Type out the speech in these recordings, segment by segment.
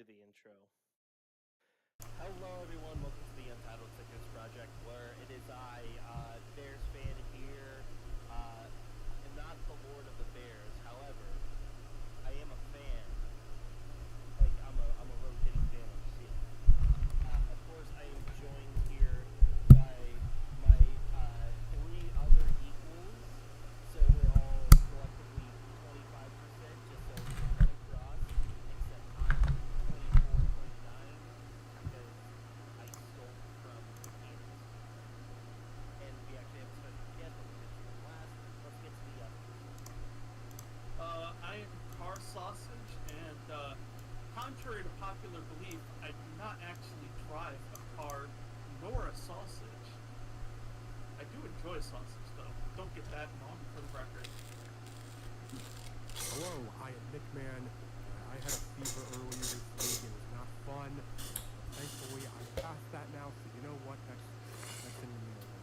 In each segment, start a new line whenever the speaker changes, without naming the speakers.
the intro. Hello, everyone. Welcome to the Untitled Sickcos project, where it is I, Bears fan here. Am not the Lord of the Bears. However, I am a fan. Like I'm a rotating fan of the team. Of course, I am joined here by my three other equals. So we're all collectively 25%, just so we can cut across. Except I'm 24.9 because I stole from the Kansas. And we actually have a special guest, but we'll get to him last. Let's get to the others.
I am Carsausage, and contrary to popular belief, I do not actually drive a car nor a sausage. I do enjoy sausage, though. Don't get that wrong for the record.
Hello, I am Nickman. I had a fever earlier this week. It was not fun. Thankfully, I'm past that now, so you know what? That's in the mailbag.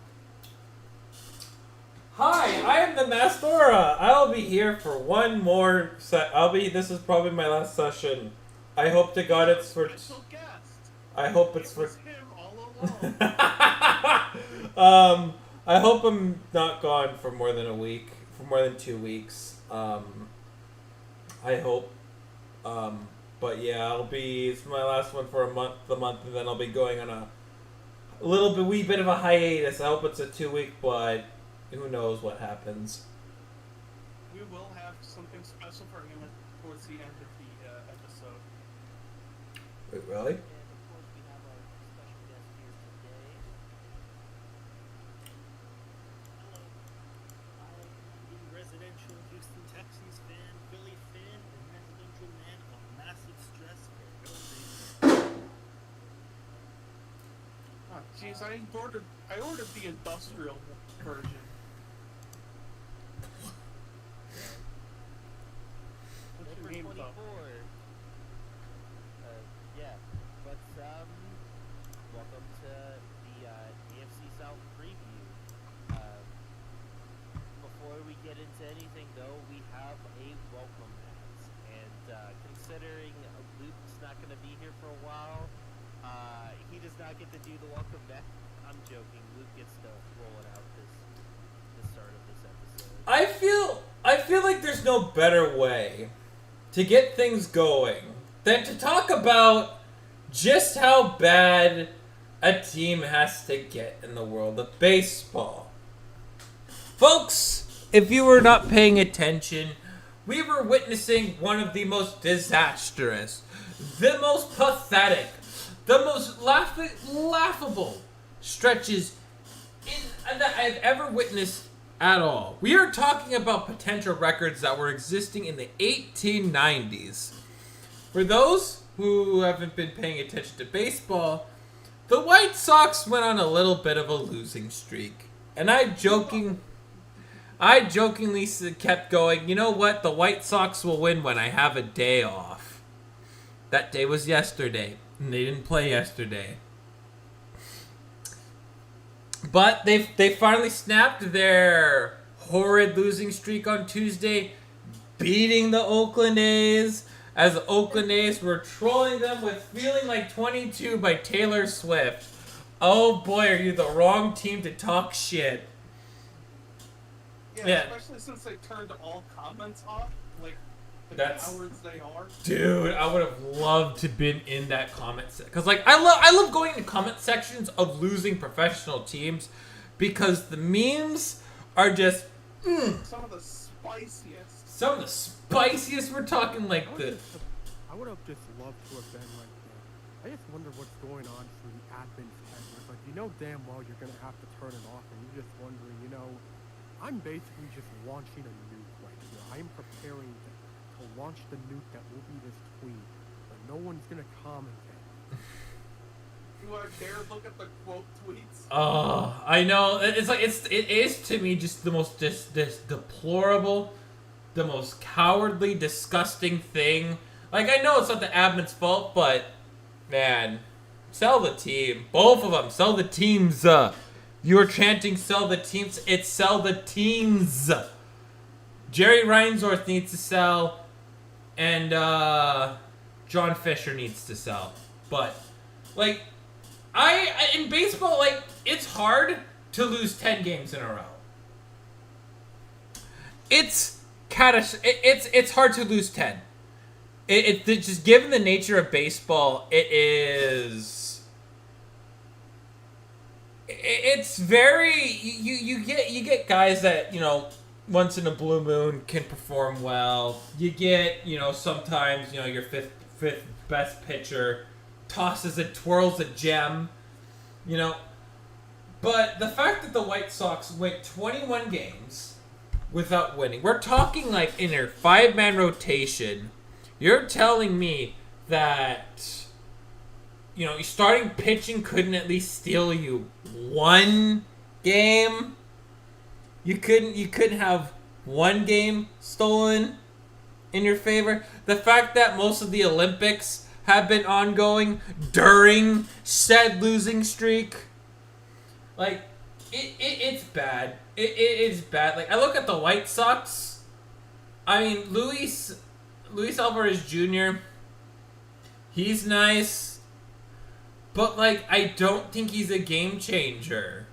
Hi, I am the MaskedAura. I'll be here for one more this is probably my last session. I hope to God it's for...
Special guest.
I hope it's
It
for...
was him all along.
I hope I'm not gone for more than a week, for more than 2 weeks. I hope. But yeah, it's my last one for a month, and then I'll be going on a wee bit of a hiatus. I hope it's a 2-week, but who knows what happens.
We will have something special for him towards the end of the episode.
Wait, really?
And of course, we have our special guest here today.
Hello. I am the residential Houston Texans fan, Philly fan, and residential man of massive stress for no reason.
Oh, jeez, I ordered the industrial version. What's your
Number
name, though?
24. Yeah, but welcome to the AFC South preview. Before we get into anything, though, we have a welcome mat, and considering Luke's not going to be here for a while, he does not get to do the welcome mat. I'm joking. Luke gets to roll it out the start of this episode.
I feel like there's no better way to get things going than to talk about just how bad a team has to get in the world of baseball. Folks, if you were not paying attention, we were witnessing one of the most disastrous, the most pathetic, the most laughable stretches that I've ever witnessed at all. We are talking about potential records that were existing in the 1890s. For those who haven't been paying attention to baseball, the White Sox went on a little bit of a losing streak. And I jokingly kept going, you know what? The White Sox will win when I have a day off. That day was yesterday, and they didn't play yesterday. But they finally snapped their horrid losing streak on Tuesday, beating the Oakland A's, as the Oakland A's were trolling them with Feeling Like 22 by Taylor Swift. Oh boy, are you the wrong team to talk shit.
Yeah, especially since they turned all comments off, like the cowards they are.
Dude, I would have loved to been in that comment section. Because, like, I love going into comment sections of losing professional teams because the memes are just,
Some of the spiciest.
Some of the spiciest. We're talking like the...
I would have just loved to have been right there. I just wonder what's going on through the admin's head. Where it's like, you know damn well you're going to have to turn it off, and you're just wondering, I'm basically just launching a nuke right here. I am preparing to launch the nuke that will be this tweet, but no one's going to comment it.
You want to dare look at the quote tweets?
Oh, I know. It's like, it is to me just the most deplorable, the most cowardly, disgusting thing. Like, I know it's not the admin's fault, but, man, sell the team. Both of them. Sell the teams. You were chanting sell the teams. It's sell the teams. Jerry Reinsdorf needs to sell. And, John Fisher needs to sell. But, like, in baseball, like, it's hard to lose 10 games in a row. It's hard to lose 10. It's just given the nature of baseball, it's very you get guys that, you know, once in a blue moon can perform well. You get, you know, sometimes, you know, your fifth best pitcher twirls a gem, you know. But the fact that the White Sox went 21 games without winning, we're talking like in their 5-man rotation. You're telling me that, you know, starting pitching couldn't at least steal you one game? You couldn't have one game stolen in your favor? The fact that most of the Olympics have been ongoing during said losing streak, like, it's bad. It is bad. Like, I look at the White Sox. I mean, Luis Alvarez Jr., he's nice, but, like, I don't think he's a game changer.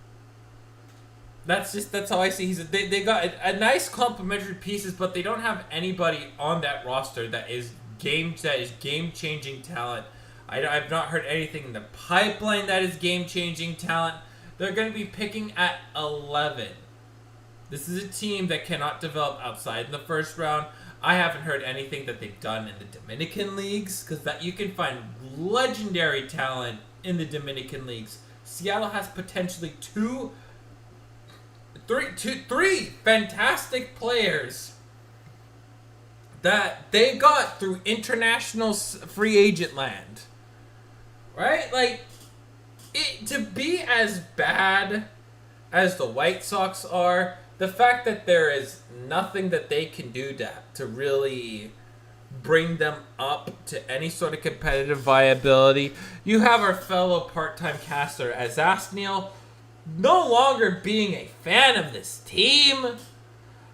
That's how I see. They got a nice complementary pieces, but they don't have anybody on that roster that is game changing talent. I've not heard anything in the pipeline that is game changing talent. They're going to be picking at 11. This is a team that cannot develop outside in the first round. I haven't heard anything that they've done in the Dominican leagues, because that you can find legendary talent in the Dominican leagues. Seattle has potentially three fantastic players that they got through international free agent land. Right? Like, to be as bad as the White Sox are, the fact that there is nothing that they can do to really bring them up to any sort of competitive viability. You have our fellow part-time caster Azaneathal no longer being a fan of this team.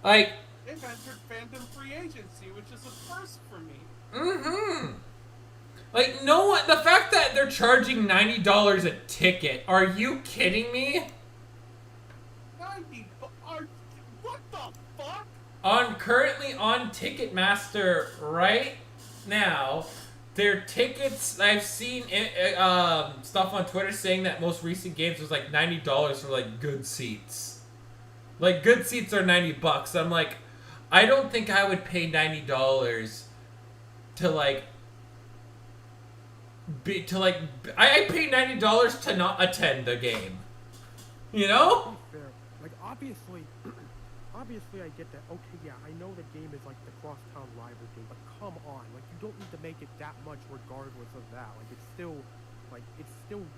Like,
they've entered fandom free agency, which is a first for me.
Mm-hmm. Like, no one. The fact that they're charging $90 a ticket. Are you kidding me?
90. What the fuck?
Currently on Ticketmaster right now, their tickets. I've seen stuff on Twitter saying that most recent games was like $90 for like good seats. Like, good seats are $90. I'm like, I don't think I would pay $90 to like. I pay $90 to not attend a game. You know?
Fair. Like, obviously, I get that. Okay, yeah, I know the game is like the crosstown rival game, but come on, like, you don't need to make it that much regardless of that. Like, it's still,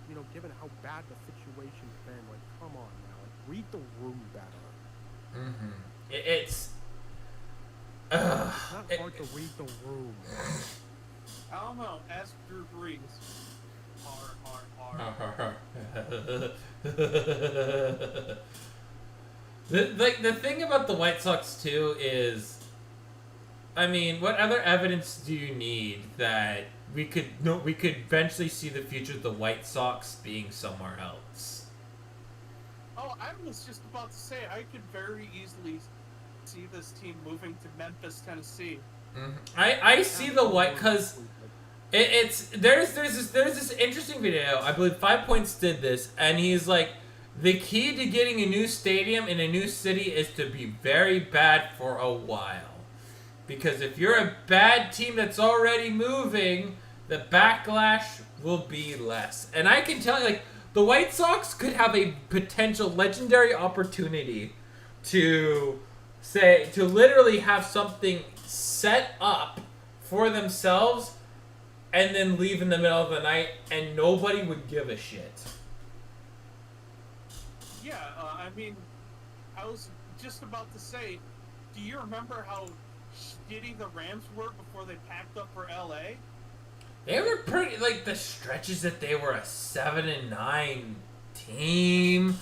you know, given how bad the situation's been, like, come on now, like, read the room better.
Mm-hmm. It's
not hard to read the room.
I don't know. Ask Drew Brees. Hard.
The thing about the White Sox too is, I mean, what other evidence do you need that we could eventually see the future of the White Sox being somewhere else?
Oh, I was just about to say, I could very easily see this team moving to Memphis, Tennessee.
Mm-hmm. I see the White, because there's this interesting video. I believe 5 Points did this, and he's like, the key to getting a new stadium in a new city is to be very bad for a while. Because if you're a bad team that's already moving, the backlash will be less. And I can tell you, like, the White Sox could have a potential legendary opportunity to literally have something set up for themselves and then leave in the middle of the night and nobody would give a shit.
Yeah, I mean, I was just about to say, do you remember how shitty the Rams were before they packed up for LA?
They were pretty, like, the stretches that they were a 7-9 team.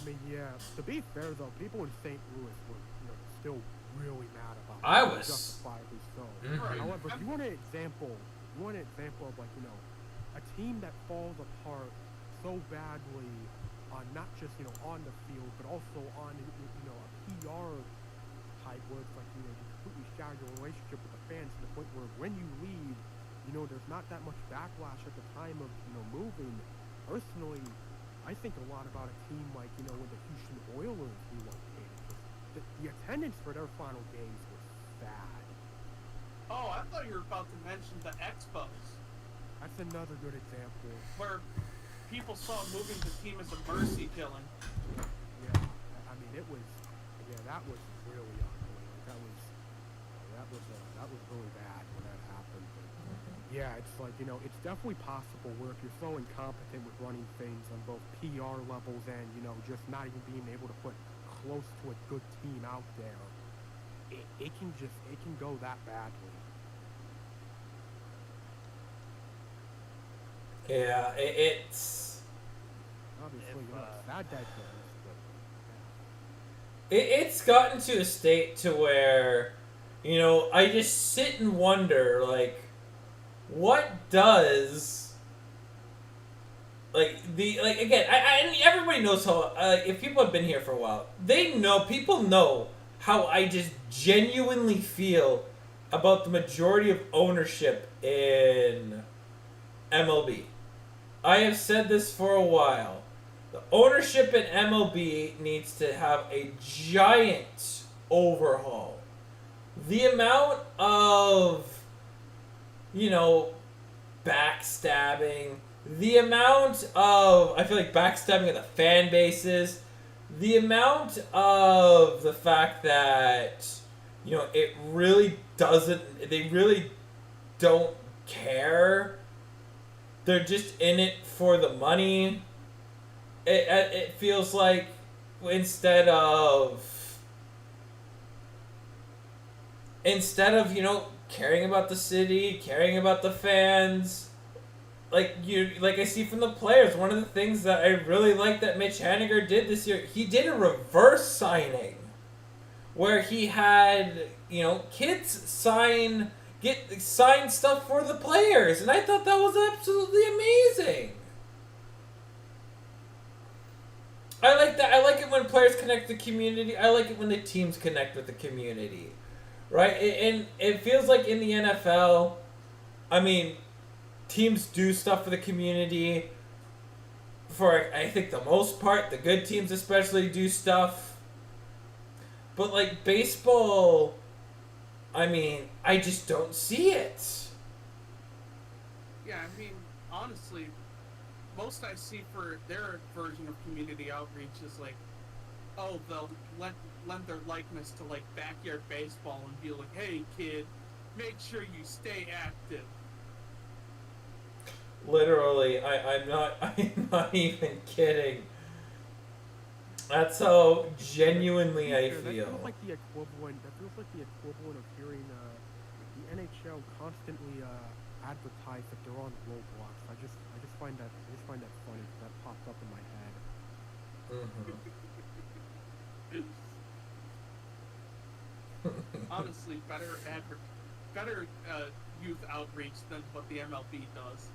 I mean, yeah, to be fair though, people in St. Louis were, you know, still really mad about it.
I was.
Justifiably so.
Mm-hmm.
However, if you want an example you want an example of, like, you know, a team that falls apart so badly, not just, you know, on the field, but also on, you know, a PR type where it's like, you know, you completely shatter your relationship with the fans to the point where when you leave, you know, there's not that much backlash at the time of, you know, moving. Personally, I think a lot about a team like, you know, when the Houston Oilers relocated. The attendance for their final games was bad.
Oh, I thought you were about to mention the Expos,
That's another good example.
where people saw moving the team as a mercy killing.
Yeah, I mean, it was, yeah, that was really ugly. That was really bad when that happened. But yeah, it's like, you know, it's definitely possible where if you're so incompetent with running things on both PR levels and, you know, just not even being able to put close to a good team out there, it can go that badly.
Yeah, it's
Obviously,
If,
you know, it's bad that goes, but
it's gotten to a state to where, you know, I just sit and wonder, like, what does, like, again, I everybody knows how, if people have been here for a while, people know how I just genuinely feel about the majority of ownership in MLB. I have said this for a while. The ownership in MLB needs to have a giant overhaul. The amount of, you know, backstabbing, the amount of, I feel like backstabbing of the fan bases, the amount of the fact that, you know, it really doesn't, they really don't care. They're just in it for the money. It feels like instead of, you know, caring about the city, caring about the fans, like I see from the players, one of the things that I really like that Mitch Haniger did this year, he did a reverse signing where he had, you know, kids sign stuff for the players, and I thought that was absolutely amazing. I like that. I like it when players connect with the community. I like it when the teams connect with the community, right? And it feels like in the NFL, I mean, teams do stuff for the community. For, I think, the most part, the good teams especially do stuff. But like baseball, I mean, I just don't see it.
Yeah, I mean, honestly, most I see for their version of community outreach is like, oh, they'll lend their likeness to like backyard baseball and be like, hey kid, make sure you stay active.
Literally, I'm not even kidding. That's how genuinely I
That
feel.
feels like the equivalent. That feels like the equivalent of hearing the NHL constantly advertise that they're on Roblox. I just find that funny. 'Cause that popped up in my head.
Honestly, better youth outreach than what the MLB does.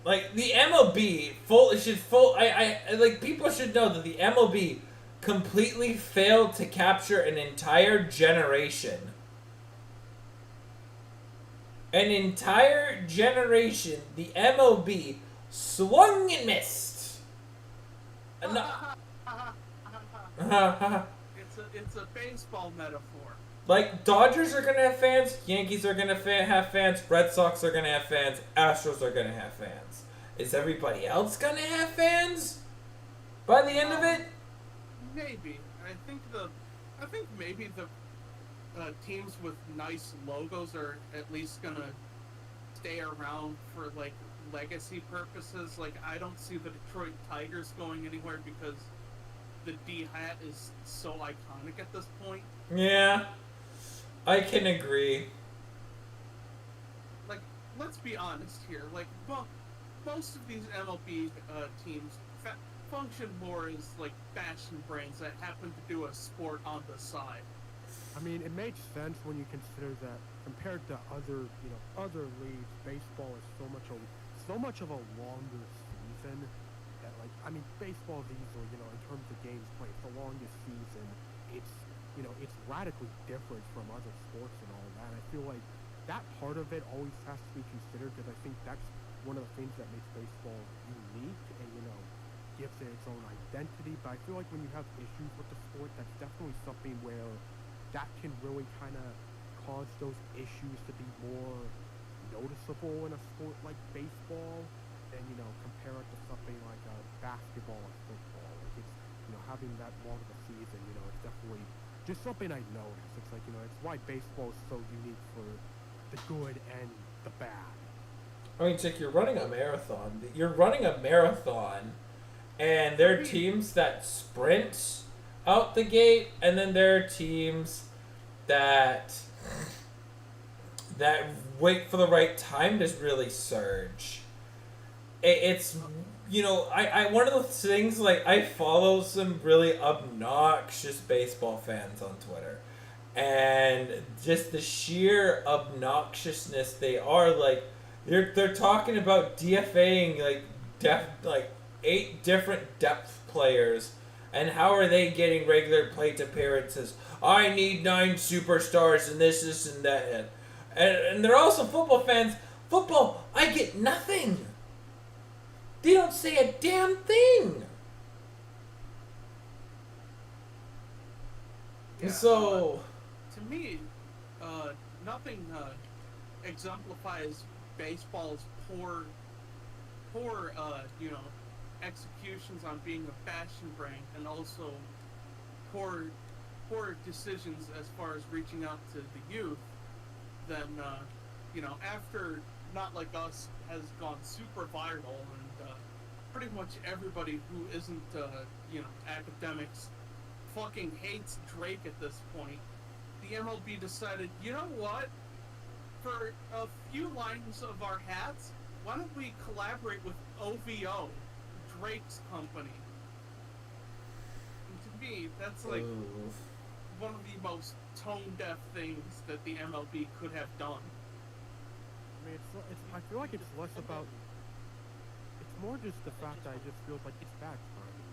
Like the MLB I like, people should know that the MLB completely failed to capture an entire generation. An entire generation, the MLB swung and missed.
It's a baseball metaphor.
Like, Dodgers are gonna have fans, Yankees are gonna have fans, Red Sox are gonna have fans, Astros are gonna have fans. Is everybody else gonna have fans by the end of it?
Maybe. I think maybe the teams with nice logos are at least gonna stay around for like legacy purposes. Like, I don't see the Detroit Tigers going anywhere because the D hat is so iconic at this point.
Yeah, I can agree.
Like, let's be honest here. Like, most of these MLB teams function more as like fashion brands that happen to do a sport on the side.
I mean, it makes sense when you consider that compared to other leagues, baseball is so much of a longer season that, like, I mean, baseball is easily, in terms of games played, it's the longest season. It's radically different from other sports and all that. I feel like that part of it always has to be considered because I think that's one of the things that makes baseball unique and, gives it its own identity. But I feel like when you have issues with the sport, that's definitely something where that can really kind of cause those issues to be more noticeable in a sport like baseball than, compare it to something like basketball or football. Like it's, having that long of a season, it's definitely just something I noticed. It's like, it's why baseball is so unique for the good and the bad.
I mean, Chick, you're running a marathon. And there are teams that sprint out the gate, and then there are teams that wait for the right time to really surge. It's I one of the things, like, I follow some really obnoxious baseball fans on Twitter, and just the sheer obnoxiousness they are, like, they're talking about DFAing like 8 different depth players, and how are they getting regular plate appearances? I need 9 superstars and this and that, and they're also football fans. Football, I get nothing. They don't say a damn thing.
Yeah,
So,
to me, nothing exemplifies baseball's poor, executions on being a fashion brand, and also poor decisions as far as reaching out to the youth. Than after Not Like Us has gone super viral, and pretty much everybody who isn't academics fucking hates Drake at this point. The MLB decided, you know what? For a few lines of our hats, why don't we collaborate with OVO, Drake's company? And to me, that's like one of the most tone-deaf things that the MLB could have done.
I mean, I feel like it's less about. It's more just the fact that I just feel like it's bad timing.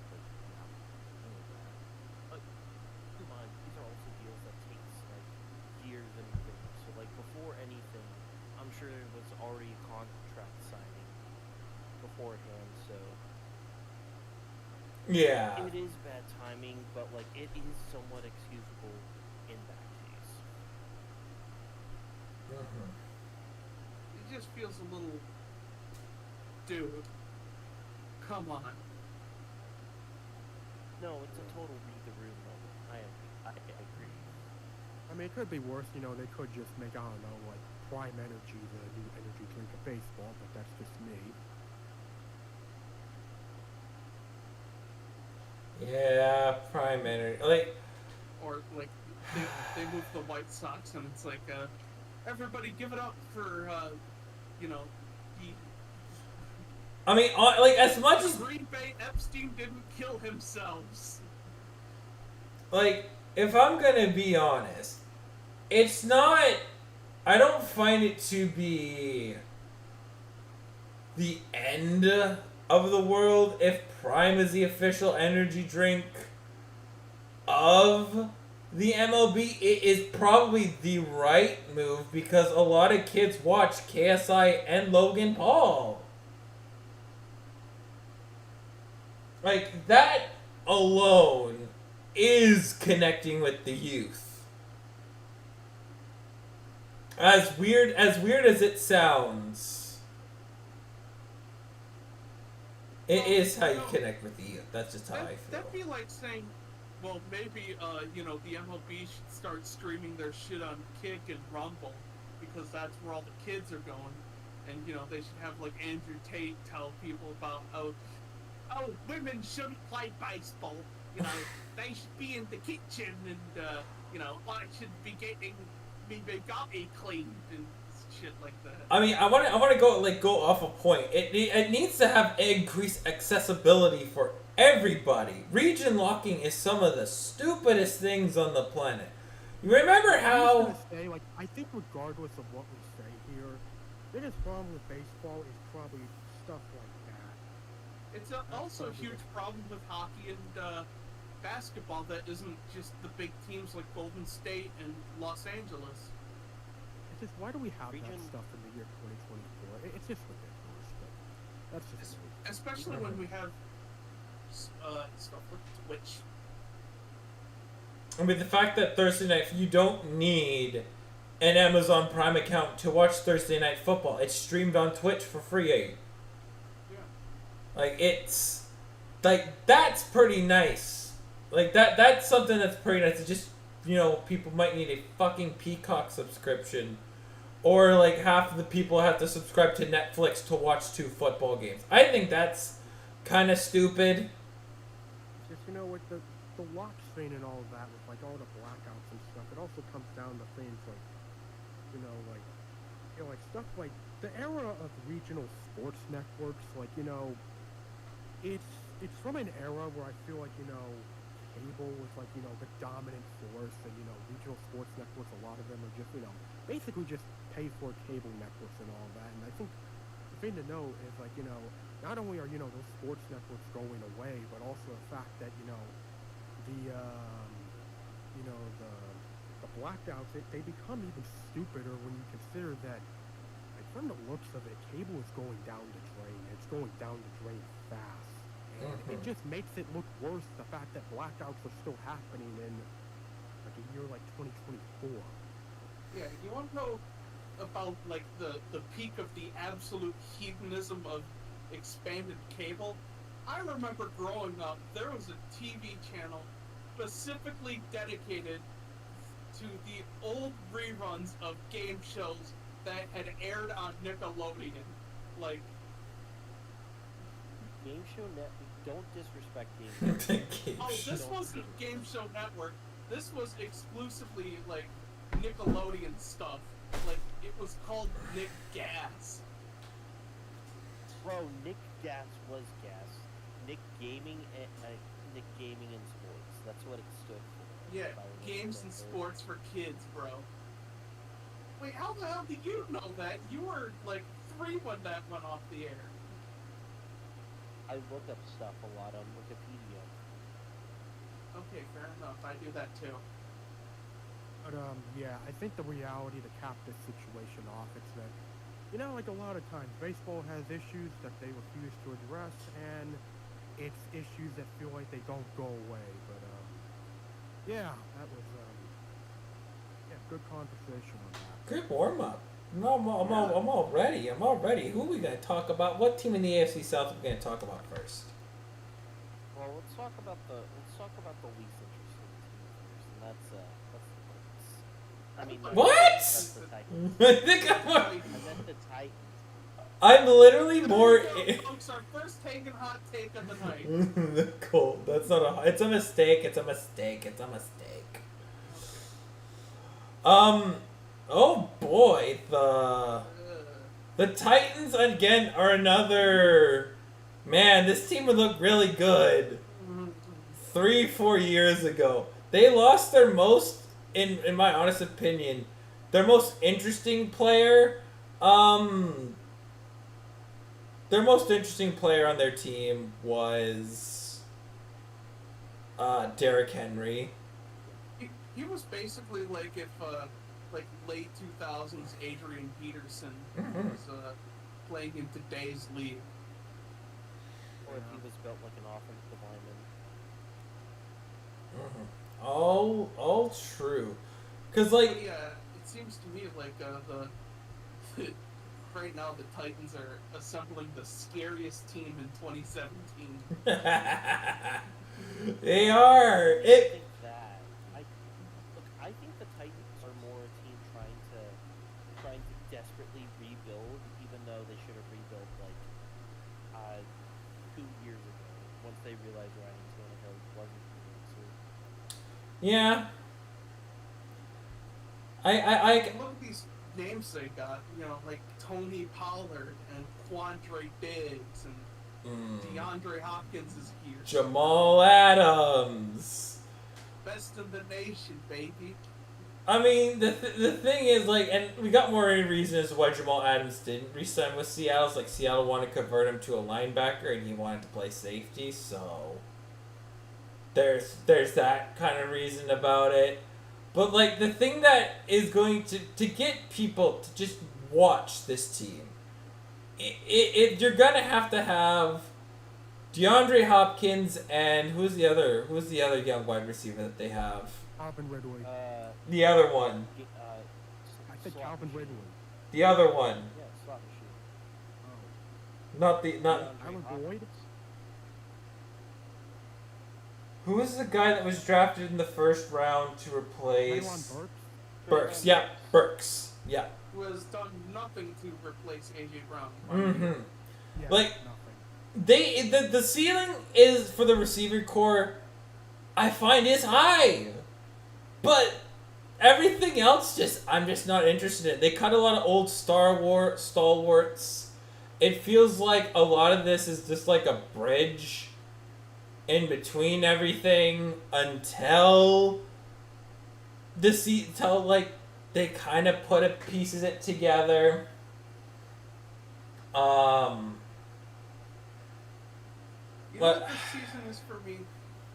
Come on, these are also deals that takes like years and things. So like before anything, I'm sure there was already contract signing beforehand. So
yeah.
it is bad timing, but like it is somewhat excusable in that case.
Mm-hmm.
It just feels a little, dude, come on.
No, it's a total read the room moment. I agree.
I mean, it could be worse. They could just make, I don't know, like Prime Energy the new energy drink of baseball, but that's just me.
Yeah, Prime Energy.
Or like they move the White Sox, and it's like, everybody give it up for
I mean, like, as much as
Green Bay Epstein didn't kill himself.
like, if I'm gonna be honest, it's not. I don't find it to be the end of the world if Prime is the official energy drink of the MLB. It is probably the right move because a lot of kids watch KSI and Logan Paul. Like, that alone is connecting with the youth. As weird as it sounds, it is how you connect with the youth. That's just how I feel.
That'd be like saying, well, maybe the MLB should start streaming their shit on Kick and Rumble because that's where all the kids are going, and they should have like Andrew Tate tell people about how women shouldn't play baseball. They should be in the kitchen, and I should be getting me bugatti cleaned and shit like that.
I mean, I want to go off a point. It needs to have increased accessibility for everybody. Region locking is some of the stupidest things on the planet. You remember
I'm just
how?
gonna say, like, I think regardless of what we say here, the biggest problem with baseball is probably stuff like that.
It's also a huge problem with hockey and basketball that isn't just the big teams like Golden State and Los Angeles.
It's just, why do we have that
Region-
stuff in the year 2024? It's just ridiculous, but that's just me.
Especially when we have stuff like Twitch.
I mean, the fact that Thursday night, you don't need an Amazon Prime account to watch Thursday Night Football. It's streamed on Twitch for free.
Yeah.
Like, it's, like, that's pretty nice. Like, that's something that's pretty nice. It's just, you know, people might need a fucking Peacock subscription. Or, like, half of the people have to subscribe to Netflix to watch 2 football games. I think that's kind of stupid.
Just, you know, with the lock screen and all of that, with, like, all the blackouts and stuff, it also comes down to things like, like stuff like the era of regional sports networks, like, it's from an era where I feel like, cable was like, the dominant force, and, regional sports networks, a lot of them are just, basically just pay for cable networks and all that. And I think the thing to note is, like, not only are, those sports networks going away, but also the fact that, the blackouts, they become even stupider when you consider that, like, from the looks of it, cable is going down the drain. It's going down the drain fast. And it just makes it look worse, the fact that blackouts are still happening in, like, a year like 2024.
Yeah, you want to know about, like, the peak of the absolute hedonism of expanded cable? I remember growing up, there was a TV channel specifically dedicated to the old reruns of game shows that had aired on Nickelodeon. Like,
Game Show Net. Don't disrespect Game Show.
oh, this wasn't Game Show Network. This was exclusively, like, Nickelodeon stuff. Like, it was called Nick Gas.
Bro, Nick Gas was Gas. Nick Gaming and Sports. That's what it stood for.
Yeah,
if I remember
games and
correctly.
sports for kids, bro. Wait, how the hell do you know that? You were, like, 3 when that went off the air.
I look up stuff a lot on Wikipedia.
Okay, fair enough. I do that too.
But, yeah, I think the reality to cap this situation off, it's that, like a lot of times, baseball has issues that they refuse to address, and it's issues that feel like they don't go away. But, yeah, that was, good conversation on that.
Good warm up. No, I'm all ready. I'm all ready. Who are we gonna talk about? What team in the AFC South are we gonna talk about first?
Well, let's talk about the least interesting team first, and that's the Colts. I mean,
What?
That's the Titans.
I think
I meant the Titans.
I'm literally more.
There we go, folks, our first Taegan hot take of the night.
The Colt. That's not a. It's a mistake. It's a mistake. It's a mistake. Oh boy, the Titans again are another. Man, this team would look really good 3-4 years ago. They lost their most, in my honest opinion, their most interesting player. Their most interesting player on their team was Derrick Henry.
He was basically like if, like, late 2000s Adrian Peterson was playing in today's league.
Or if he was built like an offensive lineman.
All true. Cause like
But yeah, it seems to me like the right now the Titans are assembling the scariest team in 2017.
they are.
I think that I think the Titans are more a team trying to desperately rebuild, even though they should have rebuilt like 2 years ago once they realized Ryan Tannehill wasn't the answer.
Yeah.
Look at these names they got, like Tony Pollard and Quandre Diggs and DeAndre Hopkins is here.
Jamal Adams.
Best in the nation, baby.
I mean, the thing is, like, and we got more reasons why Jamal Adams didn't re-sign with Seattle. It's like Seattle wanted to convert him to a linebacker, and he wanted to play safety, so there's that kind of reason about it. But, like, the thing that is going to get people to just watch this team, you're going to have DeAndre Hopkins and who's the other young wide receiver that they have?
Calvin Ridley.
The other one.
I said Calvin Ridley.
The other one.
Yeah, slot machine.
Not
Alan Boyd?
who was the guy that was drafted in the first round to replace
Traylon Burks?
Burks? Yeah, Burks. Yeah.
Who has done nothing to replace AJ Brown.
Mm-hmm.
Yeah,
Like-
nothing.
The ceiling is for the receiver core, I find is high, but everything else I'm just not interested in. They cut a lot of old stalwarts. It feels like a lot of this is just like a bridge in between everything until like they kind of put pieces it together.
You
What-
know what this season is for me?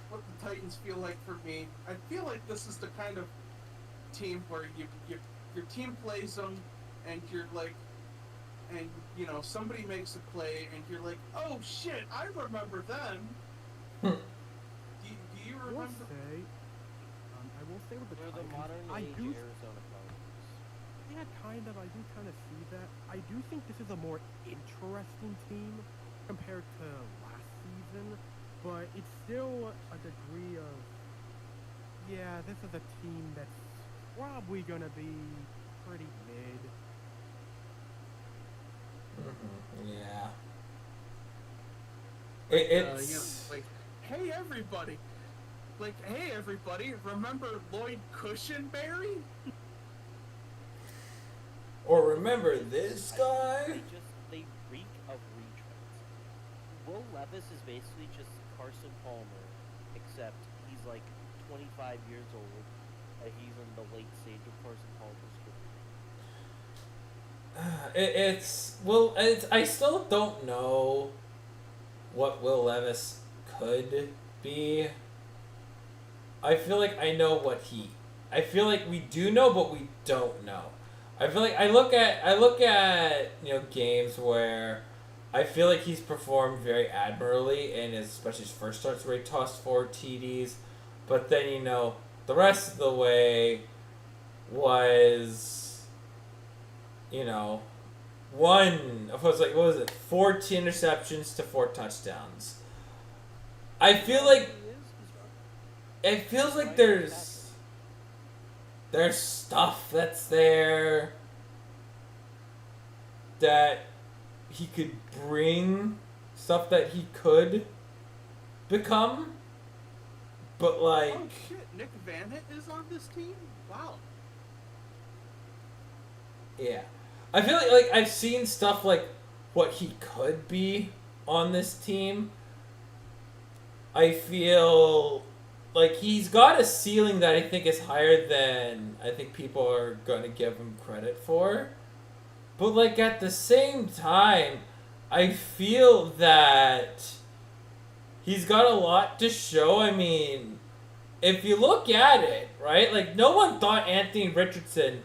What the Titans feel like for me? I feel like this is the kind of team where your team plays them, and you're like, and you know somebody makes a play, and you're like, oh shit, I remember them.
Hmm.
Do you
I will
remember?
say, with the
They're the
Titans,
modern
I
age
do,
Arizona Cardinals.
yeah, kind of. I do kind of see that. I do think this is a more interesting team compared to last season, but it's still a degree of, yeah, this is a team that's probably gonna be pretty mid.
Yeah. It's
Like, hey everybody, remember Lloyd Cushenberry?
or remember this guy?
They reek of retreads. Will Levis is basically just Carson Palmer, except he's like 25 years old, and he's in the late stage of Carson Palmer's career.
I still don't know what Will Levis could be. I feel like I know I feel like we do know, but we don't know. I feel like I look at games where I feel like he's performed very admirably in especially his first starts where he tossed 4 TDs, but then the rest of the way was 14 interceptions to 4 touchdowns. I feel like it feels like there's stuff that's there that he could bring, stuff that he could become, but like
Oh shit, Nick Vanett is on this team? Wow.
yeah. I feel like I've seen stuff like what he could be on this team. I feel like he's got a ceiling that I think is higher than I think people are going to give him credit for. But like at the same time, I feel that he's got a lot to show. I mean, if you look at it, right? Like no one thought Anthony Richardson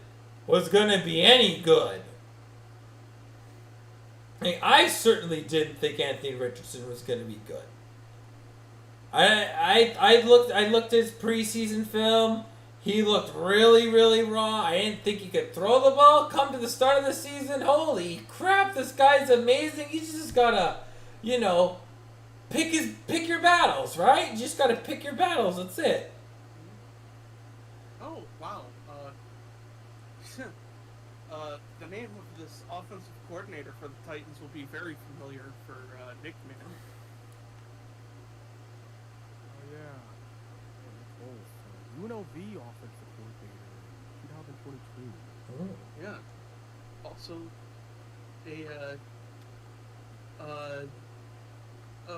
was going to be any good. I certainly didn't think Anthony Richardson was going to be good. I looked at his preseason film. He looked really, really raw. I didn't think he could throw the ball. Come to the start of the season, holy crap, this guy's amazing. You just gotta, pick your battles, right? You just gotta pick your battles. That's it.
Oh, wow. The name of this offensive coordinator for the Titans will be very familiar for Nickman.
Oh yeah. UNLV offensive coordinator, 2022.
Yeah. Also, a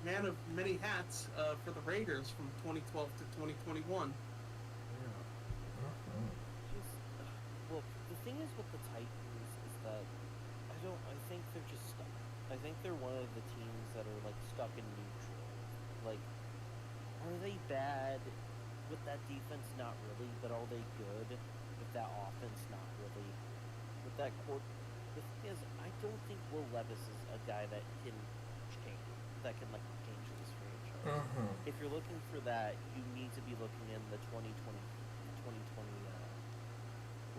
man of many hats for the Raiders from 2012 to 2021.
Yeah.
with the Titans is that I think they're just stuck. I think they're one of the teams that are like stuck in neutral. Like, are they bad with that defense? Not really. But are they good with that offense? Not really. With that court, the thing is, I don't think Will Levis is a guy that can change, that can like change this franchise. If you're looking for that, you need to be looking in the 2020.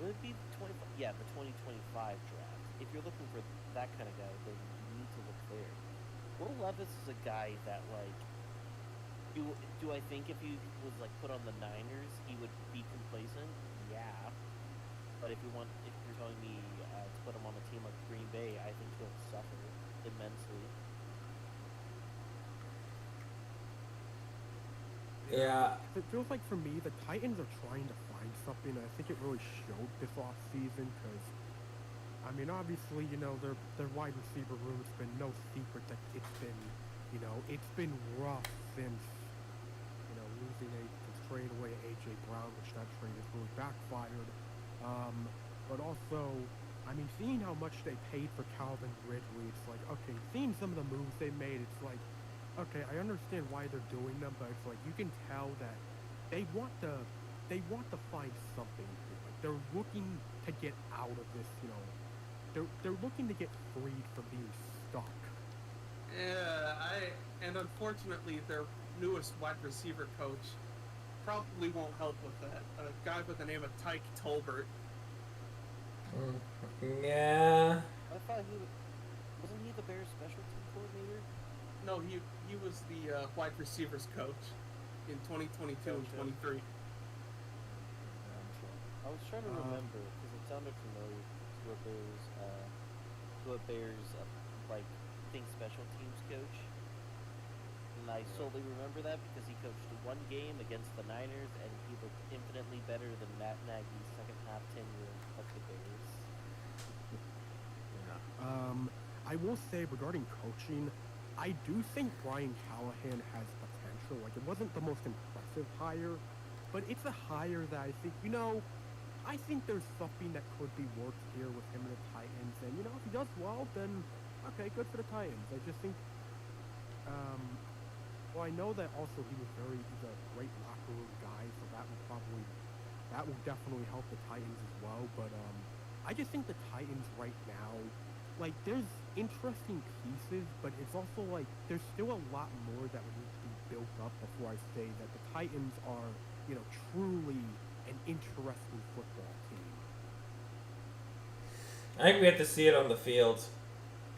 Would it be 20? Yeah, the 2025 draft. If you're looking for that kind of guy, then you need to look there. Will Levis is a guy that like. Do I think if he was like put on the Niners, he would be complacent? Yeah. But if you're telling me to put him on a team like Green Bay, I think he'll suffer immensely.
Yeah.
It feels like for me, the Titans are trying to find something, and I think it really showed this offseason because, I mean, obviously, their wide receiver room, it's been no secret that it's been rough since, trading away A.J. Brown, which that trade has really backfired. But also, I mean, seeing how much they paid for Calvin Ridley, it's like, okay, seeing some of the moves they made, it's like, okay, I understand why they're doing them, but it's like you can tell that they want to find something here. Like they're looking to get out of this, they're looking to get freed from being stuck.
Yeah, and unfortunately their newest wide receiver coach probably won't help with that. A guy with the name of Tyke Tolbert.
Yeah.
I thought wasn't he the Bears special team coordinator?
No, he was the wide receivers coach in 2022 and 23.
I was trying to remember because it sounded familiar to a Bears like think special teams coach. And I solely remember that because he coached one game against the Niners, and he looked infinitely better than Matt Nagy's second half tenure of the Bears.
I will say regarding coaching, I do think Brian Callahan has potential. Like, it wasn't the most impressive hire, but it's a hire that I think, I think there's something that could be worked here with him and the Titans. And, if he does well, then, okay, good for the Titans. I just think, well, I know that also he's a great locker room guy, so that will definitely help the Titans as well. But I just think the Titans right now, like, there's interesting pieces, but it's also like there's still a lot more that would need to be built up before I say that the Titans are, truly an interesting football team.
I think we have to see it on the field.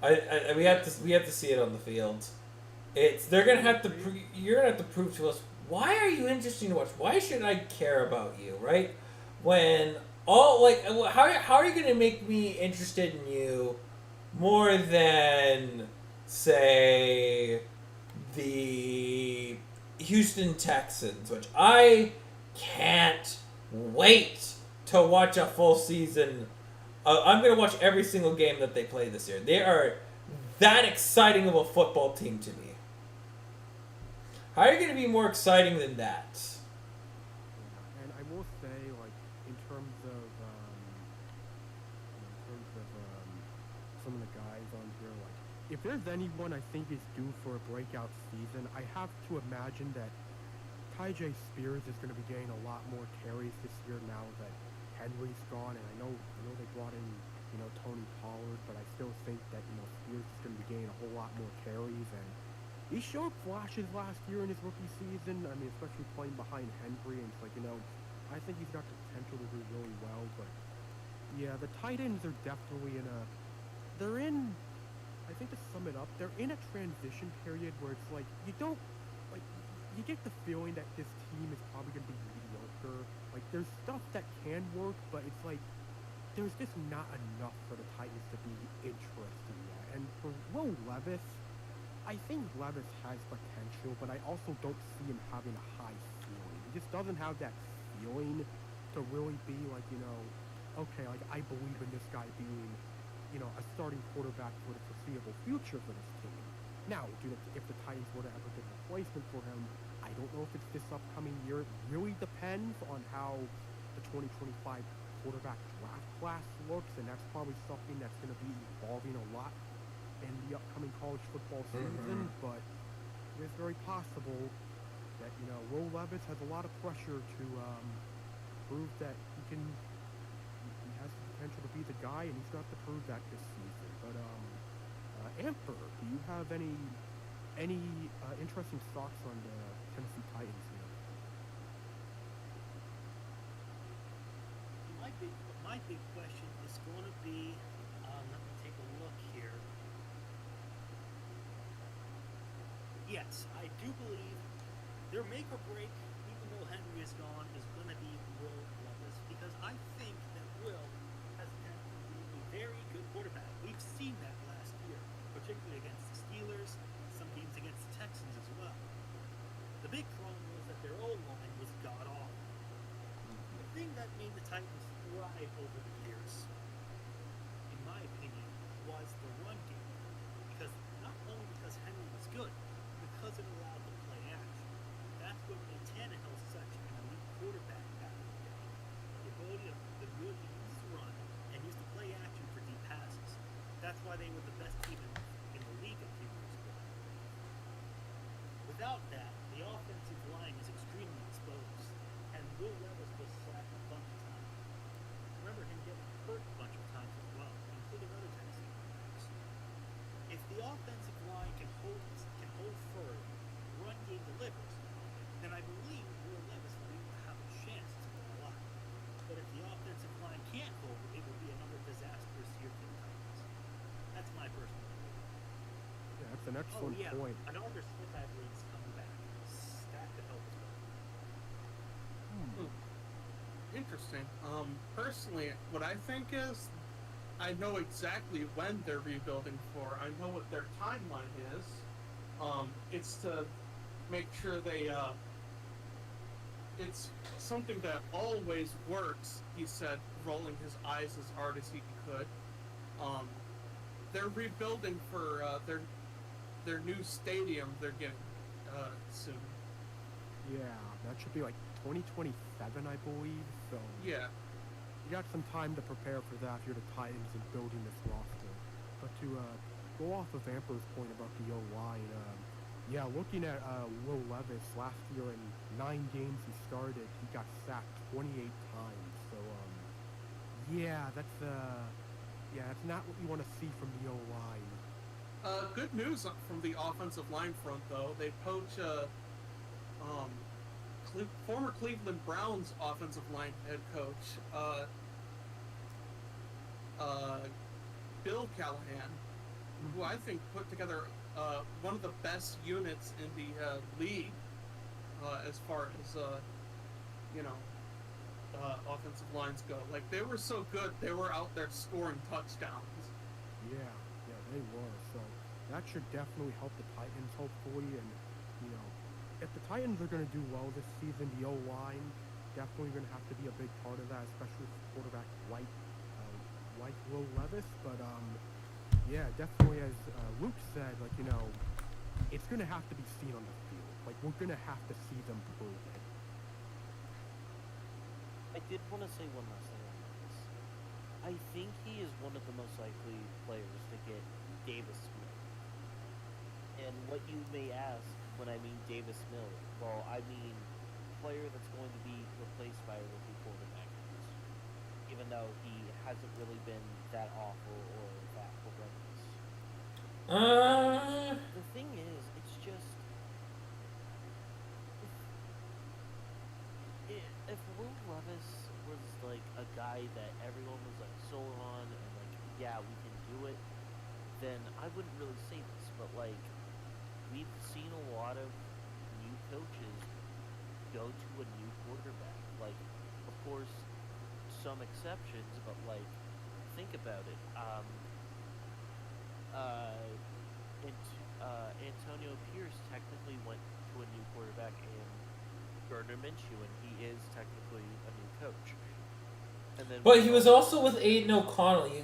We have to see it on the field. You're gonna have to prove to us, why are you interesting to watch? Why should I care about you, right? When how are you gonna make me interested in you more than, say, the Houston Texans, which I can't wait to watch a full season. I'm gonna watch every single game that they play this year. They are that exciting of a football team to me. How are you going to be more exciting than that?
And I will say, like, in terms of some of the guys on here, like, if there's anyone I think is due for a breakout season, I have to imagine that Tyjae Spears is going to be getting a lot more carries this year now that Henry's gone, and I know they brought in, Tony Pollard, but I still think that, Spears is going to be getting a whole lot more carries, and he showed flashes last year in his rookie season. I mean, especially playing behind Henry, and it's like, I think he's got the potential to do really well, but yeah, the Titans are definitely I think to sum it up, they're in a transition period where it's like, you get the feeling that this team is probably going to be mediocre. Like, there's stuff that can work, but it's like, there's just not enough for the Titans to be interesting yet. And for Will Levis, I think Levis has potential, but I also don't see him having a high ceiling. He just doesn't have that feeling to really be like, okay, like, I believe in this guy being, a starting quarterback for the foreseeable future for this team. Now, if the Titans were to ever get a replacement for him, I don't know if it's this upcoming year. It really depends on how the 2025 quarterback draft class looks, and that's probably something that's going to be evolving a lot in the upcoming college football season. But it is very possible that, you know, Will Levis has a lot of pressure to prove that he has the potential to be the guy, and he's going to have to prove that this season. But Amber, do you have any interesting thoughts on the Tennessee Titans here?
My big question is going to be, let me take a look here. Yes, I do believe their make or break, even though Henry is gone, is going to be Will Levis, because I think that Will has been a very good quarterback. We've seen that last year, particularly against the Steelers, some games against the Texans as well. The big problem was that their old line was god awful. The thing that made the Titans thrive over the years, in my opinion, was the run game. Because not only because Henry was good, because it allowed them to play action. That's what made Tannehill such an elite quarterback back in the day. The ability to use the run and use the play action for deep passes. That's why they were the best team in the league a few years ago. Without that, the offensive line is extremely exposed, and Will Levis was sacked a bunch of times. Remember him getting hurt a bunch of times as well, including other Tennessee players. If the offensive line can hold firm, run game delivers, then I believe Will Levis will have a chance to win a lot. But if the offensive line can't hold, it will be another disastrous year for the Titans. That's my personal opinion.
Yeah, that's an excellent point.
Another Smith, I believe, is coming back. That could help as well.
Interesting. Personally, what I think is, I know exactly when they're rebuilding for. I know what their timeline is. It's to make sure they, it's something that always works, he said, rolling his eyes as hard as he could. They're rebuilding for, their new stadium they're getting, soon.
Yeah, that should be like 2027, I believe. So
Yeah.
you got some time to prepare for that if you're the Titans and building this roster. But to go off of Amper's point about the O-line, yeah, looking at Will Levis last year in 9 games he started, he got sacked 28 times. So yeah, that's not what you want to see from the O-line.
Good news from the offensive line front, though. They poach former Cleveland Browns offensive line head coach, Bill Callahan, who I think put together one of the best units in the league as far as offensive lines go. Like, they were so good, they were out there scoring touchdowns.
Yeah, they were. So that should definitely help the Titans, hopefully. And, you know, if the Titans are going to do well this season, the O-line definitely going to have to be a big part of that, especially with quarterback like Will Levis. But, yeah, definitely, as Luke said, like, you know, it's going to have to be seen on the field. Like, we're going to have to see them prove it.
I did want to say one last thing on this. I think he is one of the most likely players to get Davis Mills. And what you may ask when I mean Davis Mills, well, I mean player that's going to be replaced by a rookie quarterback. Even though he hasn't really been that awful or that horrendous. The thing is, it's just if Will Levis was like a guy that everyone was like sold on and like, yeah, we can do it, then I wouldn't really say this. But like, we've seen a lot of new coaches go to a new quarterback. Like, of course, some exceptions, but like, think about it. Antonio Pierce technically went to a new quarterback in Gardner Minshew, and he is technically a new coach. And then,
But he was also with Aiden O'Connell. He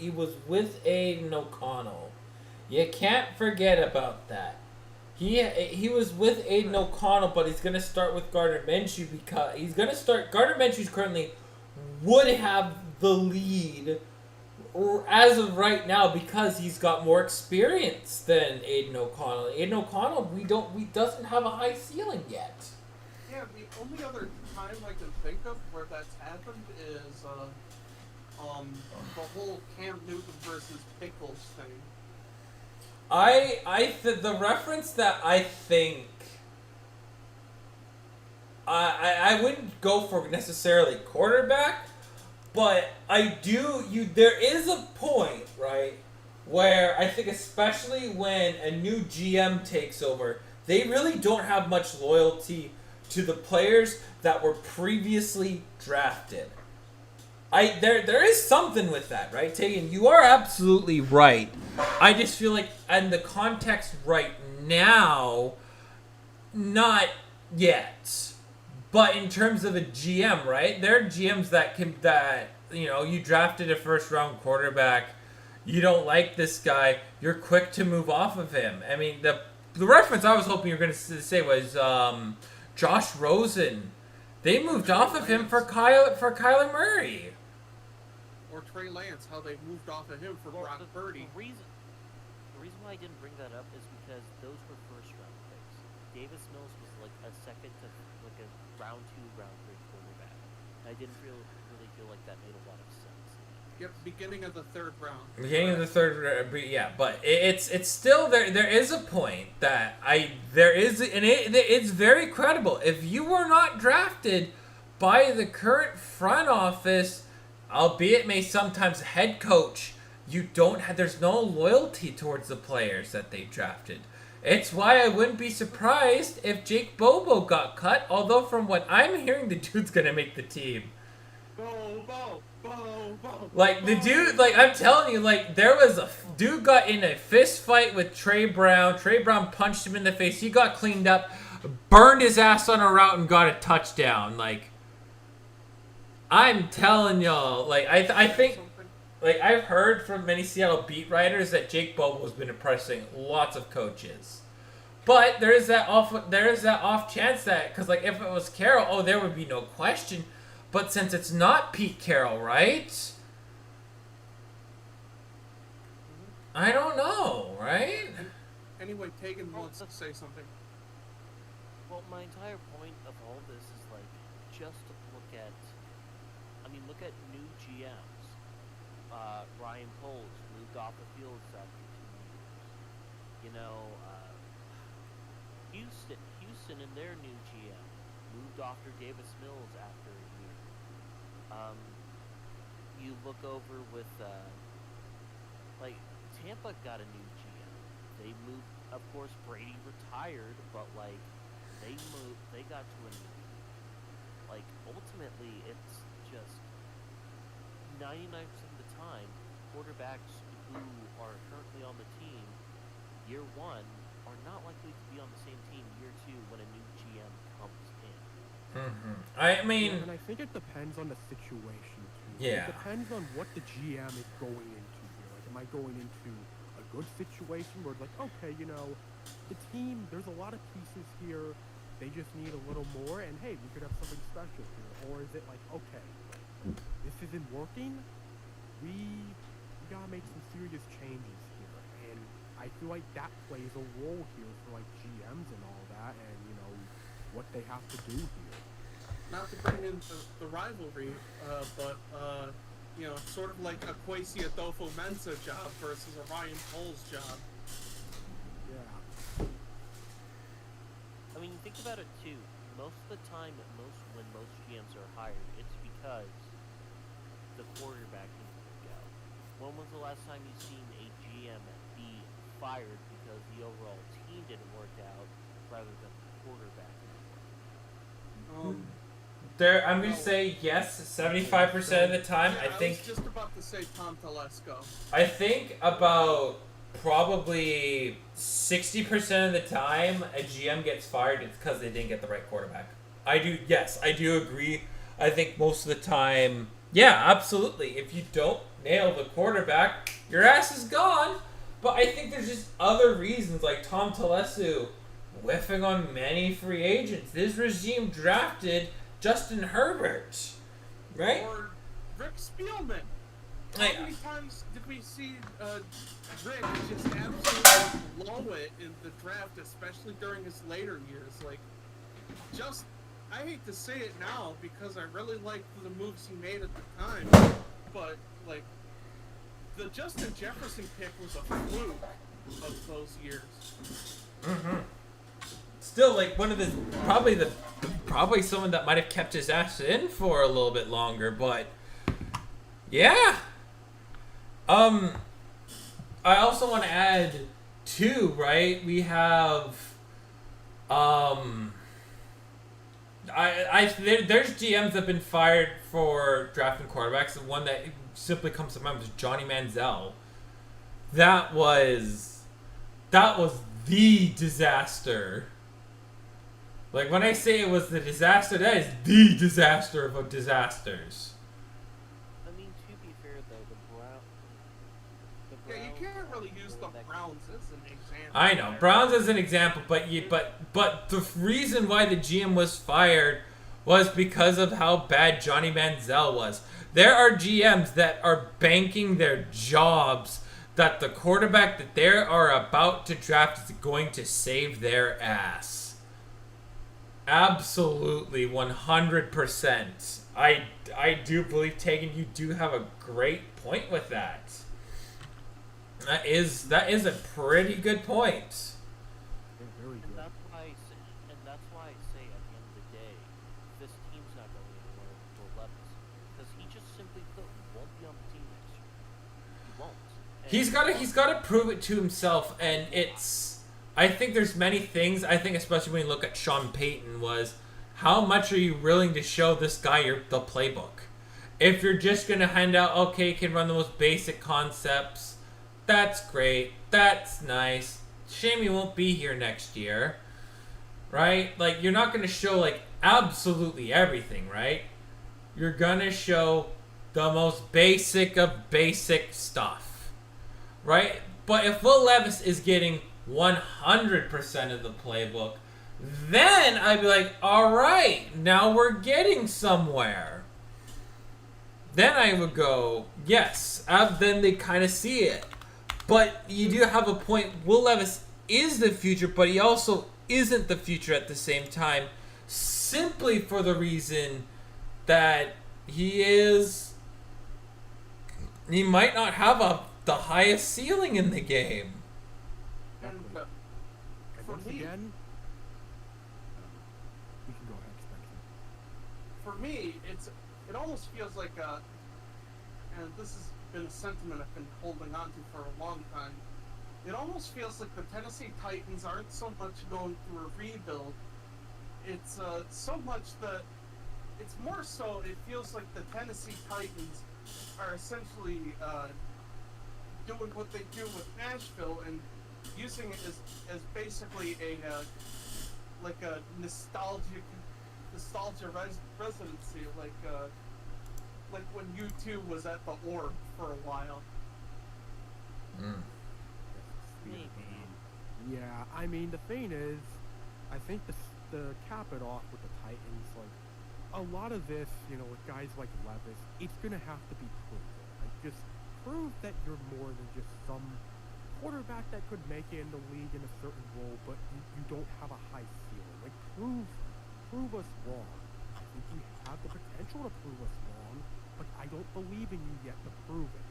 was with Aiden O'Connell. You can't forget about that. He was with Aiden O'Connell, but he's gonna start with Gardner Minshew because he's gonna start. Gardner Minshew's currently would have the lead as of right now because he's got more experience than Aiden O'Connell. Aiden O'Connell, we doesn't have a high ceiling yet.
Yeah, the only other time I can think of where that's happened is the whole Cam Newton versus Pickles thing.
The reference that I think I wouldn't go for necessarily quarterback, but there is a point, right, where I think especially when a new GM takes over, they really don't have much loyalty to the players that were previously drafted. There is something with that, right, Taegan? You are absolutely right. I just feel like, in the context right now, not yet. But in terms of a GM, right? There are GMs that you drafted a first round quarterback, you don't like this guy, you're quick to move off of him. I mean, the reference I was hoping you were going to say was Josh Rosen. They moved off of him for Kyler Murray.
Or Trey Lance, how they moved off of him for Brock Purdy.
The reason why I didn't bring that up is because those were first round picks. Davis Mills was like a second to like a round 2, round 3 quarterback. I didn't really feel like that made a lot of sense.
Yep, beginning of the third round.
Beginning of the third, yeah, but it's still there. There is a point that it's very credible. If you were not drafted by the current front office, albeit may sometimes head coach, there's no loyalty towards the players that they drafted. It's why I wouldn't be surprised if Jake Bobo got cut, although from what I'm hearing, the dude's gonna make the team.
Bobo.
Like, the dude, like, I'm telling you, like, there was a dude got in a fist fight with Trey Brown. Trey Brown punched him in the face. He got cleaned up, burned his ass on a route, and got a touchdown. Like, I'm telling y'all, like, I think, like, I've heard from many Seattle beat writers that Jake Bobo's been impressing lots of coaches. But there is that off chance that, because, like, if it was Carroll, there would be no question. But since it's not Pete Carroll, right? I don't know, right?
Anyway, Taegan wants to say something.
Well, my entire point of all this is like just look at new GMs. Ryan Poles moved off the field after 2 years. Houston and their new GM moved after Davis Mills after a year. You look over with Tampa got a new GM. They moved, of course, Brady retired, but they got to a new team. Like, ultimately, it's just 99% of the time, quarterbacks who are currently on the team year 1 are not likely to be on the same team year 2 when a new GM comes in.
Mm-hmm. I mean,
and I think it depends on the situation too.
Yeah.
It depends on what the GM is going into here. Like, am I going into a good situation where it's like, okay, the team, there's a lot of pieces here. They just need a little more, and hey, we could have something special here. Or is it like, okay, this isn't working. We gotta make some serious changes here, and I feel like that plays a role here for like GMs and all that, and what they have to do here.
Not to bring in the rivalry, but sort of like a Kwesi Adolfo-Mensah job versus a Ryan Poles job.
Yeah.
I mean, think about it too. Most of the time, when most GMs are hired, it's because the quarterback needs to go. When was the last time you've seen a GM be fired because the overall team didn't work out rather than the quarterback didn't work out?
I'm gonna say yes, 75% of the time.
Yeah,
I think.
I was just about to say Tom Telesco.
I think about probably 60% of the time a GM gets fired, it's because they didn't get the right quarterback. I do agree. I think most of the time, yeah, absolutely. If you don't nail the quarterback, your ass is gone. But I think there's just other reasons, like Tom Telesco whiffing on many free agents. This regime drafted Justin Herbert, right?
Or Rick Spielman. How many times did we see Rick just absolutely blow it in the draft, especially during his later years? Like, just, I hate to say it now because I really liked the moves he made at the time, but, like, the Justin Jefferson pick was a fluke of those years.
Mm-hmm. Still, like, one of the probably someone that might have kept his ass in for a little bit longer, but yeah. I also want to add too, right? We have there's GMs that have been fired for drafting quarterbacks. The one that simply comes to mind was Johnny Manziel. That was the disaster. Like, when I say it was the disaster, that is the disaster of disasters.
I mean, to be fair though, the
Yeah, you can't really use the Browns as an example.
I know, Browns as an example, but the reason why the GM was fired was because of how bad Johnny Manziel was. There are GMs that are banking their jobs that the quarterback that they are about to draft is going to save their ass. Absolutely, 100%. I do believe, Taegan, you do have a great point with that. That is a pretty good point.
Very good.
And that's why I say at the end of the day, this team's not going anywhere with Will Levis, because he just simply won't be on the team next year. He won't. And
He's got to prove it to himself, and I think there's many things. I think especially when you look at Sean Payton, was how much are you willing to show this guy the playbook? If you're just gonna hand out, okay, you can run the most basic concepts, that's great, that's nice. Shame you won't be here next year, right? Like, you're not gonna show like absolutely everything, right? You're gonna show the most basic of basic stuff, right? But if Will Levis is getting 100% of the playbook, then I'd be like, all right, now we're getting somewhere. Then I would go, yes. Then they kind of see it. But you do have a point. Will Levis is the future, but he also isn't the future at the same time, simply for the reason that he might not have the highest ceiling in the game.
And
And
for
once
me,
again, you can go ahead, Spencer.
for me, it almost feels like and this has been a sentiment I've been holding on to for a long time. It almost feels like the Tennessee Titans aren't so much going through a rebuild. It's so much that it's more so it feels like the Tennessee Titans are essentially doing what they do with Nashville and using it as basically a nostalgia residency, like when U2 was at the Orb for a while.
maybe.
Yeah, I mean, the thing is, I think the cap it off with the Titans, like, a lot of this, you know, with guys like Levis, it's gonna have to be proven. Like, just prove that you're more than just some quarterback that could make it in the league in a certain role, but you don't have a high ceiling. Like, prove us wrong. I think you have the potential to prove us wrong, but I don't believe in you yet to prove it.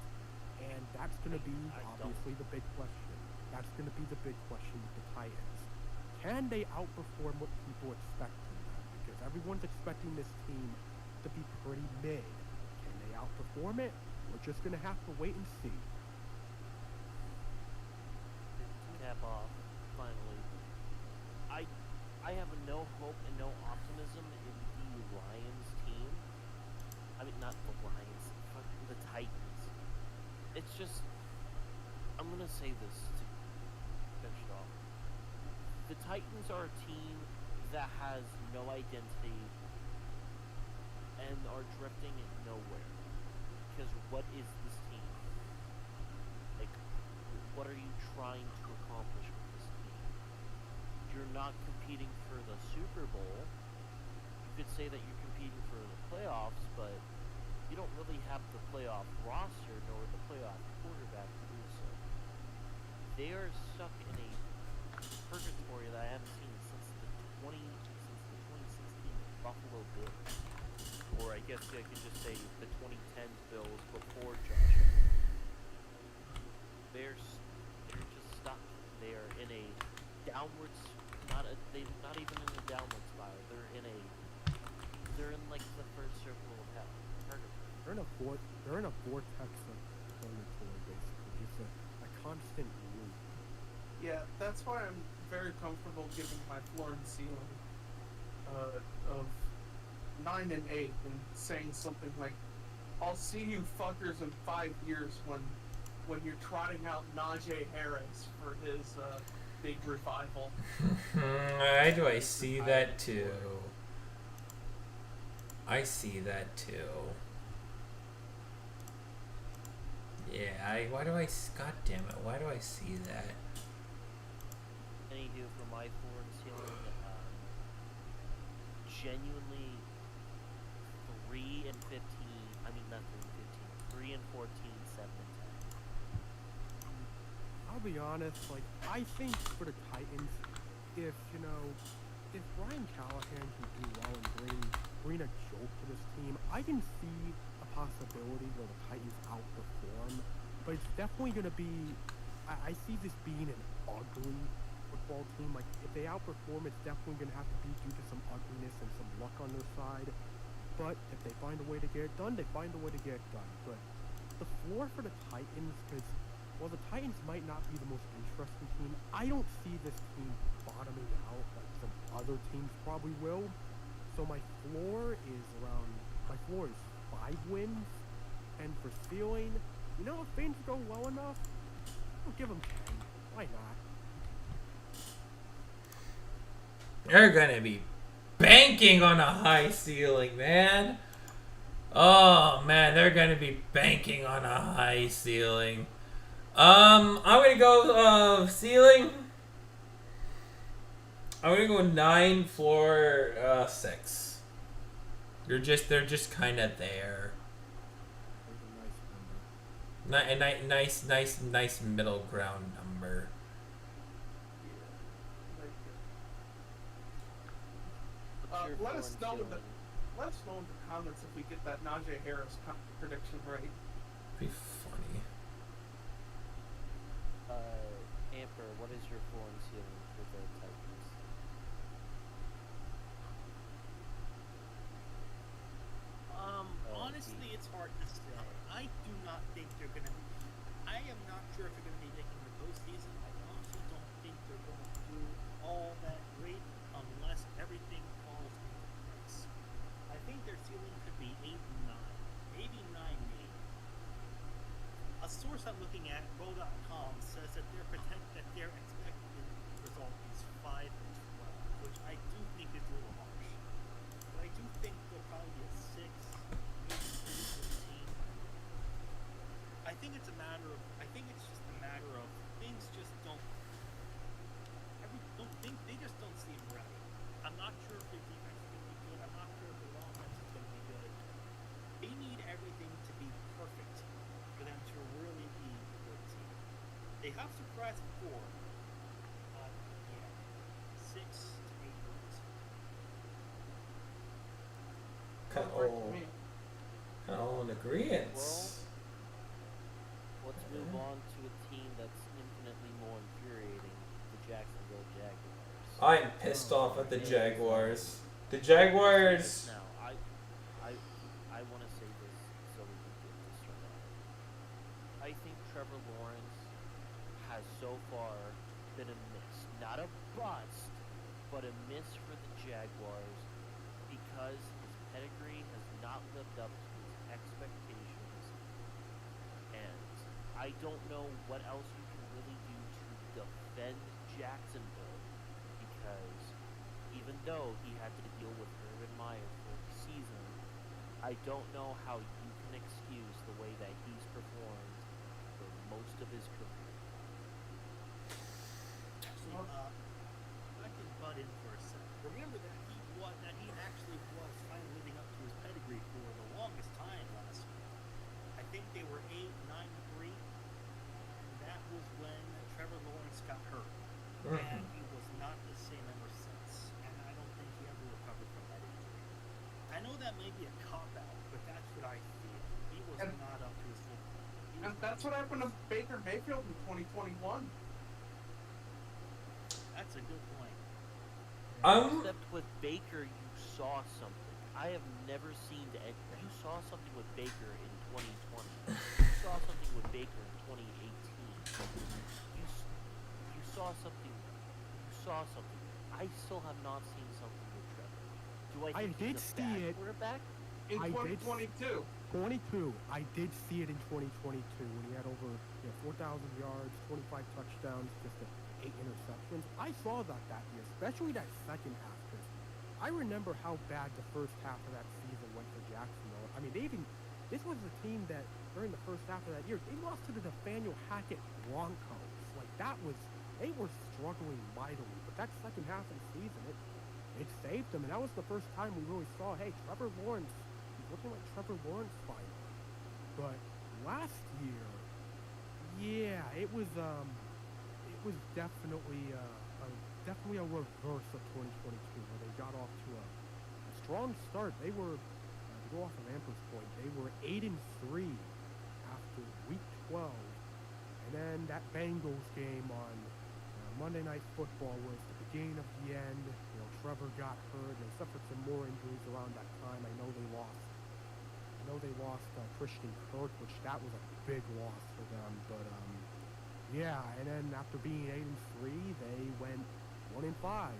And that's going to be, obviously, the big question. That's going to be the big question with the Titans. Can they outperform what people expect from them? Because everyone's expecting this team to be pretty mid. Can they outperform it? We're just going to have to wait and see.
Cap off, finally. I have no hope and no optimism in the Lions team. I mean, not the Lions, fucking the Titans. It's just, I'm gonna say this to finish it off. The Titans are a team that has no identity and are drifting nowhere. Because what is this team? Like, what are you trying to accomplish with this team? you're not competing for the Super Bowl. You could say that you're competing for the playoffs, but you don't really have the playoff roster nor the playoff quarterback to do so. They are stuck in a purgatory that I haven't seen since the 2016 Buffalo Bills, or I guess I could just say the 2010 Bills before Josh Allen. They're just stuck. They are in a downwards, they're not even in a downward spiral. They're in like the first circle of hell. Purgatory.
They're in a vortex of purgatory, basically, just a constant loop.
Yeah, that's why I'm very comfortable giving my floor and ceiling of 9 and 8 and saying something like, "I'll see you fuckers in 5 years when you're trotting out Najee Harris for his big revival."
Why do I see that too? I see that too. Yeah, why do I, god damn it, why do I see that?
Anywho, for my floor and ceiling, genuinely 3 and 15. I mean, not 3 and 15. 3 and 14, 7 and 10.
I'll be honest, like, I think for the Titans, if Ryan Callahan can do well and bring a joke to this team, I can see a possibility where the Titans outperform, but it's definitely going to be, I see this being an ugly football team. Like, if they outperform, it's definitely going to have to be due to some ugliness and some luck on their side, but if they find a way to get it done, they find a way to get it done. But the floor for the Titans, because while the Titans might not be the most interesting team, I don't see this team bottoming out like some other teams probably will. So my floor is 5 wins, and for ceiling, if things go well enough, I'll give them 10. Why not?
They're gonna be banking on a high ceiling, man. Oh man, they're gonna be banking on a high ceiling. I'm gonna go ceiling. I'm gonna go 9, floor 6. They're just kind of there.
There's a nice number.
Nice middle ground number.
What's your
Let
floor
us
and
know in
ceiling?
the comments if we get that Najee Harris prediction right.
Be funny.
Amper, what is your floor and ceiling for the Titans?
Honestly, it's hard to say. I do not think they're gonna. I am not sure if they're gonna be making the postseason. I honestly don't think they're going to do all that great unless everything falls into place. I think their ceiling could be 8 and 9, maybe 9 and 8. A source I'm looking at, Go.com, says that their expected result is 5 and 12, which I do think is a little harsh. But I do think they'll probably be a 6. I think it's just a matter of things just don't. They just don't seem right. I'm not sure if their defense is going to be good. I'm not sure if their offense is going to be good. They need everything to be perfect for them to really be a good team. They have surprised before. 6 to 8 wins.
Kind of all in agreement.
Let's move on to a team that's infinitely more infuriating, the Jacksonville Jaguars.
I'm pissed off at the Jaguars. The Jaguars.
Now, I want to say this so we can get this started out. I think Trevor Lawrence has so far been a miss. Not a bust, but a miss for the Jaguars because his pedigree has not lived up to his expectations. And I don't know what else you can really do to defend Jacksonville because even though he had to deal with Urban Meyer for the season, I don't know how you can excuse the way that he's performed for most of his career.
Actually, I can butt in for a sec. Remember that he actually was finally living up to his pedigree for the longest time last year. I think they were 8-9-3. And that was when Trevor Lawrence got hurt. And he was not the same ever since. And I don't think he ever recovered from that injury. I know that may be a cop-out, but that's what I feel. He was not up to his full.
And that's what happened to Baker Mayfield in 2021.
That's a good point.
Except with Baker, you saw something. I have never seen you saw something with Baker in 2020. You saw something with Baker in 2018. You saw something. You saw something. I still have not seen something with Trevor. Do I think
did
he's a
see
bad
it.
quarterback?
In
I
2022.
22. I did see it in 2022 when he had over 4,000 yards, 25 touchdowns, just 8 interceptions. I saw that year, especially that second half. Cause I remember how bad the first half of that season went for Jacksonville. I mean, this was a team that during the first half of that year, they lost to the Nathaniel Hackett Broncos. Like they were struggling mightily. But that second half of the season, it saved them, and that was the first time we really saw, hey, Trevor Lawrence. Looking like Trevor Lawrence finally. But last year, yeah, it was definitely a reverse of 2022 where they got off to a strong start. They were to go off of Amper's point, they were 8-3 after week 12, and then that Bengals game on Monday Night Football was the beginning of the end. Trevor got hurt. They suffered some more injuries around that time. I know they lost Christian Kirk, which that was a big loss for them. But yeah, and then after being 8-3, they went 1-5.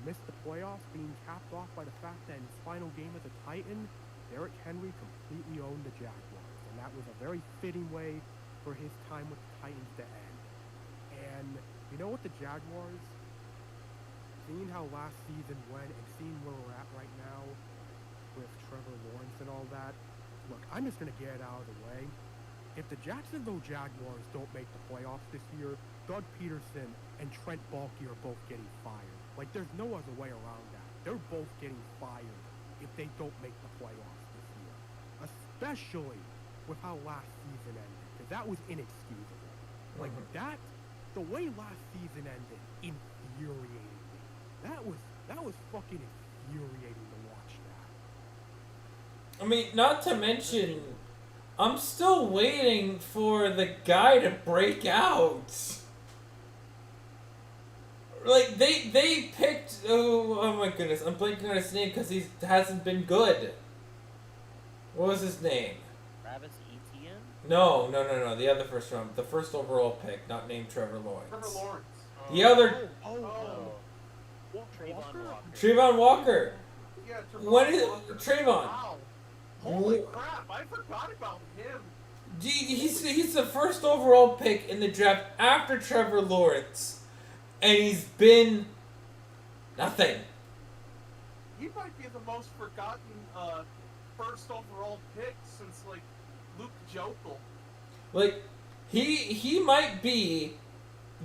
Missed the playoffs, being capped off by the fact that in his final game as a Titan, Derrick Henry completely owned the Jaguars, and that was a very fitting way for his time with the Titans to end. And you know what, the Jaguars, seeing how last season went and seeing where we're at right now with Trevor Lawrence and all that, look, I'm just going to get it out of the way. If the Jacksonville Jaguars don't make the playoffs this year, Doug Peterson and Trent Baalke are both getting fired. Like, there's no other way around that. They're both getting fired if they don't make the playoffs this year. Especially with how last season ended, because that was inexcusable. Like, the way last season ended infuriated me. That was fucking infuriating to watch that.
I mean, not to mention, I'm still waiting for the guy to break out. Like, they picked, oh my goodness, I'm blanking on his name because he hasn't been good. What was his name?
Travis Etienne?
No, the other first round, the first overall pick, not named Trevor Lawrence.
Trevor Lawrence.
The other,
Trayvon
Trayvon Walker.
Walker.
Yeah,
Trayvon.
Wow. Holy crap, I forgot about him.
He's the first overall pick in the draft after Trevor Lawrence, and he's been nothing.
He might be the most forgotten first overall pick since, like, Luke Jokel.
Like, he might be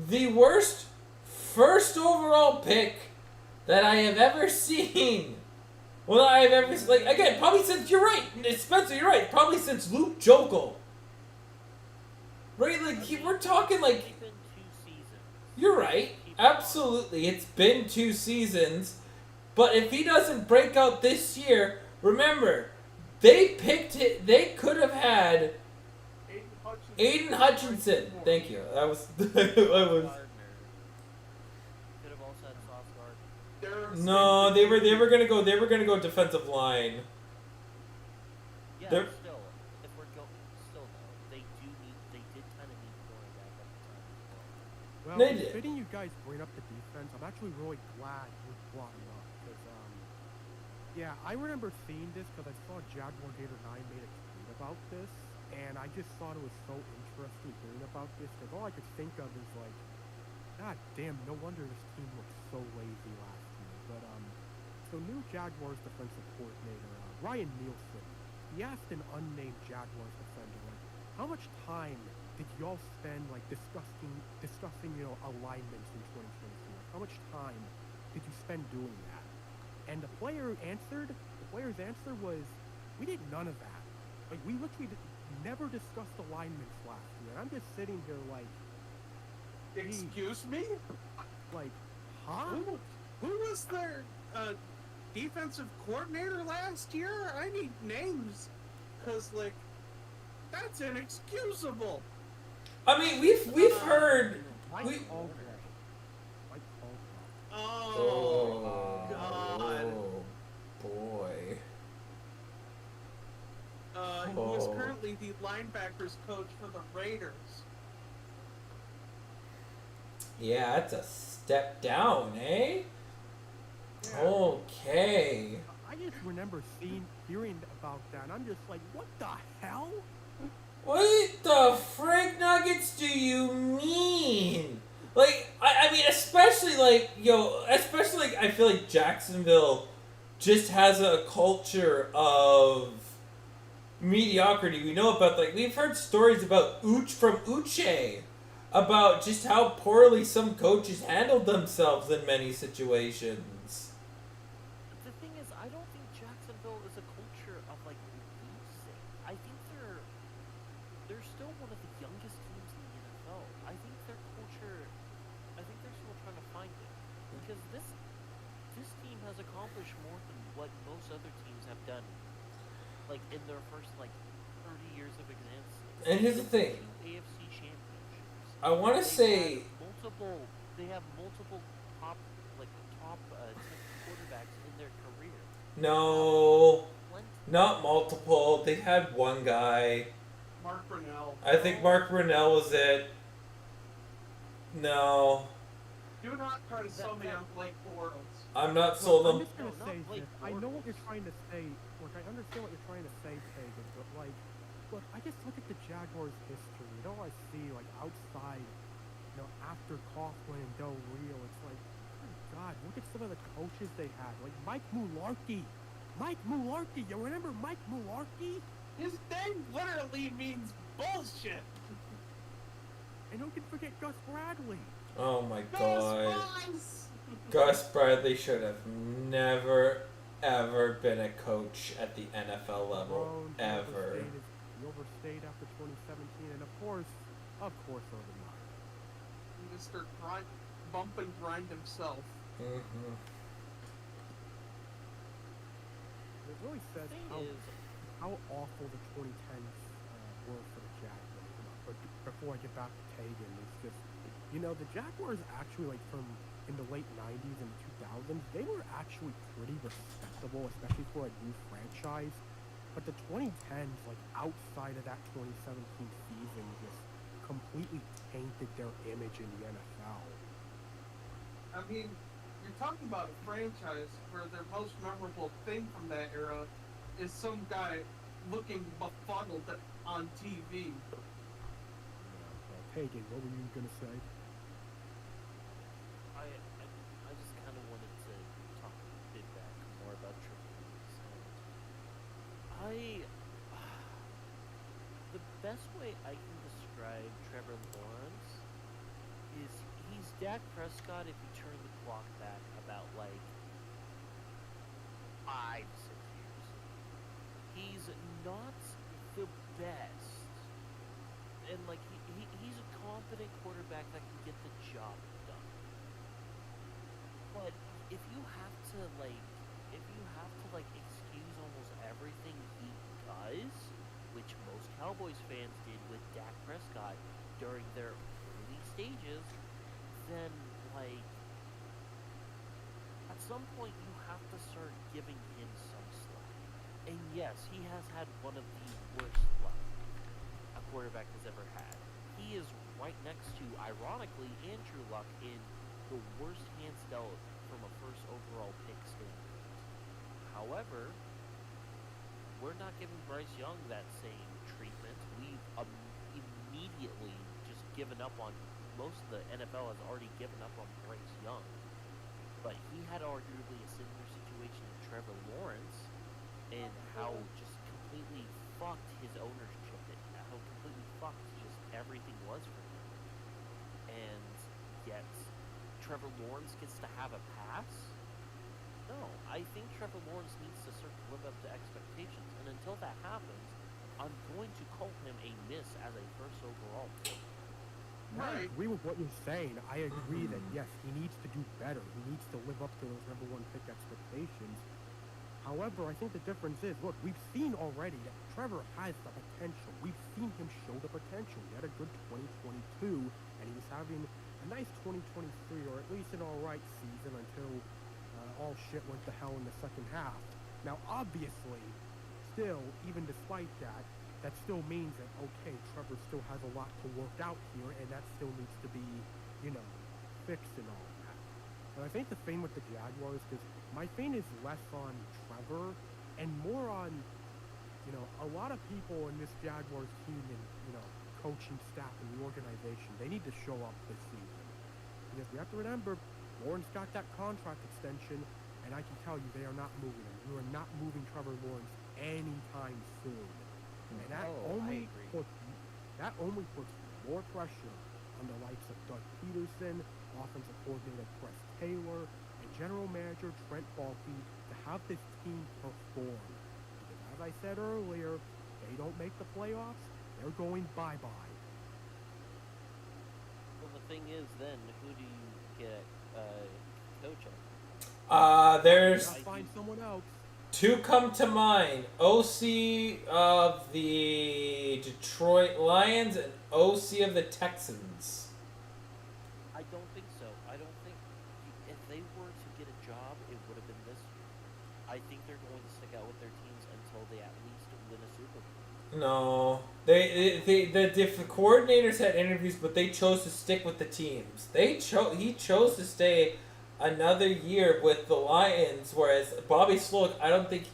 the worst first overall pick that I have ever seen. Well, I have ever, like, again, probably since, you're right, Spencer, you're right, probably since Luke Jokel. Right, like, we're talking, like,
It's been 2 seasons.
you're right, absolutely, it's been 2 seasons, but if he doesn't break out this year, remember, they picked it, they could have had Aiden Hutchinson. Thank you, that was, I was,
Gardner. Could have also had Sauce Gardner.
no, they were gonna go defensive line.
Yeah,
They're-
still, if we're still though, they did kind of need quarterback at the time as well.
Well,
They
it's
did.
fitting you guys bring up the defense. I'm actually really glad you brought it up because, yeah, I remember seeing this because I saw Jaguar Gator 9 made a tweet about this, and I just thought it was so interesting hearing about this because all I could think of is like, God damn, no wonder this team looked so lazy last year. But so new Jaguars defensive coordinator Ryan Nielsen, he asked an unnamed Jaguars defender, like, how much time did y'all spend like discussing alignments in 2024? How much time did you spend doing that? And the player's answer was, we did none of that. Like, we literally never discussed alignments last year. And I'm just sitting here like, geez,
Excuse me?
like, huh?
Who was their defensive coordinator last year? I need names, cause like that's inexcusable.
I mean, we've heard.
Mike
We-
Caldwell. Mike Caldwell.
Oh, God.
Oh, boy.
Who is
Oh.
currently the linebackers coach for the Raiders.
Yeah, that's a step down, eh?
Yeah.
Okay.
I just remember hearing about that, and I'm just like, what the hell?
What the frick nuggets do you mean? Like, I mean, especially like, especially like, I feel like Jacksonville just has a culture of mediocrity. We know about, like, we've heard stories about from Uche about just how poorly some coaches handled themselves in many situations.
The thing is, I don't think Jacksonville is a culture of like losing. I think they're still one of the youngest teams in the NFL. I think their culture, I think they're still trying to find it because this team has accomplished more than what most other teams have done, like in their first like 30 years of existence.
And here's the thing.
Two AFC championships.
I want to say,
They have multiple top 10 quarterbacks in their career.
no,
Plenty.
not multiple. They had one guy.
Mark Brunell.
I think Mark Brunell was it. No,
Do not try to sell me on Blake Bortles.
I'm not sold
I'm
on.
just gonna
No, not
say
Blake
this. I know what you're
Bortles.
trying to say. Look, I understand what you're trying to say, Taegan, but like, look, I just look at the Jaguars' history. You know, I see like outside, after Coughlin and Del Rio, it's like, oh God, look at some of the coaches they had, like Mike Mularkey. You remember Mike Mularkey?
His name literally means bullshit.
And who can forget Gus Bradley?
Oh my
Gus
God.
Bryce!
Gus Bradley should have never, ever been a coach at the NFL level.
Brown,
Ever.
he overstayed after 2017, and of course Urban Meyer.
Mr. Bump and Grind himself.
Mm-hmm.
It really says
Thing
how
is,
awful the 2010s were for the Jaguars. But before I get back to Taegan, it's just, the Jaguars actually, like, in the late 90s and 2000s, they were actually pretty respectable, especially for a new franchise. But the 2010s, like, outside of that 2017 season, just completely tainted their image in the NFL.
I mean, you're talking about a franchise where their most memorable thing from that era is some guy looking befuddled on TV.
Taegan, what were you gonna say?
I just kind of wanted to talk a bit back more about Triple H's. The best way I can describe Trevor Lawrence is he's Dak Prescott if you turn the clock back about like 5-6 years. He's not the best, and like he's a competent quarterback that can get the job done. But if you have to excuse almost everything he does, which most Cowboys fans did with Dak Prescott during their early stages, then like at some point you have to start giving him some slack. And yes, he has had one of the worst luck a quarterback has ever had. He is right next to, ironically, Andrew Luck in the worst hands dealt from a first overall pick standpoint. However, we're not giving Bryce Young that same treatment. We've immediately just given up on, most of the NFL has already given up on Bryce Young. But he had arguably a similar situation to Trevor Lawrence and how just completely fucked his ownership, how completely fucked just everything was for him. And yet, Trevor Lawrence gets to have a pass? No, I think Trevor Lawrence needs to start to live up to expectations, and until that happens, I'm going to call him a miss as a first overall pick.
I agree with what you're saying. I agree that, yes, he needs to do better. He needs to live up to those number one pick expectations. However, I think the difference is, look, we've seen already that Trevor has the potential. We've seen him show the potential. He had a good 2022, and he was having a nice 2023, or at least an all-right season until all shit went to hell in the second half. Now, obviously, still, even despite that, that still means that, okay, Trevor still has a lot to work out here, and that still needs to be, fixed and all that. But I think the thing with the Jaguars, because my thing is less on Trevor and more on, a lot of people in this Jaguars team and, coaching staff and the organization, they need to show up this season. Because we have to remember, Lawrence got that contract extension, and I can tell you they are not moving him. You are not moving Trevor Lawrence anytime soon. And that only puts more pressure on the likes of Doug Peterson, offensive coordinator Press Taylor, and general manager Trent Baalke to have this team perform. Because as I said earlier, they don't make the playoffs, they're going bye-bye.
Well, the thing is, then, who do you get coaching?
There's
I'll find someone else.
two come to mind. OC of the Detroit Lions and OC of the Texans.
I don't think so. I don't think if they were to get a job, it would have been this year. I think they're going to stick out with their teams until they at least win a Super Bowl.
No, the coordinators had interviews, but they chose to stick with the teams. He chose to stay another year with the Lions, whereas Bobby Sloak, I think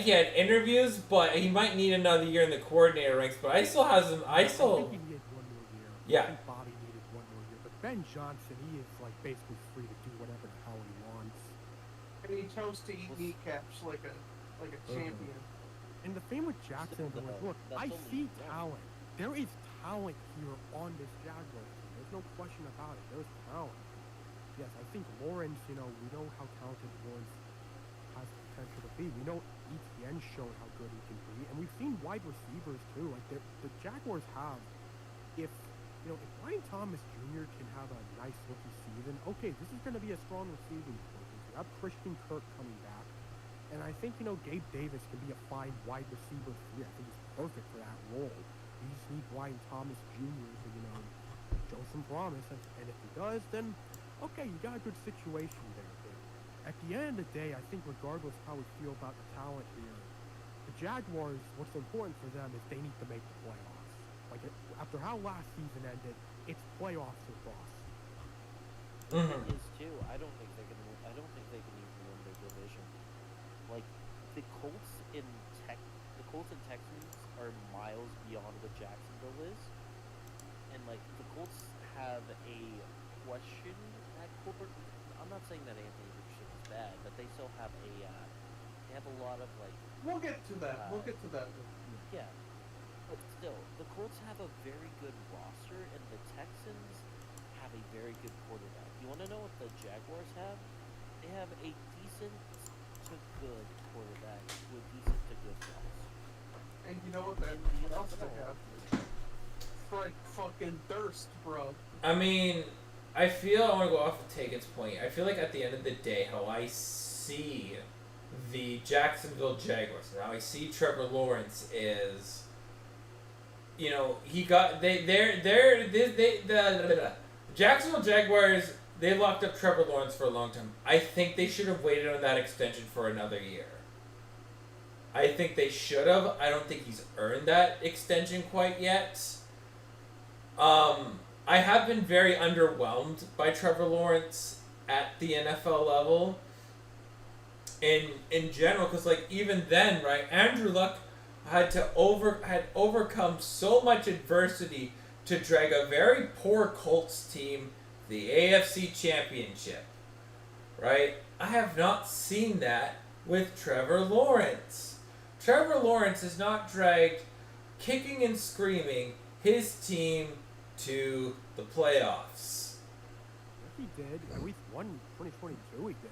he had interviews, but he might need another year in the coordinator ranks. But I still has him.
I think he needed one more year.
Yeah.
I think Bobby needed one more year, but Ben Johnson, he is basically free to do whatever the hell he wants.
And he chose to eat kneecaps like a champion.
And the thing with Jacksonville is, look, I see talent. There is talent here on this Jaguars team. There's no question about it. There's talent. Yes, I think Lawrence, we know how talented Lawrence has the potential to be. We know Etienne showed how good he can be. And we've seen wide receivers, too. The Jaguars have, if Brian Thomas Jr. can have a nice rookie season, okay, this is going to be a strong receiving corps. You have Christian Kirk coming back. And I think, Gabe Davis can be a fine wide receiver 3. I think he's perfect for that role. You just need Brian Thomas Jr. to, show some promise. And if he does, then, okay, you got a good situation there. But at the end of the day, I think regardless how we feel about the talent here, the Jaguars, what's important for them is they need to make the playoffs. After how last season ended, it's playoffs or bust.
It is too. I don't think they can even win their division. The Colts and Texans are miles beyond what Jacksonville is, and the Colts have a question at quarterback. I'm not saying that Anthony Richardson is bad, but they still have they have a lot of
We'll get to that. We'll get to that.
Yeah, but still, the Colts have a very good roster, and the Texans have a very good quarterback. You want to know what the Jaguars have? They have a decent to good quarterback with decent to good balls.
And you know what else they have? Fred fucking Durst, bro.
I mean, I want to go off of Taegan's point. I feel like at the end of the day, how I see the Jacksonville Jaguars, and how I see Trevor Lawrence is, the Jacksonville Jaguars, they locked up Trevor Lawrence for a long time. I think they should have waited on that extension for another year. I think they should have. I don't think he's earned that extension quite yet. I have been very underwhelmed by Trevor Lawrence at the NFL level. In general, because even then, right, Andrew Luck had overcome so much adversity to drag a very poor Colts team to the AFC Championship, right? I have not seen that with Trevor Lawrence. Trevor Lawrence has not dragged, kicking and screaming, his team to the playoffs.
he did. At least one in 2022 he did.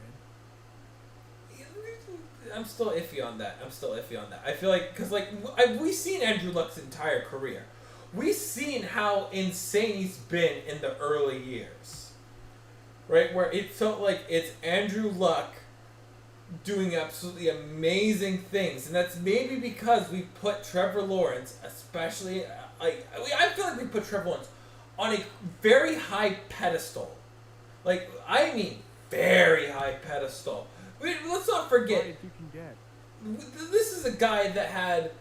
I'm still iffy on that. I feel like, because, like, we've seen Andrew Luck's entire career. We've seen how insane he's been in the early years. Right? Where it felt like it's Andrew Luck doing absolutely amazing things. And that's maybe because we put Trevor Lawrence, especially, I feel like we put Trevor Lawrence on a very high pedestal. Like, I mean, very high pedestal. Let's not forget,
You can get.
this is a guy that had,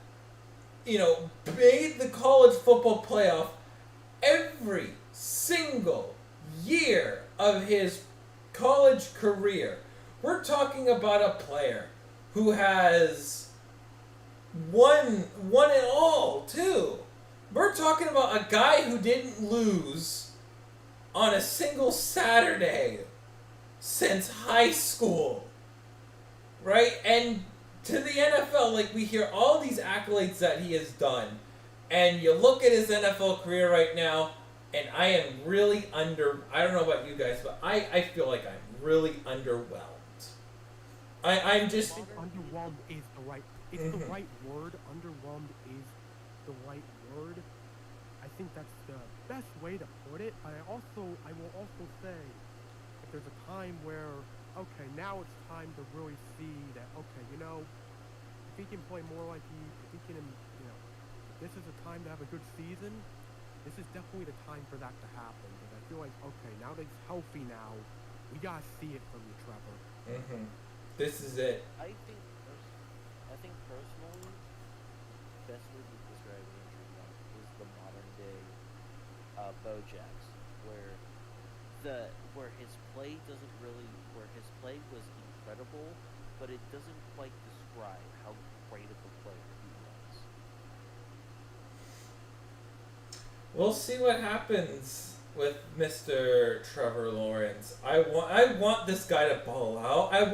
made the college football playoff every single year of his college career. We're talking about a player who has won it all, too. We're talking about a guy who didn't lose on a single Saturday since high school. Right? And to the NFL, like, we hear all these accolades that he has done, and you look at his NFL career right now, and I am really I don't know about you guys, but I feel like I'm really underwhelmed. I'm just...
I think underwhelmed is the right... It's the right word. Underwhelmed is the right word. I think that's the best way to put it. But I will also say, if there's a time where, okay, now it's time to really see that, okay, if he can play more like if he can, if this is a time to have a good season, this is definitely the time for that to happen. Because I feel like, okay, now that he's healthy now, we gotta see it from you, Trevor.
Mm-hmm. This is it.
I think personally, best way to describe Andrew Luck is the modern day Bojax, where his play was incredible, but it doesn't quite describe how great of a player he was.
We'll see what happens with Mr. Trevor Lawrence. I want this guy to ball out. I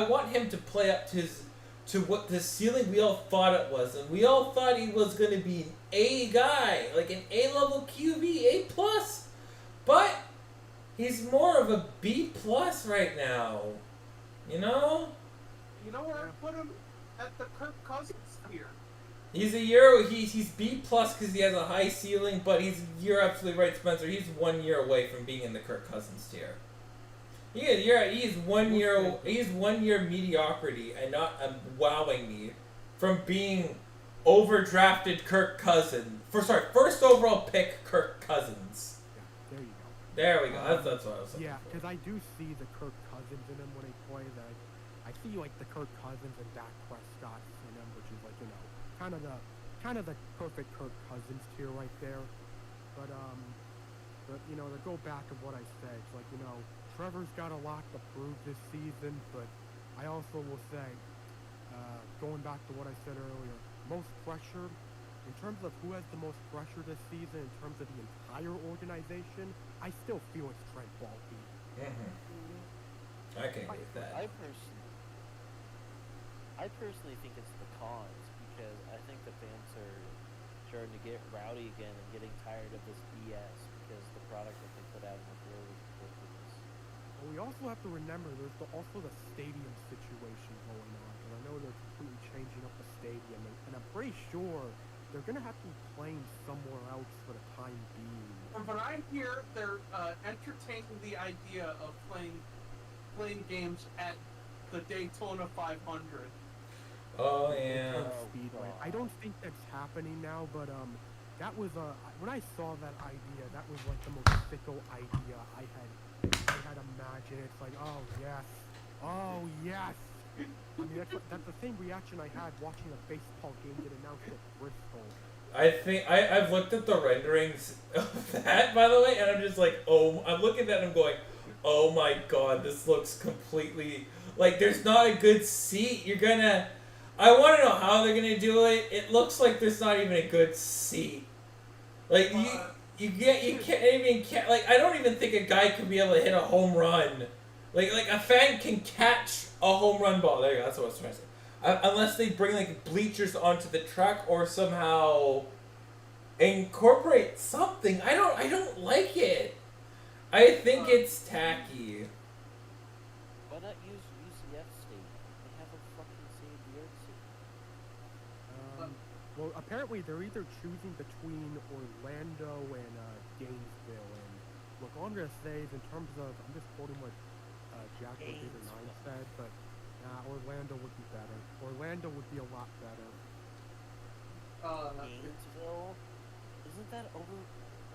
want him to play up to what the ceiling we all thought it was, and we all thought he was going to be an A guy, like an A-level QB, A+. But he's more of a B+ right now. You know
where I put him? At the Kirk Cousins tier.
He's he's B+ because he has a high ceiling, but you're absolutely right, Spencer. He's 1 year away from being in the Kirk Cousins tier. He's 1 year mediocrity and not wowing me from being overdrafted Kirk Cousins. First overall pick Kirk Cousins.
Yeah, there you go.
There we go. That's what I was looking
Yeah,
for.
because I do see the Kirk Cousins in him when he plays. I see like the Kirk Cousins and Dak Prescott in him, which is like kind of the perfect Kirk Cousins tier right there. But to go back to what I said, it's like Trevor's got a lot to prove this season, but I also will say, going back to what I said earlier, most pressure. In terms of who has the most pressure this season, in terms of the entire organization, I still feel it's Trent Baalke.
Mm-hmm. I can agree with that.
I personally think it's the cons, because I think the fans are starting to get rowdy again and getting tired of this BS, because the product that they put out in the field is ridiculous.
Well, we also have to remember there's also the stadium situation going on, because I know they're completely changing up the stadium, and I'm pretty sure they're going to have to be playing somewhere else for the time being.
From what I hear, they're entertaining the idea of playing games at the Daytona 500.
Oh yeah.
Speedway. I don't think that's happening now, but that was when I saw that idea, that was like the most fickle idea I had imagined. It's like, oh yes. I mean, that's the same reaction I had watching a baseball game get announced at Bristol.
I think I've looked at the renderings of that, by the way, and I'm just like, I'm looking at that and I'm going, oh my god, this looks completely, like, there's not a good seat. I want to know how they're going to do it. It looks like there's not even a good seat. Like, you can't, like, I don't even think a guy could be able to hit a home run. Like a fan can catch a home run ball. There you go, that's what I was trying to say. Unless they bring, like, bleachers onto the track or somehow incorporate something. I don't like it. I think it's tacky.
Why not use UCF State? They have a fucking Save the Earth scene.
Well, apparently they're either choosing between Orlando and Gainesville. And look, all I'm gonna say is in terms of, I'm just quoting what Jack or Nine said, but Orlando would be better. Orlando would be a lot better.
Gainesville? Isn't that over?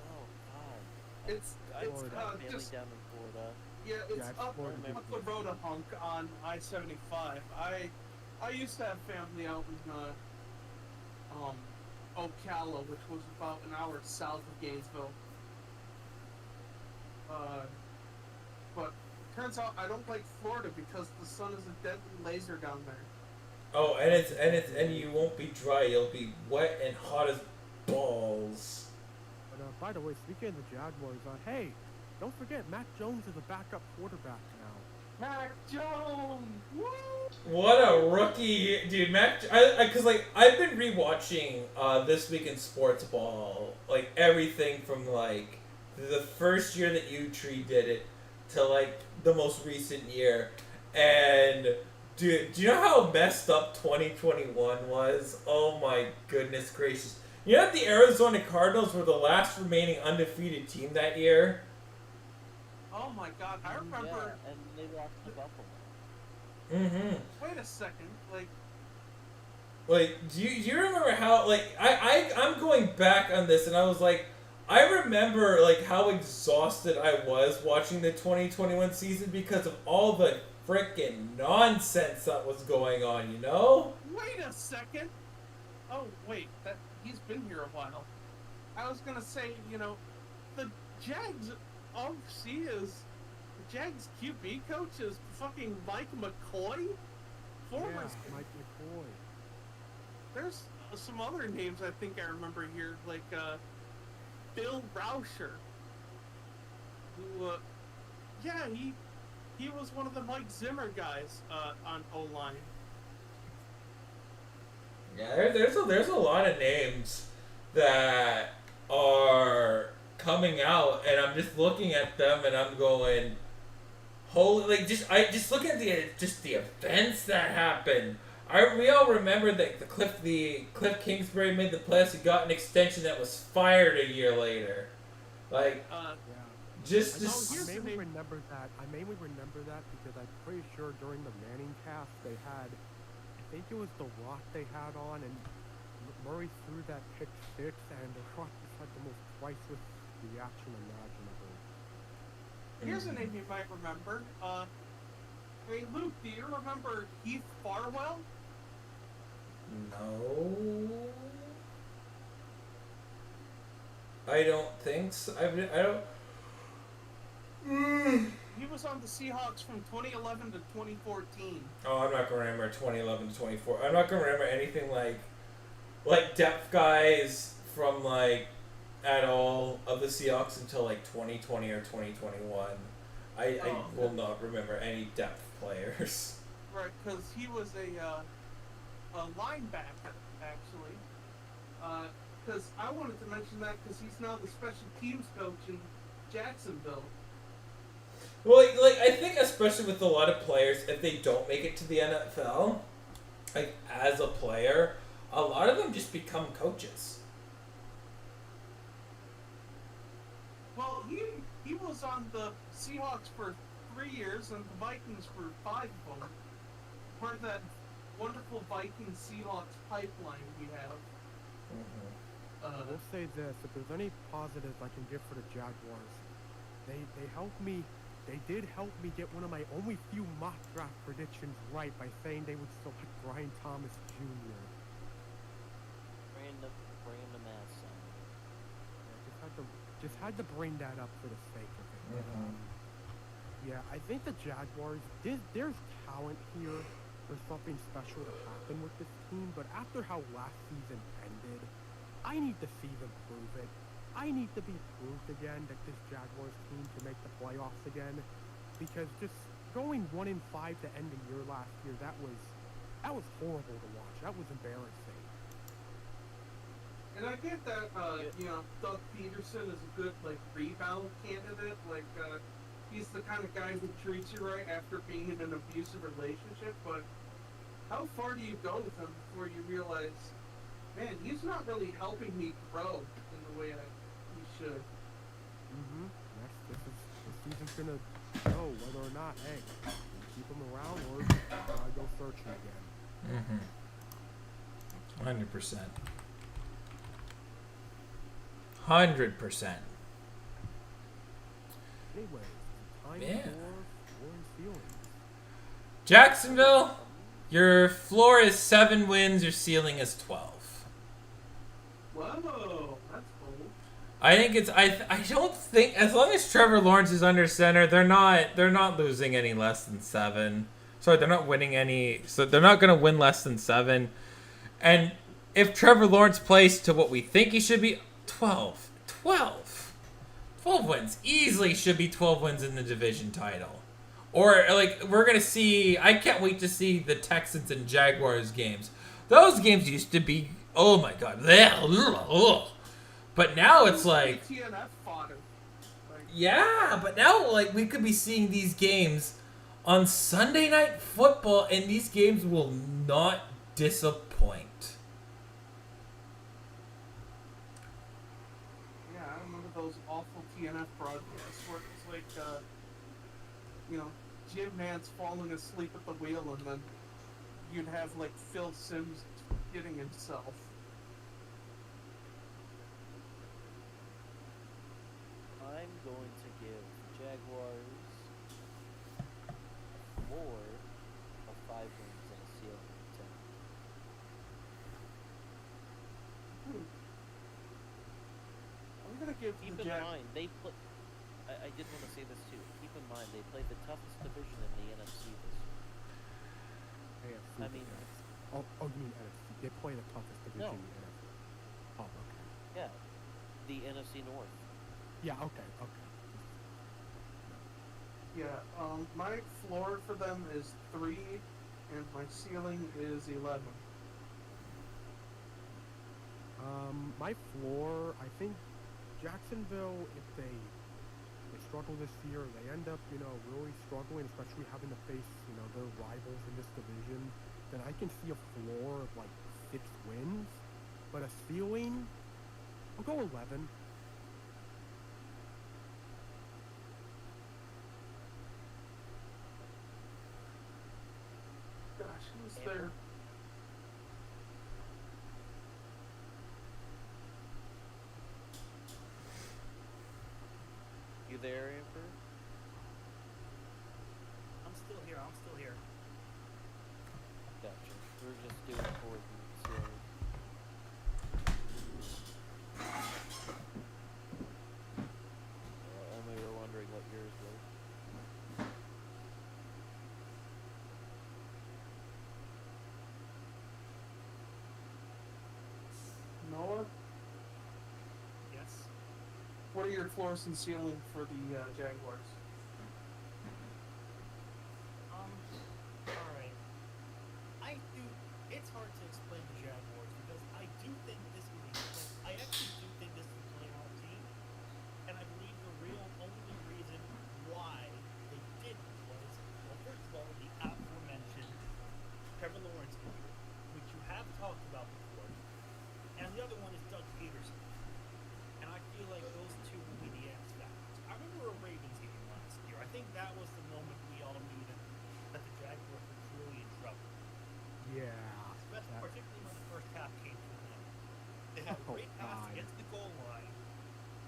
Oh God.
It's
family
just
down in Florida.
yeah, it's
it's
up
Florida.
the road a hunk on I-75. I used to have family out in Ocala, which was about an hour south of Gainesville. But turns out I don't like Florida because the sun is a deadly laser down there.
Oh, and you won't be dry. You'll be wet and hot as balls.
But by the way, speaking of the Jaguars, hey, don't forget Mac Jones is a backup quarterback now.
Mac Jones! Woo!
What a rookie, dude! Cause like I've been rewatching This Week in Sports Ball, like everything from like the first year that U-Tree did it to like the most recent year, and dude, do you know how messed up 2021 was? Oh my goodness gracious! You know that the Arizona Cardinals were the last remaining undefeated team that year?
Oh my God, I remember.
Yeah, and they lost to Buffalo.
Mm-hmm.
Wait a second,
Like, do you remember how, like, I'm going back on this, and I was like, I remember, like, how exhausted I was watching the 2021 season because of all the frickin' nonsense that was going on, you know?
Wait a second. Oh wait, he's been here a while. I was gonna say, the Jags OC is the Jags QB coach is fucking Mike McCoy. Former.
Yeah, Mike McCoy.
There's some other names I think I remember here, like Bill Rauscher. Who, he was one of the Mike Zimmer guys on O-line.
Yeah, there's a lot of names that are coming out, and I'm just looking at them, and I'm going, holy! Like just looking at the events that happened. We all remember that the Cliff Kingsbury made the playoffs. He got an extension that was fired a year later. Like,
Yeah.
just
I mainly remember that because I'm pretty sure during the Manning cast they had, I think it was The Rock they had on, and Murray threw that pick six, and The Rock just had the most priceless reaction imaginable.
Here's a name you might remember. Hey Luke, do you remember Heath Farwell?
no. I don't think so. I don't.
He was on the Seahawks from 2011 to 2014.
Oh, I'm not gonna remember 2011 to 24. I'm not gonna remember anything like depth guys from like at all of the Seahawks until like 2020 or 2021. I will not remember any depth players.
Right, because he was a linebacker, actually. Because I wanted to mention that because he's now the special teams coach in Jacksonville.
Well, like I think especially with a lot of players, if they don't make it to the NFL, like as a player, a lot of them just become coaches.
Well, he was on the Seahawks for 3 years and the Vikings for 5 of them. Part of that wonderful Viking-Seahawks pipeline we have.
I will say this: if there's any positives I can give for the Jaguars, they helped me. They did help me get one of my only few mock draft predictions right by saying they would select Brian Thomas Jr.
Random ass son.
Just had to bring that up for the sake of it. Yeah, I think the Jaguars, there's talent here. There's something special to happen with this team, but after how last season ended, I need to see them prove it. I need to be proved again that this Jaguars team can make the playoffs again, because just going 1-5 to end the year last year, that was horrible to watch. That was embarrassing.
And I get that, Doug Peterson is a good, rebound candidate. He's the kind of guy who treats you right after being in an abusive relationship, but how far do you go with him before you realize, man, he's not really helping me grow in the way he should?
Mm-hmm. This season's gonna show whether or not, hey, keep him around or go searching again.
Mm-hmm. 100%. 100%.
Anyway, time
Yeah.
for Warren's feelings.
Jacksonville, your floor is 7 wins, your ceiling is 12.
Whoa, that's cool.
I think it's I don't think, as long as Trevor Lawrence is under center, they're not losing any less than 7. Sorry, they're not winning any, so they're not going to win less than 7. And if Trevor Lawrence plays to what we think he should be, 12 wins. Easily should be 12 wins in the division title. Or, we're going to see, I can't wait to see the Texans and Jaguars games. Those games used to be, oh my god. But now it's like,
TNF fodder.
yeah, but now, we could be seeing these games on Sunday Night Football, and these games will not disappoint.
Yeah, I remember those awful TNF broadcasts where it's like, Jim Nance falling asleep at the wheel, and then you'd have, Phil Simms hitting himself.
I'm going to give Jaguars a floor of 5 wins and a ceiling of 10.
I'm gonna give
Keep
the
in
Jags.
mind, they play. I did want to say this too. Keep in mind, they played the toughest division in the NFC this year.
AFC.
I mean,
you mean NFC? They play the toughest division
No.
in the NFC. Oh, okay.
Yeah, the NFC North.
Yeah, okay.
Yeah, my floor for them is 3, and my ceiling is 11.
My floor, I think Jacksonville, if they struggle this year, they end up, really struggling, especially having to face, their rivals in this division, then I can see a floor of 6 wins, but a ceiling, I'll go 11.
Gosh, who's
Amber?
there?
You there, Amber?
I'm still here.
Gotcha. We're just doing fours and ceiling. And we were wondering what yours was.
Noah?
Yes.
What are your floors and ceiling for the Jaguars?
Alright. It's hard to explain the Jaguars because I do think this would be, I actually do think this is a playoff team. And I believe the only reason why they didn't was, well, first of all, the aforementioned Trevor Lawrence injury, which you have talked about before. And the other one is Doug Peterson. And I feel like those two will be the X factors. I remember a Ravens game last year. I think that was the moment we all knew that the Jaguars were truly in trouble.
Yeah.
Particularly when the first half came to an end. They had a great pass to get to the goal line,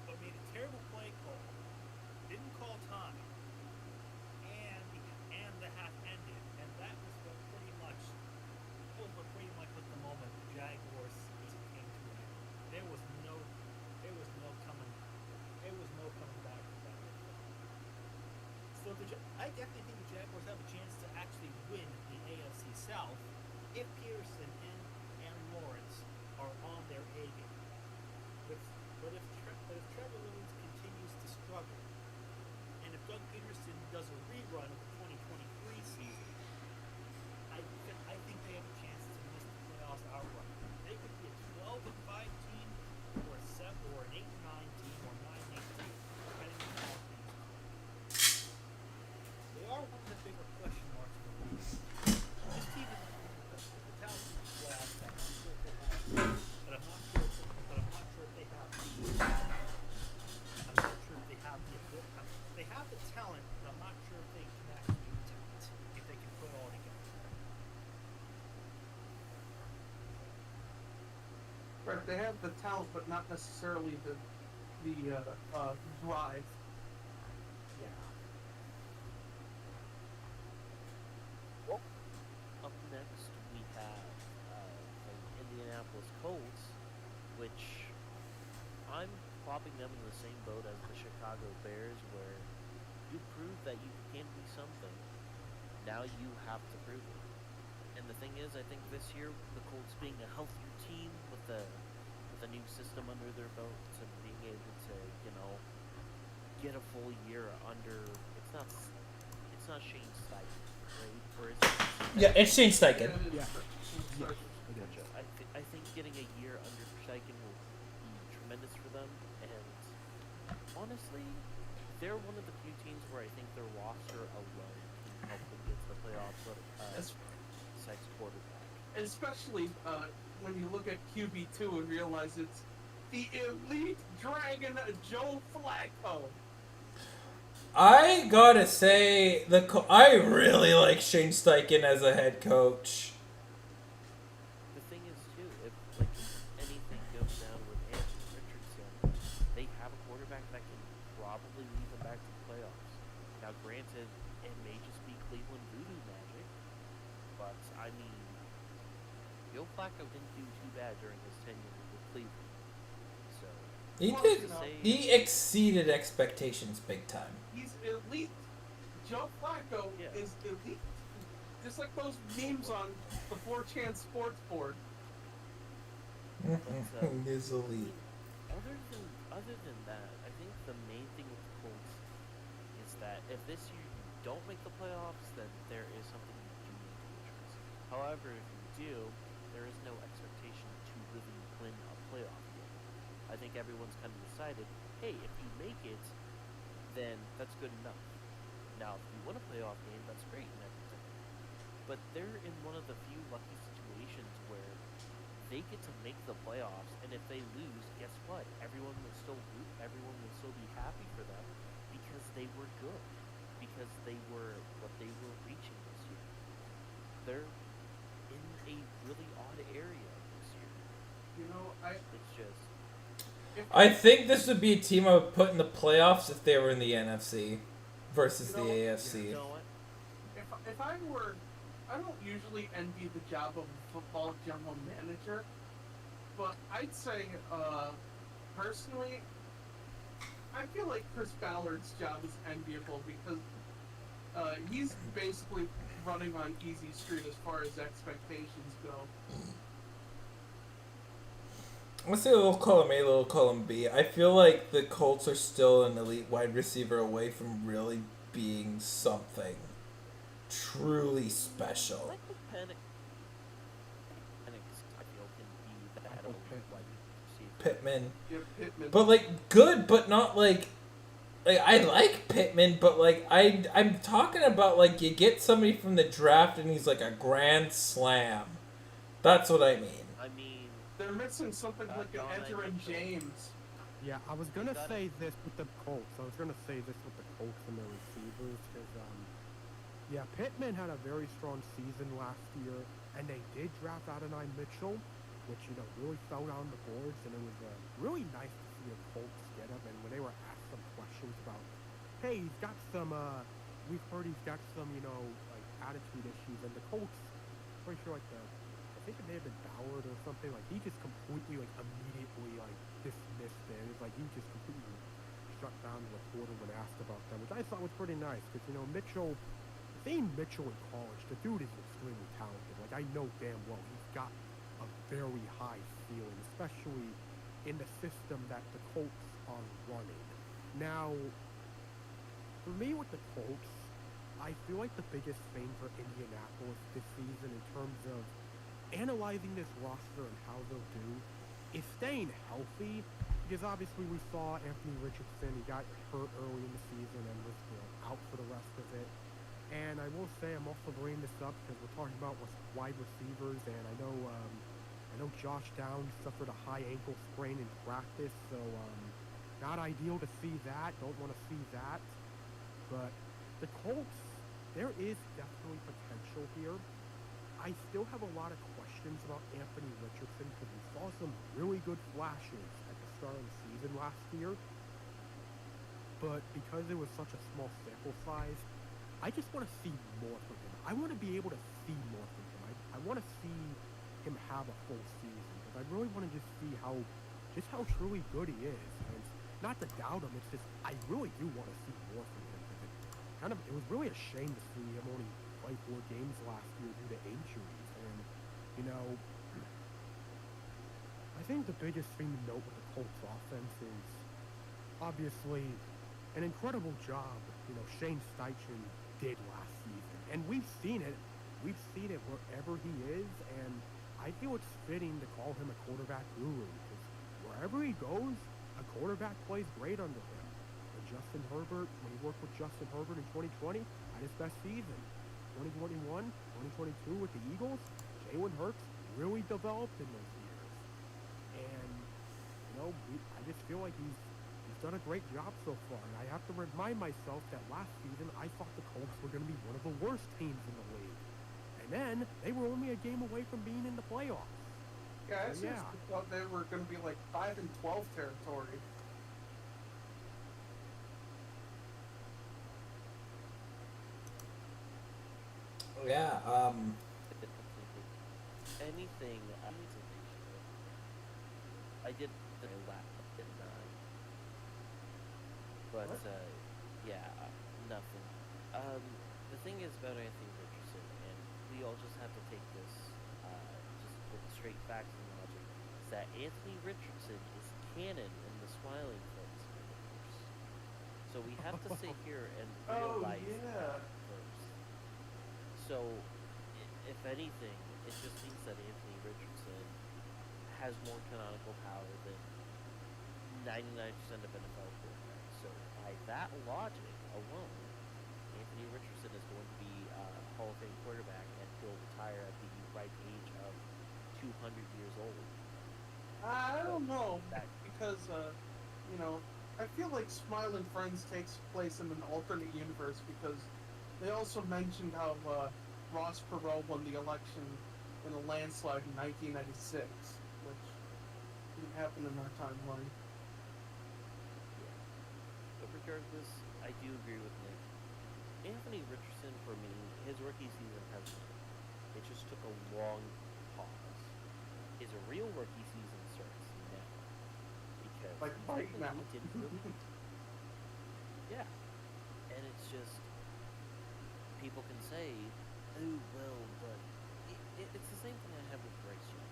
but made a terrible play call, didn't call time, and the half ended, and that was what pretty much was the moment the Jaguars season came to an end. There was no coming back from that. So I definitely think the Jaguars have a chance to actually win the AFC South if Pearson and Lawrence are on their A game. But if Trevor Lawrence continues to struggle, and if Doug Peterson does a rerun of the 2023 season, I think they have a chance to miss the playoffs outright. They could be a 12-5 team
They have the talent, but not necessarily the drive.
Yeah. Well, up next we have the Indianapolis Colts, which I'm plopping them in the same boat as the Chicago Bears, where you prove that you can be something. Now you have to prove it. And the thing is, I think this year, the Colts being a healthier team with a new system under their belt and being able to, get a full year under. It's not Shane Steichen, right? Or is it?
Yeah, it's Shane Steichen.
Yeah.
Gotcha. I think getting a year under Steichen will be tremendous for them. And honestly, they're one of the few teams where I think their roster alone can help them get to the playoffs. Sex quarterback.
Especially when you look at QB2 and realize it's the elite dragon Joe Flacco.
I gotta say, I really like Shane Steichen as a head coach.
The thing is too, if anything goes down with Anthony Richardson, they have a quarterback that can probably lead them back to the playoffs. Now, granted, it may just be Cleveland voodoo magic, but I mean, Joe Flacco didn't do too bad during his tenure with Cleveland. So
He
Well,
did.
you know,
He exceeded expectations big time.
He's elite. Joe Flacco
Yeah.
is elite. Just like those memes on the 4chan sports board.
Is elite.
Other than that, I think the main thing with the Colts is that if this year you don't make the playoffs, then there is something you do need to address. However, if you do, there is no expectation to really win a playoff game. I think everyone's kind of decided, hey, if you make it, then that's good enough. Now, if you win a playoff game, that's great and everything. But they're in one of the few lucky situations where they get to make the playoffs, and if they lose, guess what? Everyone will still root, everyone will still be happy for them because they were good, because they were what they were reaching this year. They're in a really odd area this year.
You know,
It's just
I think this would be a team I would put in the playoffs if they were in the NFC versus the AFC.
you know what?
if I were, I don't usually envy the job of a football general manager, but I'd say, personally, I feel like Chris Ballard's job is enviable because he's basically running on easy street as far as expectations go.
Let's say a little column A, a little column B. I feel like the Colts are still an elite wide receiver away from really being something truly
I
special.
like the Penix. I feel can be that
Oh,
wide receiver.
Pittman.
Yeah, Pittman.
But like good, but not like I like Pittman, but like I'm talking about like you get somebody from the draft and he's like a grand slam. That's what I mean.
I mean,
They're missing something like an Edgerrin James.
Yeah, I was gonna
Got
say this with the Colts. I was gonna say this with the Colts and the receivers because, yeah, Pittman had a very strong season last year, and they did draft Adain Mitchell, which really fell down the boards, and it was really nice to see the Colts get him. And when they were asked some questions about, hey, he's got some, we've heard he's got some, like attitude issues, and the Colts, pretty sure like I think it may have been Ballard or something, like he just completely, like immediately, like dismissed it. It's like he just completely shut down the reporter when asked about them, which I thought was pretty nice because, Mitchell, seeing Mitchell in college, the dude is extremely talented. Like, I know damn well he's got a very high ceiling, especially in the system that the Colts are running. Now, for me with the Colts, I feel like the biggest thing for Indianapolis this season in terms of analyzing this roster and how they'll do is staying healthy, because obviously we saw Anthony Richardson, he got hurt early in the season and was out for the rest of it. And I will say, I'm also bringing this up because we're talking about wide receivers, and I know Josh Downs suffered a high ankle sprain in practice, so not ideal to see that, don't want to see that. But the Colts, there is definitely potential here. I still have a lot of question questions about Anthony Richardson because we saw some really good flashes at the start of the season last year. But because it was such a small sample size, I just want to see more from him. I want to be able to see more from him. I want to see him have a full season because I really want to just see how truly good he is. And it's not to doubt him, it's just I really do want to see more from him because it was really a shame to see him only play 4 games last year due to injuries. And you know, I think the biggest thing to note with the Colts offense is obviously an incredible job, you know, Shane Steichen did last season. And we've seen it. We've seen it wherever he is, and I feel it's fitting to call him a quarterback guru because wherever he goes, a quarterback plays great under him. And Justin Herbert, when he worked with Justin Herbert in 2020, had his best season. 2021, 2022 with the Eagles, Jalen Hurts really developed in those years. And, you know, I just feel like he's done a great job so far. And I have to remind myself that last season, I thought the Colts were going to be one of the worst teams in the league. And then, they were only a game away from being in the playoffs.
Yeah, I
So,
seriously thought they were going to be like 5-12 territory.
Yeah,
Anything I need to make sure. I did the laptop, didn't I? But,
What?
yeah, nothing. The thing is about Anthony Richardson, and we all just have to take this, just with straight facts and logic, is that Anthony Richardson is canon in the Smiling Face universe. So we have to sit here and
Oh,
realize
yeah.
that first. So, if anything, it just means that Anthony Richardson has more canonical power than 99% of NFL quarterbacks. So, by that logic alone, Anthony Richardson is going to be a Hall of Fame quarterback and he'll retire at the ripe age of 200 years old.
I don't know,
That-
because, you know, I feel like Smiling Friends takes place in an alternate universe because they also mentioned how Ross Perot won the election in a landslide in 1996, which didn't happen in our timeline.
Yeah. But regardless, I do agree with Nick. Anthony Richardson, for me, his rookie season has it just took a long pause. His real rookie season starts now. Because
Like
he's
right now.
technically didn't yeah. And it's just people can say, oh well, but it's the same thing I have with Bryce Young.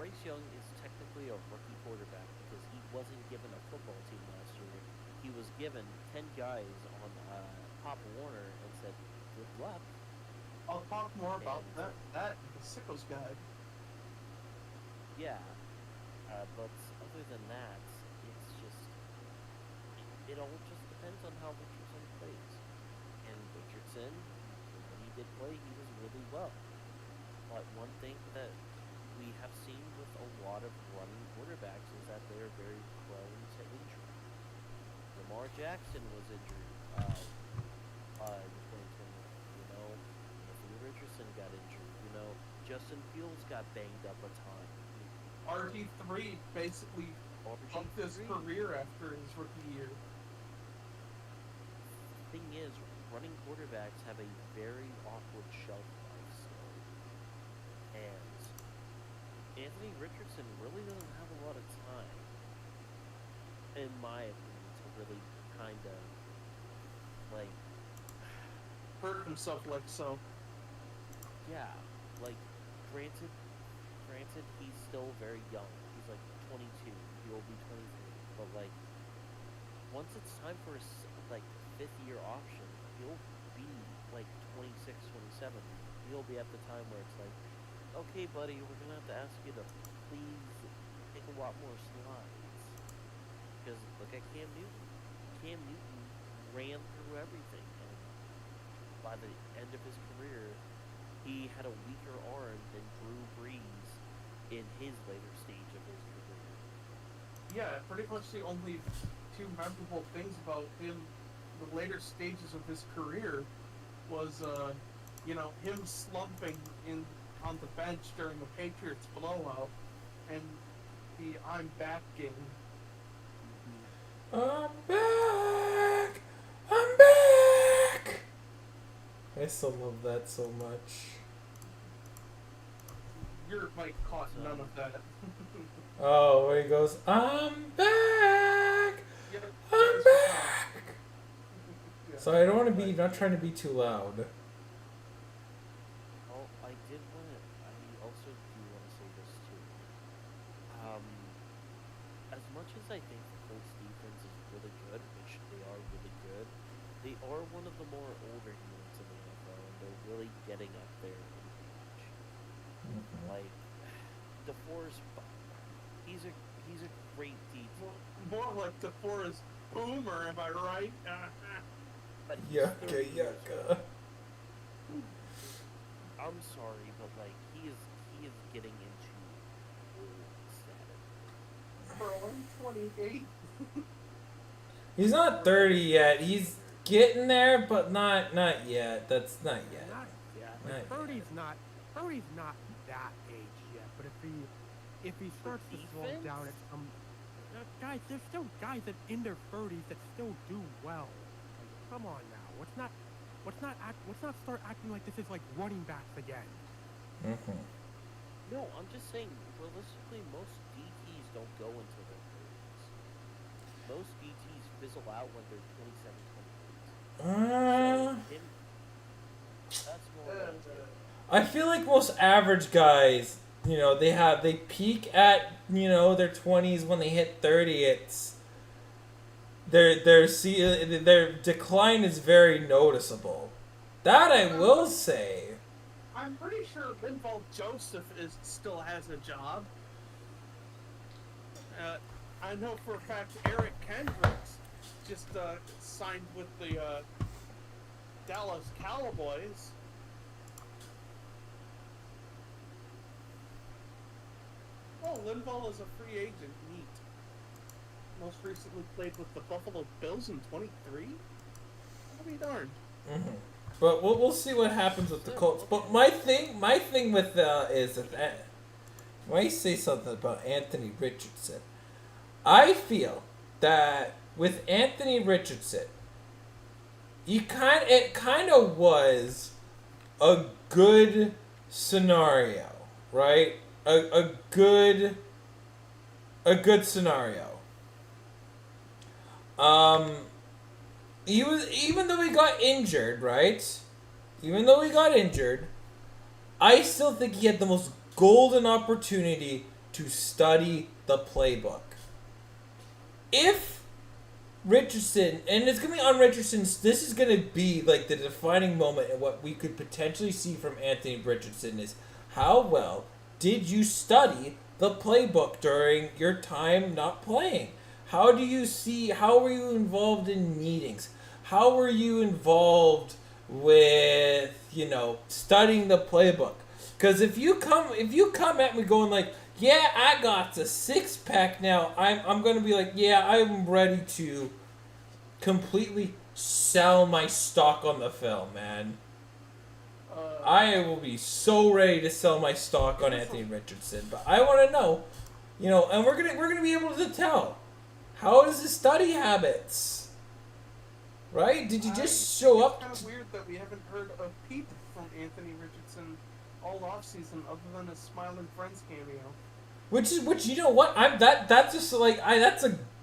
Bryce Young is technically a rookie quarterback because he wasn't given a football team last year. He was given 10 guys on Pop Warner and said, good luck.
I'll talk more about
And-
that in the Sickcos guide.
Yeah. But other than that, it's just, it all just depends on how Richardson plays. And Richardson, when he did play, he was really well. But one thing that we have seen with a lot of running quarterbacks is that they are very prone to injury. Lamar Jackson was injured in 2020. You know, Anthony Richardson got injured. You know, Justin Fields got banged up a ton.
RG3 basically bumped his
RG3.
career after his rookie year.
Thing is, running quarterbacks have a very awkward shelf life still. And Anthony Richardson really doesn't have a lot of time, in my opinion, to really kind of, like,
Hurt himself like so.
yeah, like, granted, he's still very young. He's like 22. He'll be 23. But, like, once it's time for his, like, 5th-year option, he'll be, like, 26, 27. He'll be at the time where it's like, okay, buddy, we're going to have to ask you to please take a lot more slides. Because look at Cam Newton. Cam Newton ran through everything. And by the end of his career, he had a weaker arm than Drew Brees in his later stage of his career.
Yeah, pretty much the only two memorable things about him, the later stages of his career, was, you know, him slumping in on the bench during the Patriots blowout, and the "I'm back" game.
I'm back! I'm back! I still love that so much.
Your mic caught none of that.
Oh, where he goes, I'm back!
Yeah,
I'm
that's
back!
Yeah.
So I don't want to be, not trying to be too loud.
Oh, I also do want to say this too. As much as I think the Colts defense is really good, which they are really good, they are one of the more older units in the NFL, and they're really getting up there in age. Like, DeForest, he's a great DT.
More like the Forest Boomer, am I right?
But he's 30 years old.
Yucca.
I'm sorry, but like he is getting into old status.
For 128.
He's not 30 yet. He's getting there, but not yet. That's not yet.
Yeah.
Not
Birdie's not that age yet, but if he starts to slow
defense?
down at some guys, there's still guys that in their 30s that still do well. Like, come on now, let's not start acting like this is like running backs again.
Mm-hmm.
No, I'm just saying realistically, most DTs don't go until their 30s. Most DTs fizzle out when they're 27, 28. So him, that's more.
I feel like most average guys, you know, they peak at, you know, their 20s. When they hit 30, it's their decline is very noticeable. That I will say.
I'm pretty sure Linval Joseph still has a job. I know for a fact Eric Kendricks just signed with the Dallas Cowboys. Oh, Linval is a free agent. Neat. Most recently played with the Buffalo Bills in 23. I'll be darned.
Mm-hmm. But we'll see what happens with the Colts. But my thing with is that when I say something about Anthony Richardson, I feel that with Anthony Richardson, it kind of was a good scenario, right? A good scenario. Even though he got injured, right? Even though he got injured, I still think he had the most golden opportunity to study the playbook. If Richardson, and it's going to be on Richardson's, this is going to be like the defining moment in what we could potentially see from Anthony Richardson is how well did you study the playbook during your time not playing? How were you involved in meetings? How were you involved with, you know, studying the playbook? Because if you come at me going like, yeah, I got the 6-pack now, I'm going to be like, yeah, I'm ready to completely sell my stock on the film, man. I will be so ready to sell my stock on Anthony Richardson, but I want to know, you know, and we're gonna be able to tell. How is his study habits? Right? Did you just show up?
It's kind of weird that we haven't heard a peep from Anthony Richardson all offseason other than a Smiling Friends cameo.
Which you know what? That's just like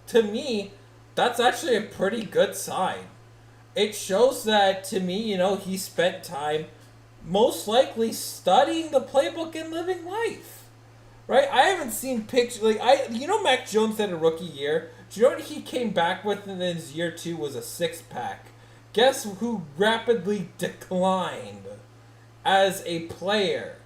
to me, that's actually a pretty good sign. It shows that to me, you know, he spent time most likely studying the playbook and living life. Right? I haven't seen pictures Mac Jones had a rookie year. Do you know what he came back with in his year 2 was a 6-pack? Guess who rapidly declined as a player?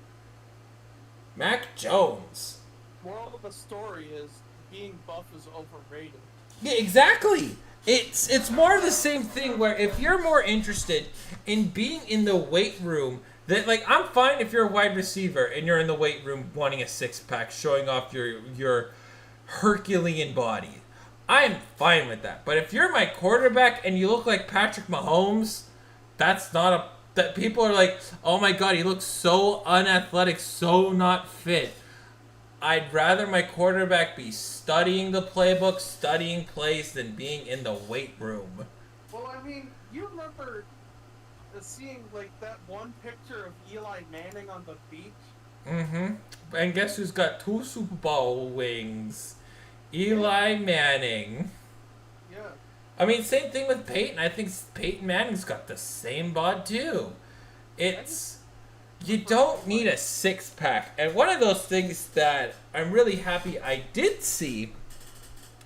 Mac Jones.
Moral of the story is being buff is overrated.
Yeah, exactly. It's more of the same thing where if you're more interested in being in the weight room, that like I'm fine if you're a wide receiver and you're in the weight room wanting a 6-pack, showing off your Herculean body. I'm fine with that. But if you're my quarterback and you look like Patrick Mahomes, that's not that people are like, oh my god, he looks so unathletic, so not fit. I'd rather my quarterback be studying the playbook, studying plays, than being in the weight room.
Well, I mean, you remember seeing like that one picture of Eli Manning on the beach?
Mm-hmm. And guess who's got 2 Super Bowl wings? Eli Manning.
Yeah.
I mean, same thing with Peyton. I think Peyton Manning's got the same bod too. It's you don't need a 6-pack. And one of those things that I'm really happy I did see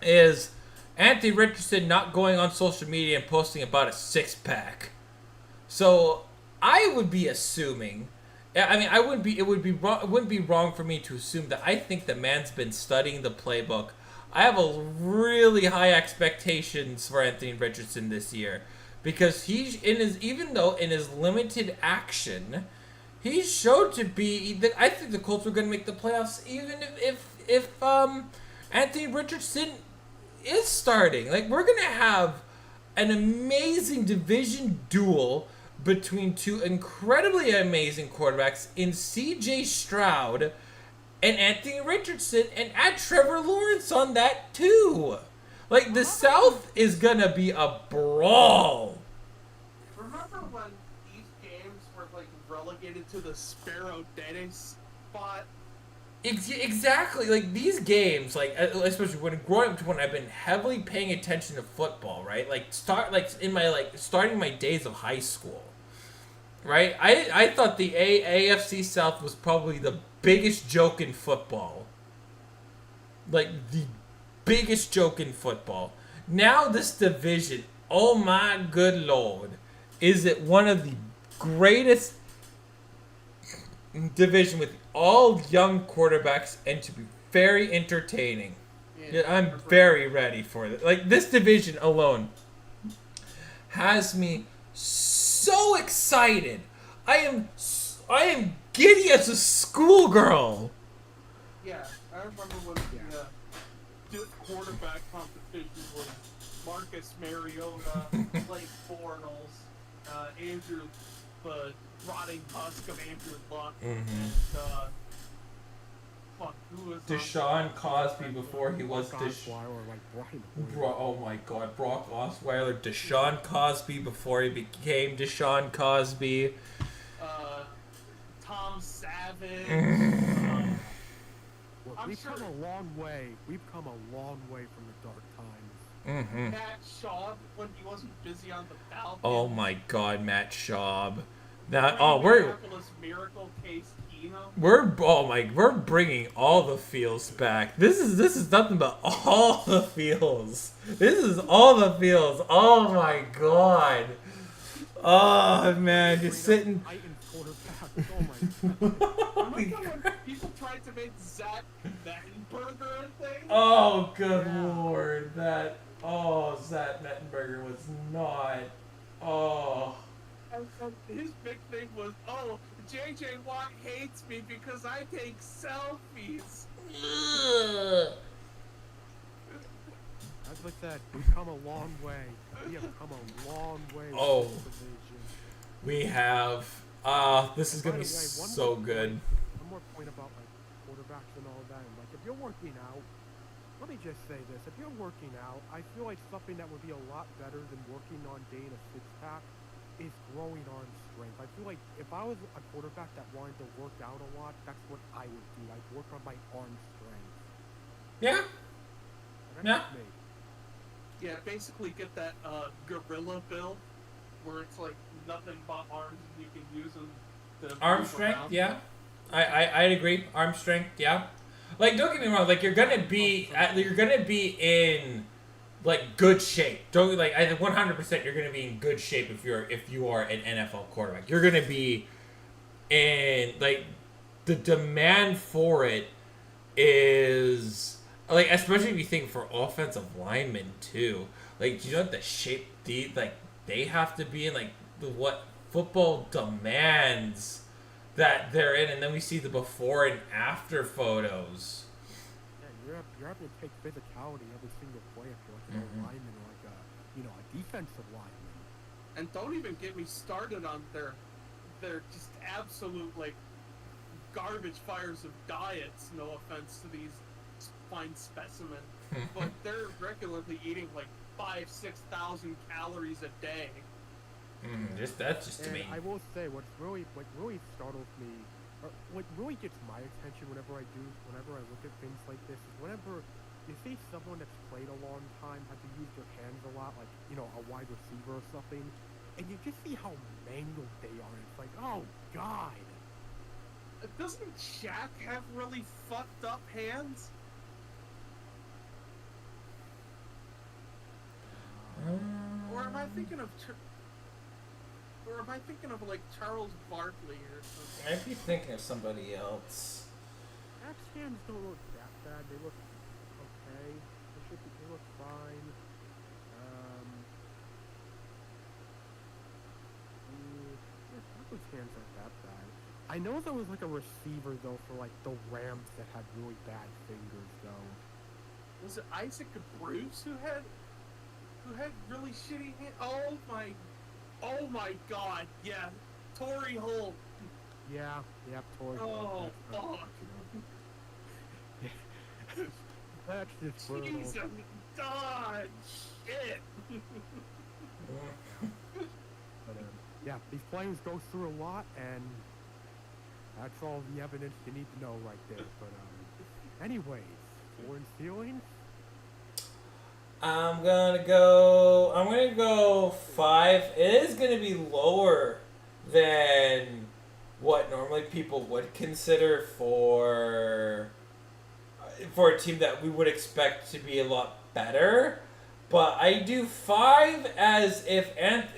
is Anthony Richardson not going on social media and posting about a 6-pack. So I would be assuming, I mean, it wouldn't be wrong for me to assume that I think the man's been studying the playbook. I have a really high expectations for Anthony Richardson this year because even though in his limited action, he showed to be. I think the Colts were going to make the playoffs even if Anthony Richardson is starting. Like, we're going to have an amazing division duel between 2 incredibly amazing quarterbacks in C.J. Stroud and Anthony Richardson, and add Trevor Lawrence on that too. Like, the South is going to be a brawl.
Remember when these games were like relegated to the Sparrow Dennis spot?
Exactly. Like, these games, like, especially growing up to when I've been heavily paying attention to football, right? Like, starting my days of high school, right? I thought the AFC South was probably the biggest joke in football. Like, the biggest joke in football. Now this division, oh my good lord, is it one of the greatest division with all young quarterbacks and to be very entertaining. Yeah, I'm very ready for it. Like, this division alone has me so excited. I am giddy as a schoolgirl.
Yeah, I remember when the quarterback competition was Marcus Mariota, Blake Bortles, Andrew, the rotting husk of Andrew Luck, and who was
Deshaun Cosby before he was oh my god, Brock Osweiler, Deshaun Cosby before he became Deshaun Cosby.
Tom Savage.
We've come a long way. We've come a long way from the dark times.
Matt Schaub when he wasn't busy on the Falcons.
Oh my god, Matt Schaub.
Miracle Case Keenum.
We're bringing all the feels back. This is nothing but all the feels. This is all the feels. Oh my god. Oh man, just sitting.
Oh my god. When people tried to make Zach Mettenberger a thing.
Oh good lord, Zach Mettenberger was not. Oh.
And his big thing was, J.J. Watt hates me because I take selfies.
As I said, we've come a long way. We have come a long way.
Oh, we have. This is gonna be so good.
One more point about like quarterbacks and all that. And, like, if you're working out, let me just say this: if you're working out, I feel like something that would be a lot better than working on gaining a 6-pack is growing arm strength. I feel like if I was a quarterback that wanted to work out a lot, that's what I would do. I'd work on my arm strength.
Yeah.
Yeah, basically get that gorilla build where it's like nothing but arms and you can use them to
arm
move
strength,
around.
yeah. I'd agree. Arm strength, yeah. Like, don't get me wrong. Like, you're gonna be in like good shape. Don't like I 100%. You're gonna be in good shape if you are an NFL quarterback. You're gonna be in like the demand for it is like, especially if you think for offensive linemen too. Like, you know what the shape they have to be in, like what football demands that they're in, and then we see the before and after photos.
Yeah, you're having to take physicality every single play if you're like an lineman or like a defensive lineman.
And don't even get me started on their they're just absolute like garbage fires of diets. No offense to these fine specimen, but they're regularly eating like 5,000-6,000 calories a day.
That's just to
And
me.
I will say, what really startles me, or what really gets my attention whenever I look at things like this, is whenever you see someone that's played a long time have to use their hands a lot, like, you know, a wide receiver or something, and you just see how manual they are. It's like, oh god.
Doesn't Shaq have really fucked up hands? Or am I thinking of like Charles Barkley or something?
I'd be thinking of somebody else.
Shaq's hands don't look that bad. They look okay. They look fine. Shaq's hands aren't that bad. I know there was like a receiver though for like the Rams that had really bad fingers though.
Was it Isaac Bruce who had really shitty hands? Oh my god, yeah. Torrey Holt.
Yeah, Torrey.
Oh, fuck.
That's just brutal.
Jesus, God, shit.
But yeah, these planes go through a lot, and that's all the evidence you need to know right there. But anyways, floor and ceiling.
I'm gonna go 5. It is gonna be lower than what normally people would consider for a team that we would expect to be a lot better. But I do 5 as if and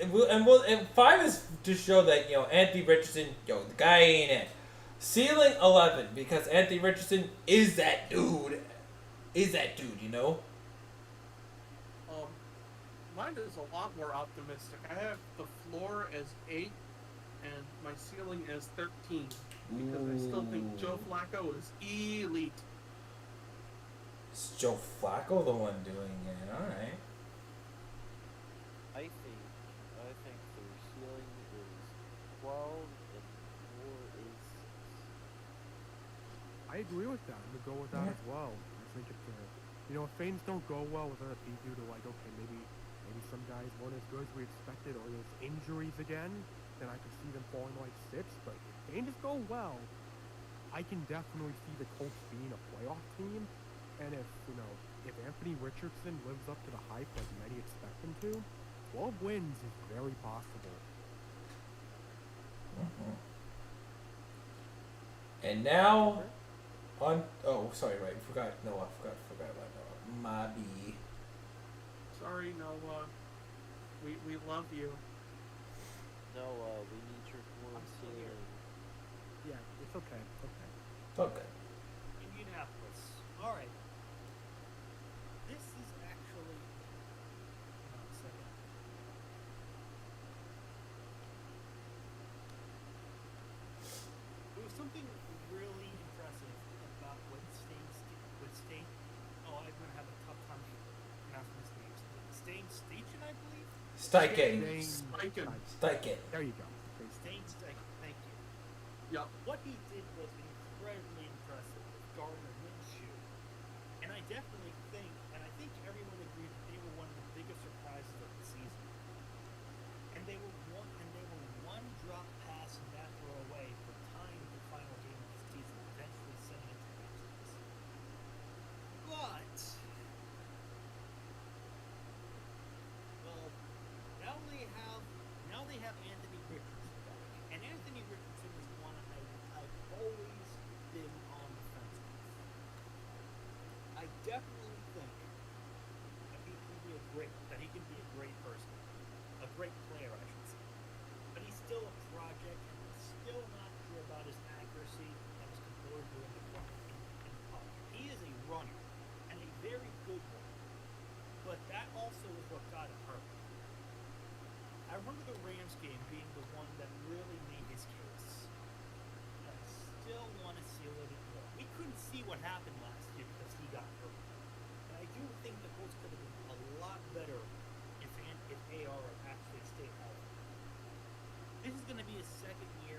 5 is to show that, you know, Anthony Richardson, the guy ain't it. Ceiling 11 because Anthony Richardson is that dude. You know.
Mine is a lot more optimistic. I have the floor as 8 and my ceiling as 13 because I still think Joe Flacco is elite.
Is Joe Flacco the one doing it? All right.
I think their ceiling is 12 and floor is 6.
I agree with that. I'm gonna go with that as well. I think if if things don't go well, whether it be due to like, okay, maybe some guys weren't as good as we expected, or there's injuries again, then I could see them falling like 6. But if things go well, I can definitely see the Colts being a playoff team. And if Anthony Richardson lives up to the hype like many expect him to, 12 wins is very possible.
And now on. Oh, sorry. Right. Forgot about Noah. My B.
Sorry, Noah. We love you.
No, we need your floor and ceiling.
Yeah, it's okay.
Okay.
Indianapolis. All right. This is actually. Hang on a second. There was something really impressive about what State. Oh, I'm gonna have a tough time pronouncing this name. Station, I believe.
Steichen.
Steichen.
There you go.
Stain Steichen. Thank you.
Yup.
What he did was incredibly impressive with Gardner Minshew. And I definitely think, and I think everyone agreed that they were one of the biggest surprises of the season. And they were one drop pass and that throw away from tying the final game of the season, eventually sending it to the Patriots. But well, now they have Anthony Richardson back. And Anthony Richardson is one I've always been on the fence with. I definitely think that he can be a great person. A great player, I should say. But he's still a project, and I'm still not sure about his accuracy and his composure in the pocket. He is a runner, and a very good one. But that also is what got him hurt. I remember the Rams game being the one that really made his case. I still want to see a little bit more. We couldn't see what happened last year because he got hurt. And I do think the Colts could have been a lot better if AR actually stayed healthy. This is going to be his second year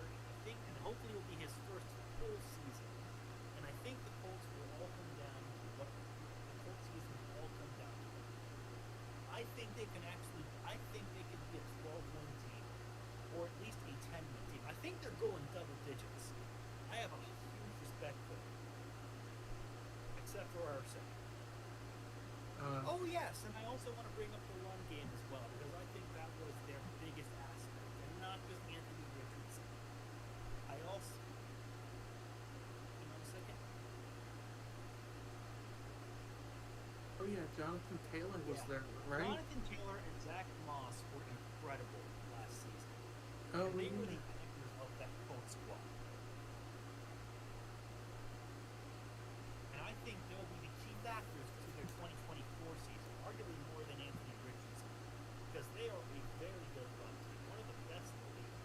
that for our sake. Oh yes, and I also want to bring up the run game as well, because I think that was their biggest aspect, and not just Anthony Richardson. I also, hang on a second.
Oh yeah, Jonathan Taylor was
Yeah.
there, right?
Jonathan Taylor and Zach Moss were incredible last season.
Oh,
And they were
yeah.
the anchors of that Colts squad. And I think they'll be the key factors to their 2024 season, arguably more than Anthony Richardson, because they are a very good run team, one of the best in the league.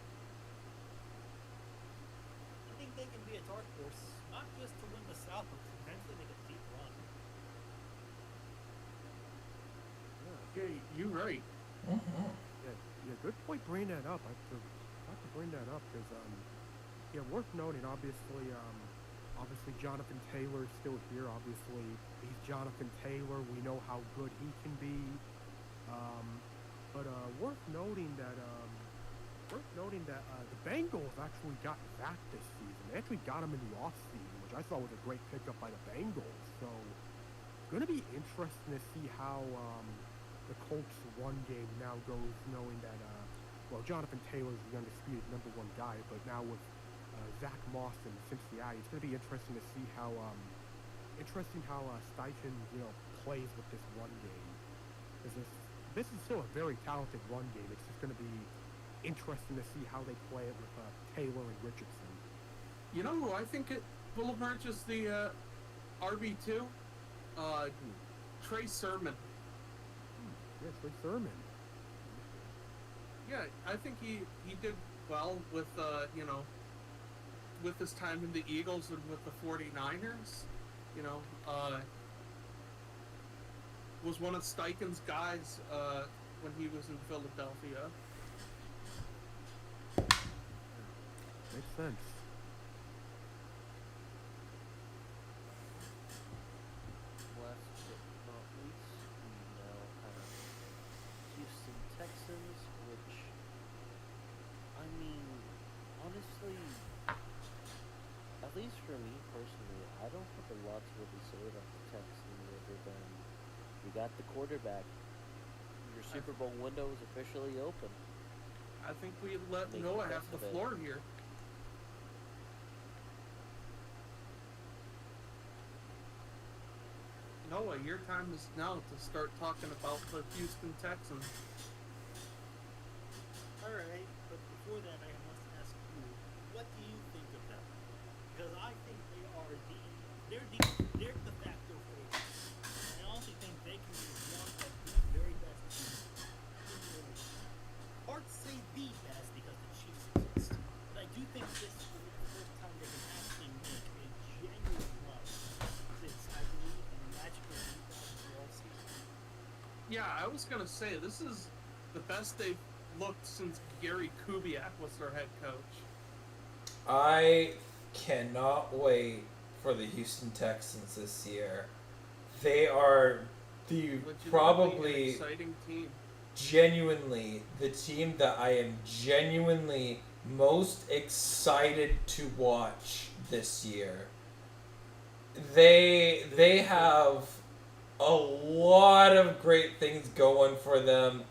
I think they can be a dark horse, not just to win the South, but to eventually make a deep run.
Yeah, you're right.
Mm-hmm.
Yeah, good point bringing that up. I have to bring that up because, yeah, worth noting, obviously, Jonathan Taylor is still here. Obviously, he's Jonathan Taylor. We know how good he can be. But worth noting that the Bengals actually got Zach this season. They actually got him in the offseason, which I thought was a great pickup by the Bengals. So, it's going to be interesting to see how the Colts' run game now goes, knowing that, Jonathan Taylor's the undisputed number one guy, but now with Zach Moss in Cincinnati, it's going to be interesting to see how Steichen, plays with this run game. Because this is still a very talented run game. It's just going to be interesting to see how they play it with Taylor and Richardson.
You know who I think it will emerge as the RB2? Trey Sermon.
Yes, Trey Sermon.
Yeah, I think he did well with with his time in the Eagles and with the 49ers. Was one of Steichen's guys when he was in Philadelphia.
Makes sense.
Last but not least, we now have Houston Texans, which, I mean, honestly, at least for me personally, I don't have a lot to really say about the Texans other than you got the quarterback. Your Super Bowl window is officially open.
I think we let
Make
Noah
the
have
best
the
of it.
floor here. Noah, your time is now to start talking about the Houston Texans.
Alright, but before that, I must ask you, what do you think of them? Because I think they're de facto favorites. And I also think they can be one of the very best teams in the league. Hard to say the best because the Chiefs exist, but I do think this will be the first time they can actually make a genuine run since, I believe, the magical 2012 season.
Yeah, I was gonna say this is the best they've looked since Gary Kubiak was their head coach.
I cannot wait for the Houston Texans this year. They are the
Legitimately an
probably
exciting team.
genuinely the team that I am genuinely most excited to watch this year. They have a lot of great things going for them,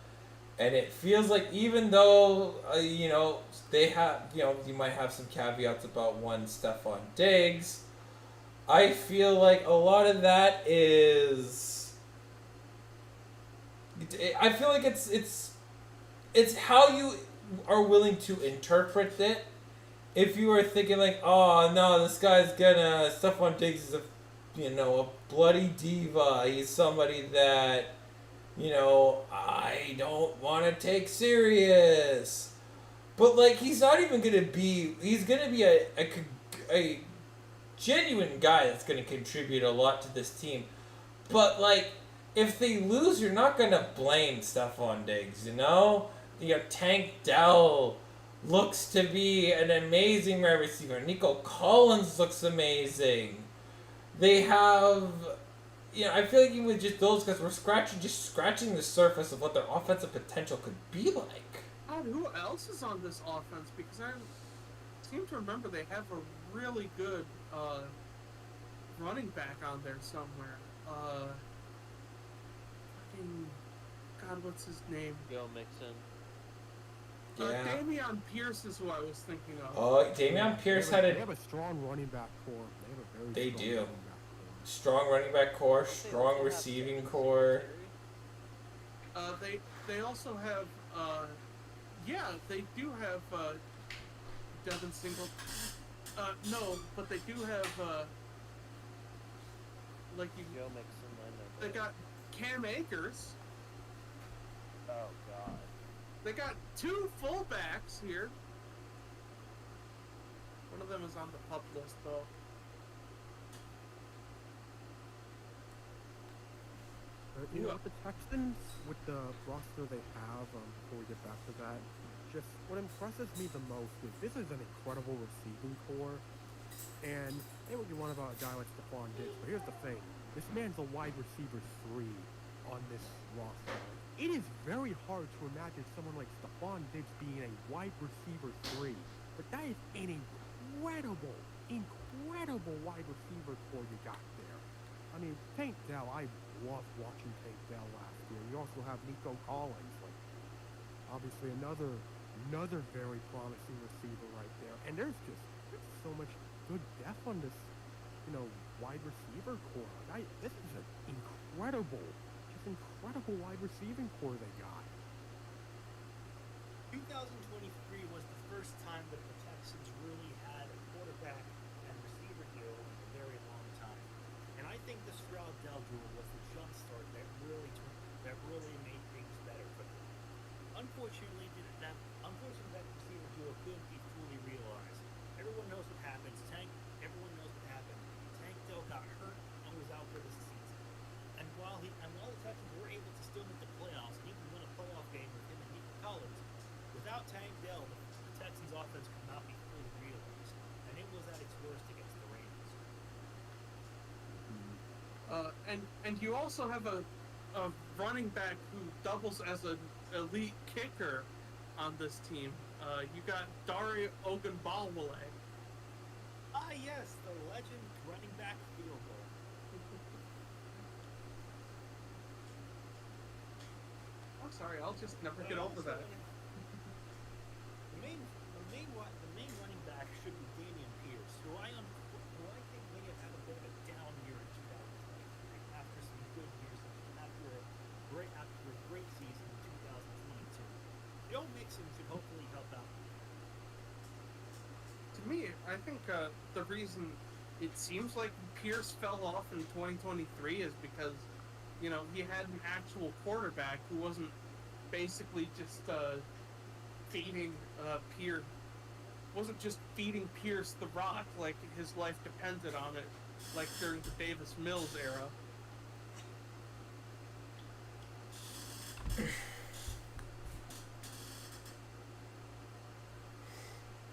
and it feels like even though they have you might have some caveats about one Stephon Diggs, I feel like a lot of that is. I feel like it's how you are willing to interpret it. If you are thinking like, oh no, this guy's Stephon Diggs is a bloody diva. He's somebody that I don't want to take serious. But like he's not even gonna be. He's gonna be a genuine guy that's gonna contribute a lot to this team. But like, if they lose, you're not gonna blame Stephon Diggs. Tank Dell looks to be an amazing wide receiver. Nico Collins looks amazing. They have, I feel like even with just those guys, we're scratching the surface of what their offensive potential could be like.
God, who else is on this offense? Because I seem to remember they have a really good running back on there somewhere. Fucking God, what's his name?
Joe Mixon.
Yeah.
Dameon Pierce is who I was thinking of.
Oh, Dameon Pierce had
They
a
have a strong running back core. They have a very
They
strong
do.
running back core.
strong running back core, strong receiving core.
They also have they do have Devin Single. No, but they do have
Joe Mixon, I know.
they got Cam Akers.
Oh God.
They got 2 fullbacks here. One of them is on the pup list though.
You know, with the Texans, with the roster they have, before we get back to that, just what impresses me the most is this is an incredible receiving core. And say what you want about a guy like Stephon Diggs, but here's the thing. This man's a wide receiver 3 on this roster. It is very hard to imagine someone like Stephon Diggs being a wide receiver 3. But that is an incredible wide receiver core you got there. I mean, Tank Dell, I loved watching Tank Dell last year. You also have Nico Collins, like obviously another very promising receiver right there. And there's so much good depth on this, wide receiver core. This is an incredible wide receiving core they got.
2023 was the first time that the Texans really had a quarterback and receiver duo in a very long time. And I think the Stroud-Dell duo was the jump start that really made things better for them. Unfortunately, that receiver duo couldn't be fully realized. Everyone knows what happens. Everyone knows what happened. Tank Dell got hurt and was out for this season. And while the Texans were able to still make the playoffs and even win a playoff game with him and Nico Collins, without Tank Dell, the Texans' offense could not be fully realized, and it was at its worst against the Rams.
And you also have a running back who doubles as an elite kicker on this team. You got Dare Ogunbowale.
Ah, yes, the legend running back field goal.
I'm sorry, I'll just never get over that.
The main running back should be Dameon Pierce, who I think may have had a bit of a down year in 2023 after some good years, after a great season in 2022. Joe Mixon should hopefully help out.
To me, I think the reason it seems like Pierce fell off in 2023 is because, he had an actual quarterback who wasn't basically just feeding Pierce. Wasn't just feeding Pierce the rock like his life depended on it, like during the Davis Mills era.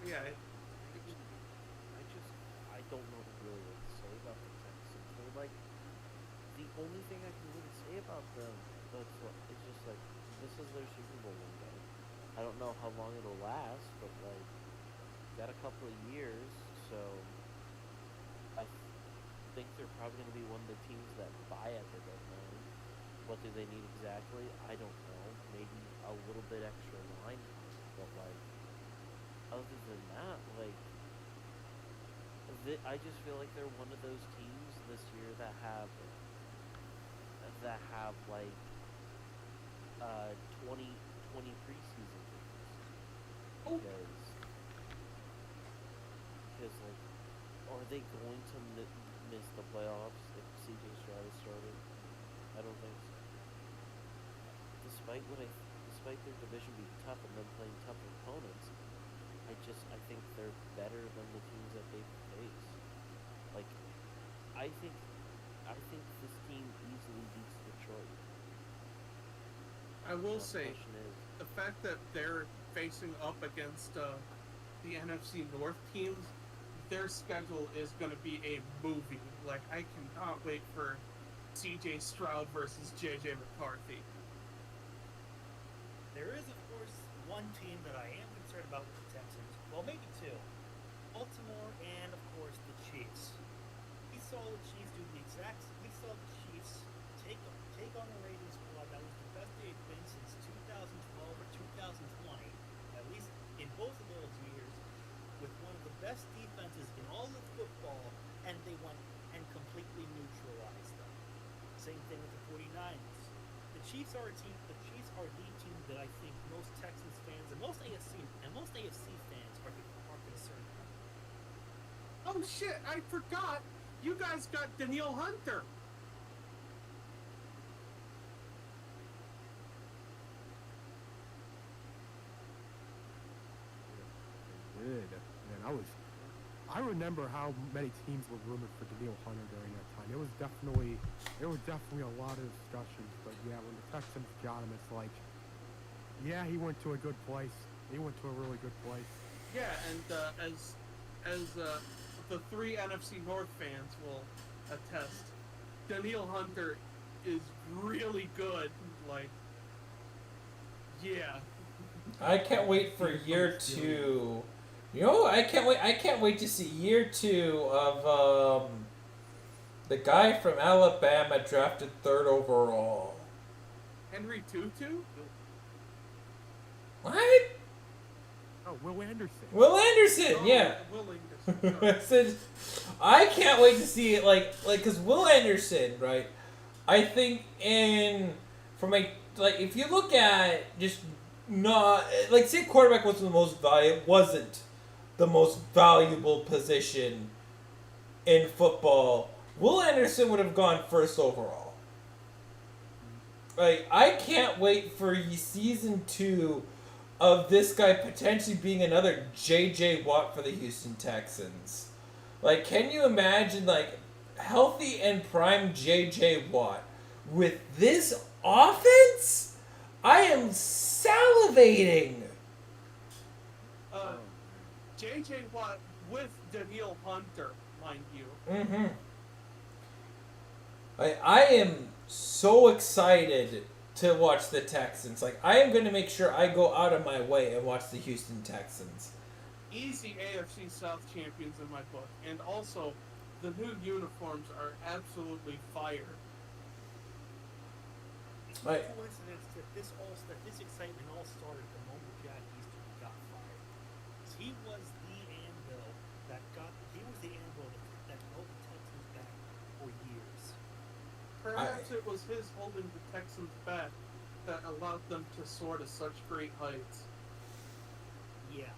Yeah.
I don't know really what to say about the Texans. They're like, the only thing I can really say about them, it's just like, this is their Super Bowl window. I don't know how long it'll last, but like, got a couple of years, so I think they're probably going to be one of the teams that buy at the deadline. What do they need exactly? I don't know. Maybe a little bit extra line, but like, other than that, like, I just feel like they're one of those teams this year that have like 20 preseason games. Because like, are they going to miss the playoffs if CJ Stroud is started? I don't think so. Despite their division being tough and them playing tough opponents, I think they're better than the teams that they face. Like, I think this team easily beats Detroit.
I will
The
say,
question is,
the fact that they're facing up against the NFC North teams, their schedule is going to be a movie. Like, I cannot wait for CJ Stroud versus JJ McCarthy.
There is, of course, one team that I am concerned about with the Texans. Well, maybe two. Baltimore and, of course, the Chiefs. These saw the Chiefs do the exact. We saw the Chiefs take on the Ravens squad that was the best they've been since 2012 or 2020, at least in both of those years, with one of the best defenses in all of football, and they went and completely neutralized them. Same thing with the 49ers. The Chiefs are a team. The Chiefs are the team that I think most Texans fans and most AFC fans are concerned about.
Oh shit! I forgot. You guys got Danielle Hunter.
Good. Man, I remember how many teams were rumored for Danielle Hunter during that time. There was definitely a lot of discussions, but yeah, when the Texans got him, it's like, yeah, he went to a good place. He went to a really good place.
Yeah, and as the three NFC North fans will attest, Danielle Hunter is really good. Like, yeah.
I can't wait for year 2. You know, I can't wait to see year 2 of the guy from Alabama drafted 3rd overall.
Henry Tutu?
What?
Oh, Will Anderson.
Will Anderson,
Oh,
yeah.
Will Anderson.
I said, I can't wait to see it, because Will Anderson, right? I think if you look at just not, say quarterback wasn't the most valuable position in football, Will Anderson would have gone 1st overall. I can't wait for season 2 of this guy potentially being another J.J. Watt for the Houston Texans. Can you imagine, healthy and prime J.J. Watt with this offense? I am salivating.
J.J. Watt with Danielle Hunter, mind you.
Mm-hmm. I am so excited to watch the Texans. I am going to make sure I go out of my way and watch the Houston Texans.
Easy AFC South champions in my book. And also, the new uniforms are absolutely fire.
It's no coincidence that this excitement all started the moment Jack Easter got fired. He was the anvil that held the Texans back for years.
Perhaps it was his holding the Texans back that allowed them to soar to such great heights.
Yeah.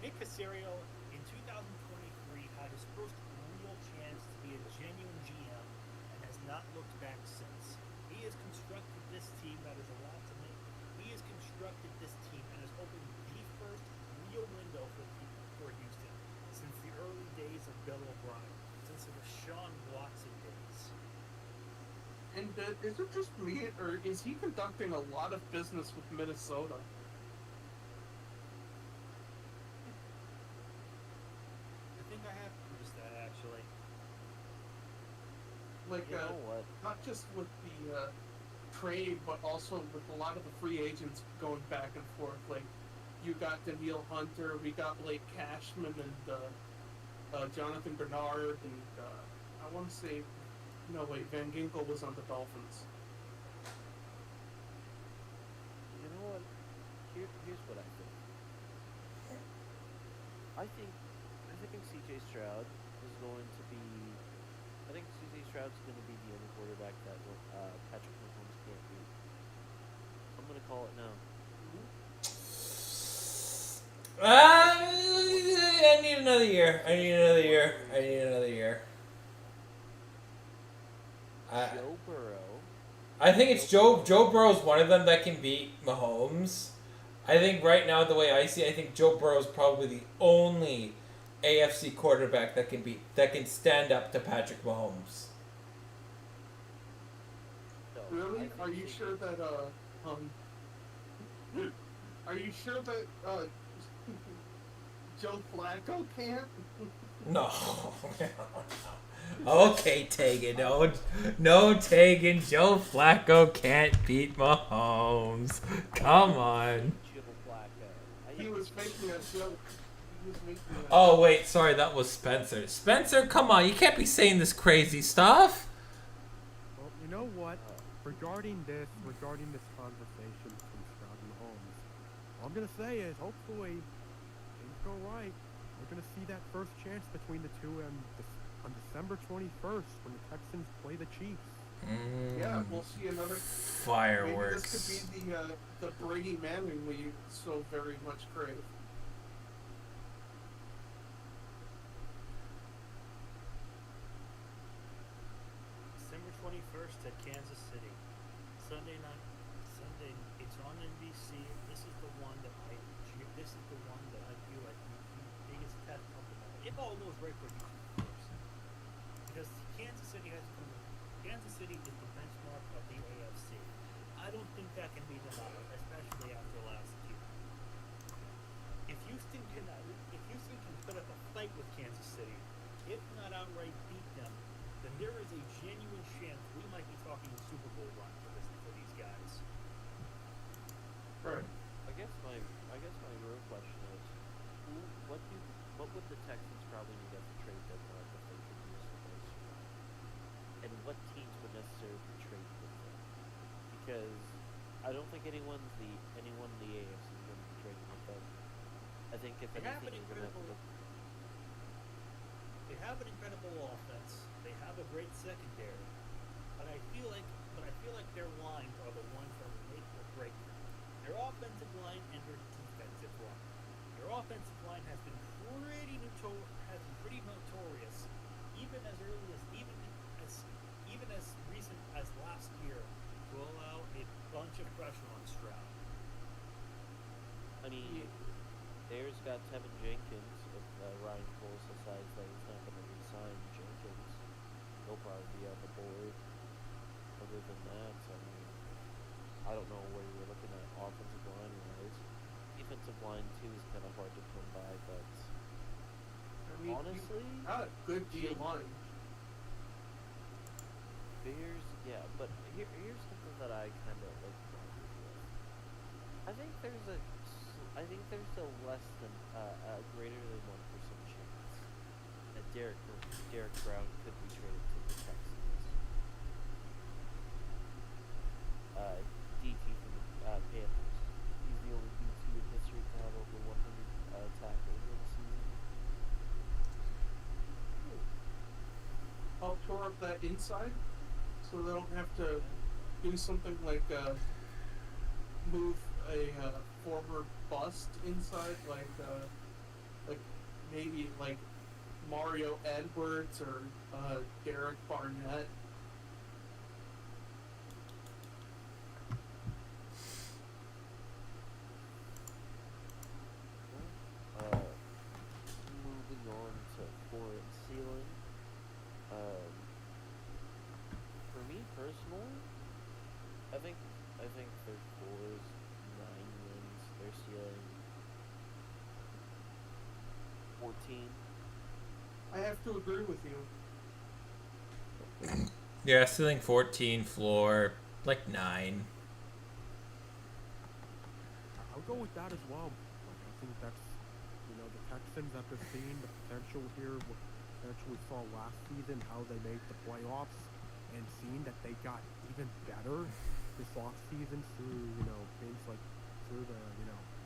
Nick Caserio in 2023 had his first real chance to be a genuine GM and has not looked back since. He has constructed this team that is allowed to make. He has constructed this team and has opened the first real window for Houston since the early days of Bill O'Brien, since the Deshaun Watson days.
And is it just me, or is he conducting a lot of business with Minnesota?
I think I have noticed that actually.
You know what?
Not just with the trade, but also with a lot of the free agents going back and forth. You got Danielle Hunter, we got Blake Cashman, and Jonathan Bernard, and I want to say, no wait, Van Ginkel was on the Dolphins.
You know what? Here's what I think. I think CJ Stroud is going to be. I think CJ Stroud's going to be the only quarterback that Patrick Mahomes can't beat. I'm going to call it now.
I need another year.
Joe Burrow.
I think it's Joe Burrow's one of them that can beat Mahomes. I think right now, the way I see it, I think Joe Burrow's probably the only AFC quarterback that can stand up to Patrick Mahomes.
No,
Really? Are you sure that Are you sure that Joe Flacco can't?
No. Okay, Taegan. No, Taegan. Joe Flacco can't beat Mahomes. Come on.
Joe Flacco.
He was making a joke. He was making that.
Oh wait, sorry, that was Spencer. Spencer, come on, you can't be saying this crazy stuff.
Well, you know what? Regarding this conversation between Stroud and Holmes, all I'm gonna say is hopefully things go right. We're gonna see that first chance between the two on December 21st when the Texans play the Chiefs.
Yeah, we'll see another.
Fireworks.
Maybe this could be the Brady Manning we so very much crave.
December 21st at Kansas City. Sunday night. Sunday. It's on NBC. This is the one that I feel like the biggest test of them all. It all goes right for Houston, of course, because Kansas City is the benchmark of the AFC. I don't think that can be denied, especially after last year. If Houston can put up a fight with Kansas City, if not outright beat them, then there is a genuine chance we might be talking a Super Bowl run for these guys.
Right.
I guess my real question is, what would the Texans probably need at the trade deadline if they could use the most? And what teams would necessarily trade with them? Because I don't think anyone in the AFC is going to be trading with them. I think if
They have
anything,
an
you're going to have to look.
They have an incredible offense. They have a great secondary, but I feel like their lines are the ones that will make or break them. Their offensive line and their defensive line. Their offensive line has been pretty notorious, even as recent as last year, to allow a bunch of pressure on Stroud.
I mean, Bears got Tevin Jenkins if Ryan Cole decides that he's not going to resign Jenkins. He'll probably be on the board. Other than that, I mean, I don't know where you're looking at offensive line wise. Defensive line too is kind of hard to come by, but
I mean,
honestly,
not a good D line.
Bears, yeah, but here's something that I kind of like wonder with. I think there's a less than a greater than 1% chance that Derek Brown could be traded to the Texans. DT from the Panthers. He's the only DT in history to have over 100 tackles in a season.
I'll tore up that inside, so they don't have to do something like move a former bust inside, like maybe like Mario Edwards or Derek Barnett.
Moving on to floor and ceiling. For me personally, I think their floor is 9 wins. Their ceiling 14.
I have to agree with you.
Yeah, ceiling 14, floor like 9.
I'll go with that as well. Like, I think that's, the Texans after seeing the potential here, what potential we saw last season, how they made the playoffs, and seeing that they got even better this offseason through, things like through the,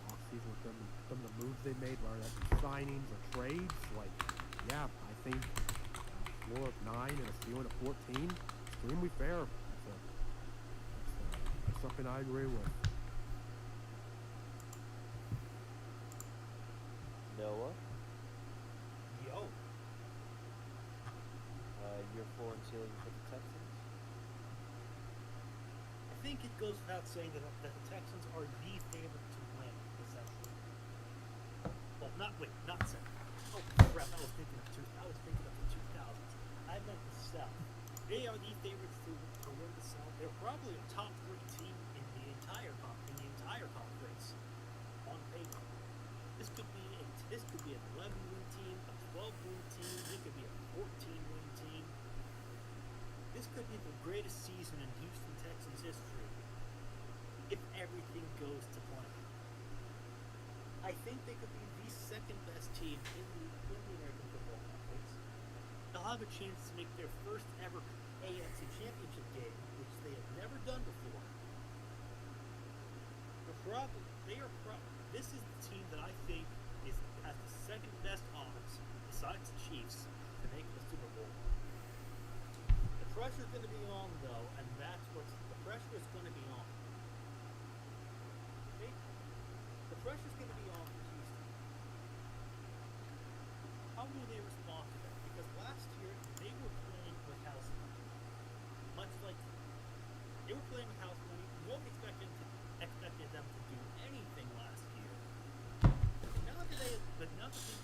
offseason with them the moves they made, whether that's signings or trades. Like, yeah, I think floor of 9 and a ceiling of 14, extremely fair. That's something I agree with.
Noah,
Yo,
your floor and ceiling for the Texans.
I think it goes without saying that the Texans are the favorite to win, essentially. Well, not second. Oh crap! I was thinking of the 2000s. I meant the South. They are the favorites to win the South. They're probably a top 3 team in the entire conference on paper. This could be an 11-win team, a 12-win team. It could be a 14-win team. This could be the greatest season in Houston Texans history if everything goes to plan. I think they could be the second best team in the American Football Conference. They'll have a chance to make their first ever AFC Championship game, which they have never done before. This is the team that I think has the second best odds, besides the Chiefs, to make the Super Bowl. The pressure's going to be on, though, and the pressure is going to be on. Okay? The pressure's going to be on for Houston. How will they respond to that? Because last year they were playing with house money, much like they were playing with house money. No one expected them to do anything last year. But now that they've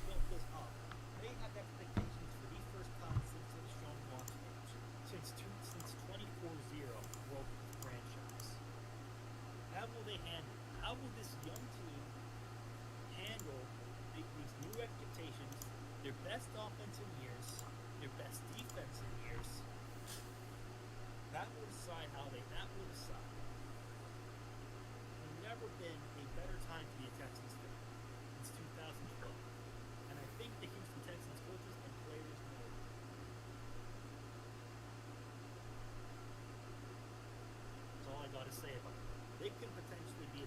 built this up, they have expectations for the first time since they've shown launch stage, since 24-0 World franchise. How will they handle? How will this young team handle these new expectations? Their best offense in years, their best defense in years. That will decide that will decide. There's never been a better time to be a Texans fan since 2012. And I think the Houston Texans coaches and players know it. That's all I got to say about it. They can potentially be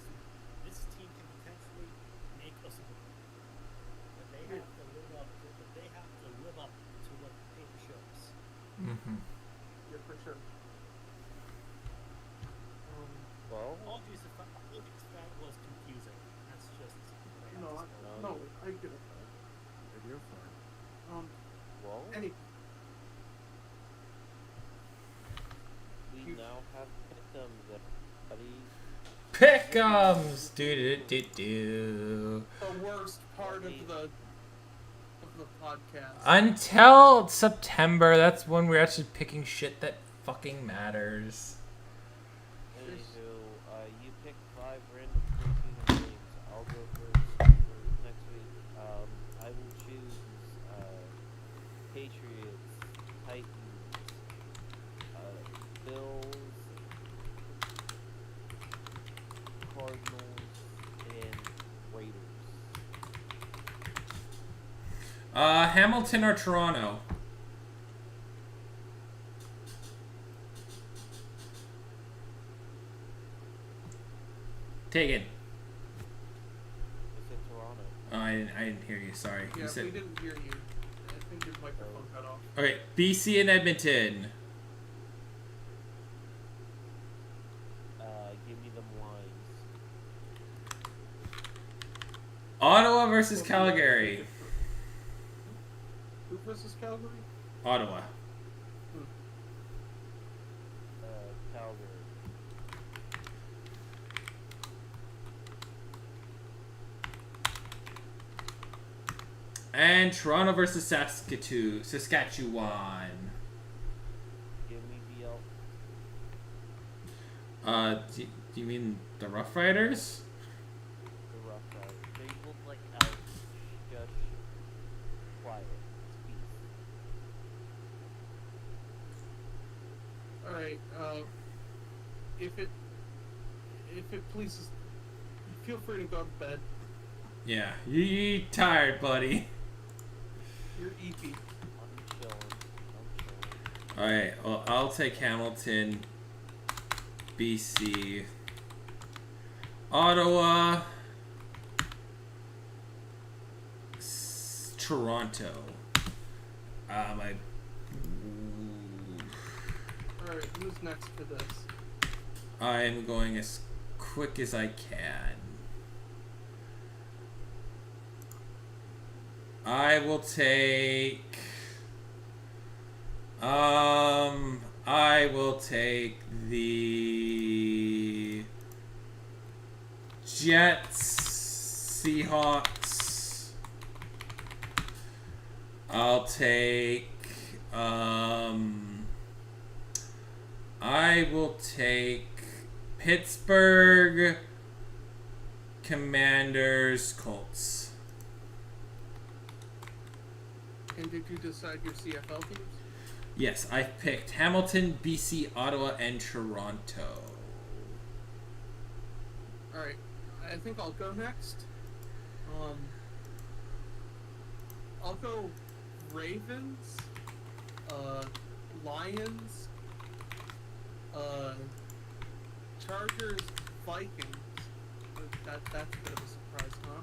this team can potentially make a Super Bowl. But they have to live up to what the paper shows.
Mm-hmm.
Yeah, for sure.
Well,
All due to that was confusing. That's just
No, I get it.
You're fine.
well,
Any
we now have pick'ems, everybody.
Pick'ems! Do.
the worst part of the podcast.
Until September, that's when we're actually picking shit that fucking matters.
Anywho, you pick 5 random preseason games. I'll go first for next week. I will choose Patriots, Titans, Bills, Cardinals, and Raiders.
Hamilton or Toronto? Taegan.
I said Toronto.
Oh, I didn't hear you. Sorry.
Yeah,
You said.
we didn't hear you. I think your microphone cut off.
Okay, BC and Edmonton.
Give me them lines.
Ottawa versus Calgary.
Who versus Calgary?
Ottawa.
Calgary.
And Toronto versus Saskatoon.
Give me the
Do you mean the Rough Riders?
Rough Riders. They look like elves. Just quiet. Peace.
Alright, if it pleases, feel free to go to bed.
Yeah. You tired, buddy.
You're EP.
I'm chilling.
Alright, well, I'll take Hamilton, BC, Ottawa, Toronto.
Alright, who's next for this?
I'm going as quick as I can. I will take the Jets, Seahawks. I'll take I will take Pittsburgh, Commanders, Colts.
And did you decide your CFL teams?
Yes, I've picked Hamilton, BC, Ottawa, and Toronto.
Alright, I think I'll go next. I'll go Ravens, Lions, Chargers, Vikings. That's a bit of a surprise, huh?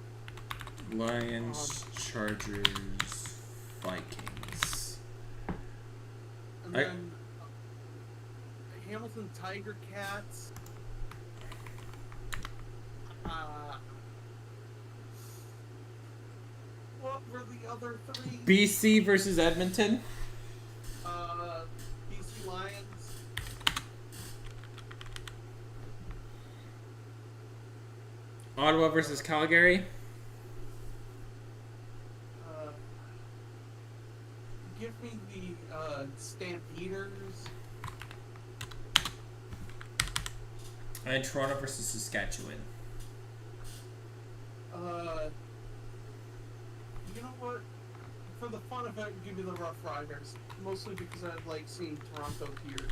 Lions, Chargers, Vikings.
And then Hamilton Tiger Cats. What were the other three?
BC versus Edmonton.
BC Lions.
Ottawa versus Calgary.
Give me the Stampeders.
And Toronto versus Saskatchewan.
You know what? For the fun of it, give me the Rough Riders. Mostly because I like seeing Toronto tears.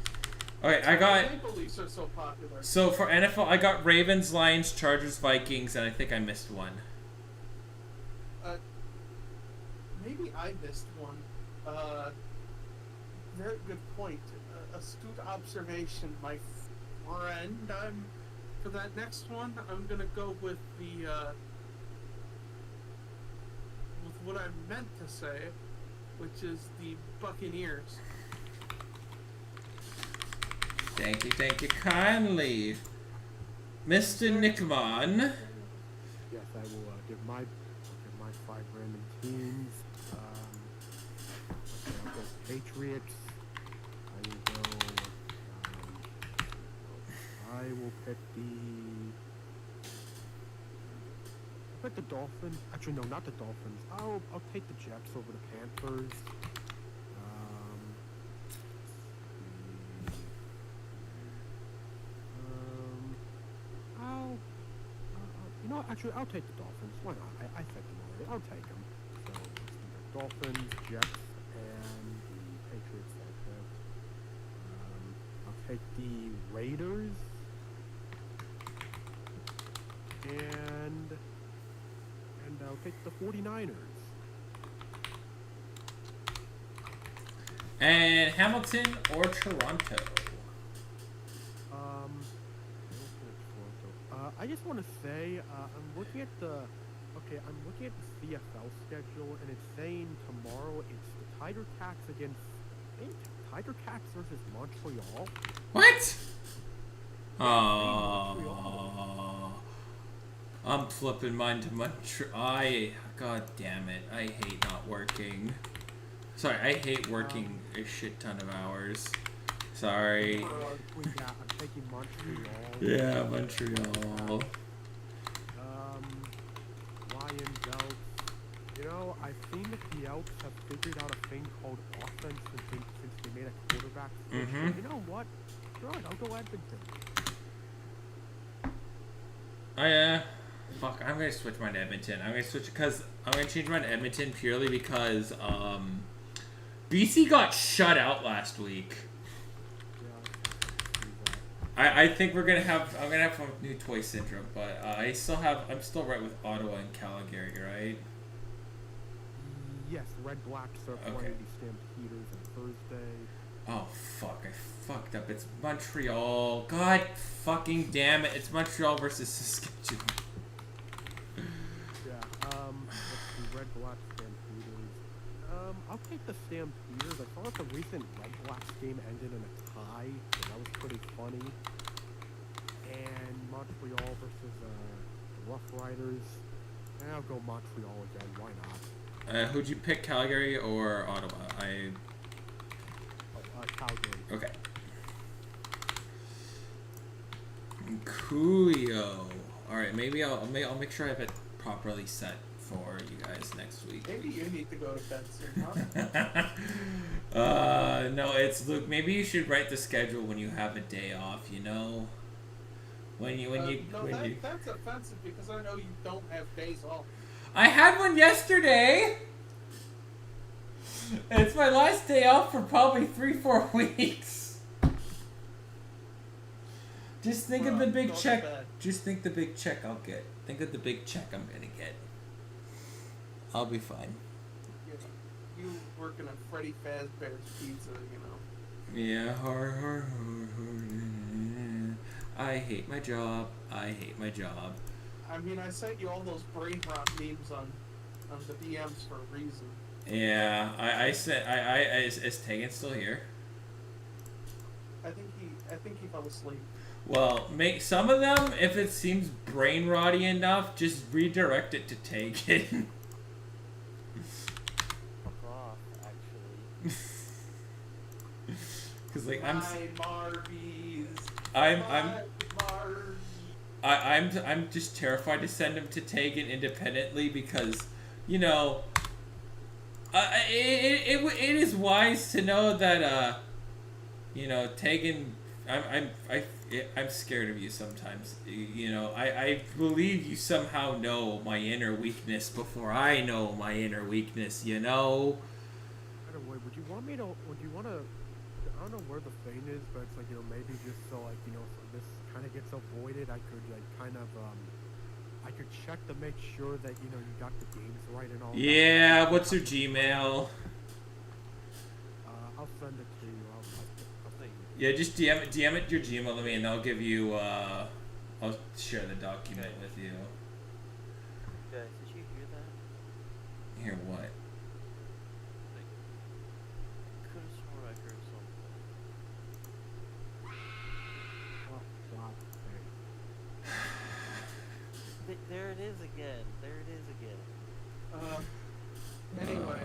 Okay, I got.
Maple Leafs are so popular.
So for NFL, I got Ravens, Lions, Chargers, Vikings, and I think I missed one.
Maybe I missed one. Very good point. Astute observation, my friend. For that next one, I'm gonna go with the with what I meant to say, which is the Buccaneers.
Thank you kindly. Mr. Nickman.
Yes, I will give my 5 random teams. Okay, I'll go Patriots. I will pick the Dolphins. Actually, no, not the Dolphins. I'll take the Jets over the Panthers. Actually, I'll take the Dolphins. Why not? I said them already. I'll take them. So, the Dolphins, Jets, and the Patriots. That's it. I'll take the Raiders. And I'll take the 49ers.
And Hamilton or Toronto.
I just want to say, I'm looking at the CFL schedule, and it's saying tomorrow it's the Tiger Cats against Tiger Cats versus Montreal.
What?
Montreal.
I'm flipping mine to Montreal. God damn it. I hate not working. Sorry, I hate working a shit ton of hours. Sorry.
Yeah, I'm taking Montreal.
Yeah, Montreal.
Lions, Elks. You know, I've seen that the Elks have figured out a thing called offense since they made a quarterback switch.
Mm-hmm.
You know what? Sure, I'll go Edmonton.
Fuck, I'm gonna switch mine to Edmonton. I'm gonna change mine to Edmonton purely because, BC got shut out last week. I think I'm gonna have a new toy syndrome, but I'm still right with Ottawa and Calgary, right?
Yes, Red Black Surf
Okay.
180 Stampeders on Thursday.
Oh fuck, I fucked up. It's Montreal. God fucking damn it. It's Montreal versus Saskatchewan.
Yeah, let's see, Red Black Stampeders. I'll take the Stampeders. I saw that the recent Red Blacks game ended in a tie, so that was pretty funny. And Montreal versus the Rough Riders. And I'll go Montreal again, why not?
Who'd you pick, Calgary or Ottawa?
Calgary.
Okay. Coolio. Alright, maybe I'll make sure I have it properly set for you guys next week.
Maybe you need to go to bed soon, huh?
No, it's Luke. Maybe you should write the schedule when you have a day off. You know,
that's offensive because I know you don't have days off.
I had one yesterday. It's my last day off for probably 3-4 weeks. Just think of the big check. Just think the big check I'll get. Think of the big check I'm gonna get. I'll be fine.
You working at Freddy Fazbear's Pizza, you know.
Yeah, hard. I hate my job. I hate my job.
I mean, I sent you all those brain rot memes on the DMs for a reason.
Yeah, is Taegan still here?
I think he fell asleep.
Well, make some of them, if it seems brain rotty enough, just redirect it to Taegan.
Fuck off, actually.
Because like I'm just terrified to send him to Taegan independently because, you know, it is wise to know that you know, Taegan, I'm scared of you sometimes. You know, I believe you somehow know my inner weakness before I know my inner weakness, you know?
By the way, would you want to, I don't know where the feint is, but it's like, you know, maybe just so, like, you know, so this kind of gets avoided, I could, like, kind of, I could check to make sure that, you know, you got the games right and all that.
Yeah, what's your Gmail?
I'll send it to you. I'll
Yeah, just DM it your Gmail to me, and I'll give you. I'll share the document with you.
Guys, did you hear that?
Hear what?
Like, could have sworn I heard something. There it is again. There it is again.
Anyway,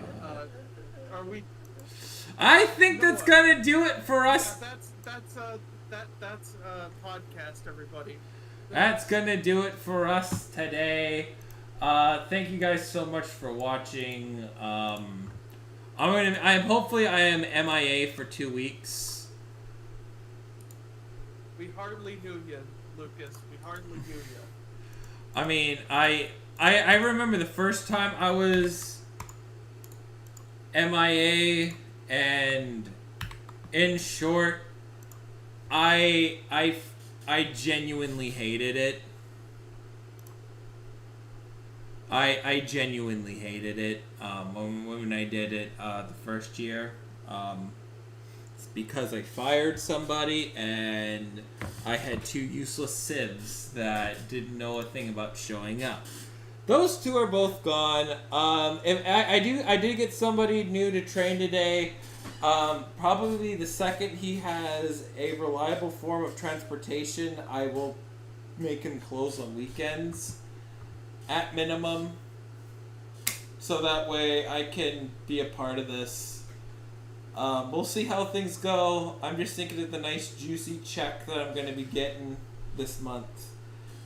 are we?
I think that's gonna do it for us.
Yeah, that's podcast, everybody.
That's gonna do it for us today. Thank you guys so much for watching. I am MIA for 2 weeks.
We hardly knew you, Lucas. We hardly knew you.
I mean, I remember the first time I was MIA, and in short, I genuinely hated it. I genuinely hated it when I did it the first year. It's because I fired somebody and I had 2 useless civs that didn't know a thing about showing up. Those 2 are both gone. If I did get somebody new to train today. Probably the second he has a reliable form of transportation, I will make him close on weekends, at minimum, so that way I can be a part of this. We'll see how things go. I'm just thinking of the nice juicy check that I'm going to be getting this month,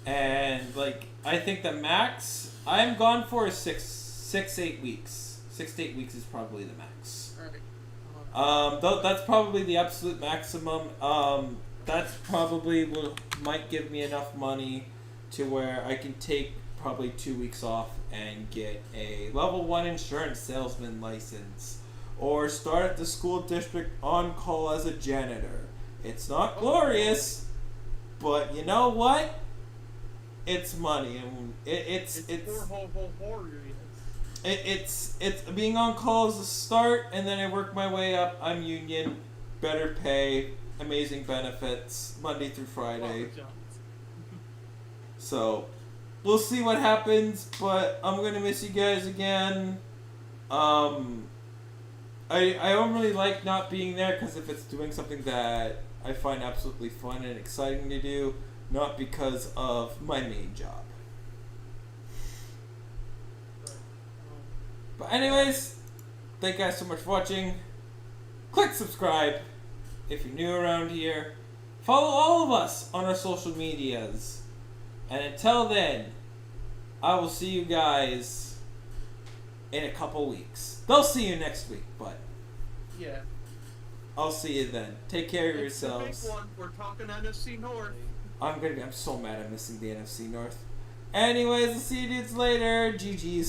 and like I think the max I'm gone for is 8 weeks. 6 to 8 weeks is probably the max. That's probably the absolute maximum. That's probably might give me enough money to where I can take probably 2 weeks off and get a level 1 insurance salesman license, or start at the school district on call as a janitor. It's not glorious, but you know what? It's money, and it's being on call as a start, and then I work my way up. I'm union, better pay, amazing benefits, Monday through Friday. So, we'll see what happens, but I'm gonna miss you guys again. I don't really like not being there, because if it's doing something that I find absolutely fun and exciting to do, not because of my main job. But anyways, thank you guys so much for watching. Click subscribe if you're new around here. Follow all of us on our social medias. And until then, I will see you guys in a couple weeks. They'll see you next week, but
yeah,
I'll see you then. Take care of
it's
yourselves.
The big one. We're talking NFC North.
I'm so mad I'm missing the NFC North. Anyways, I'll see you dudes later. GG's.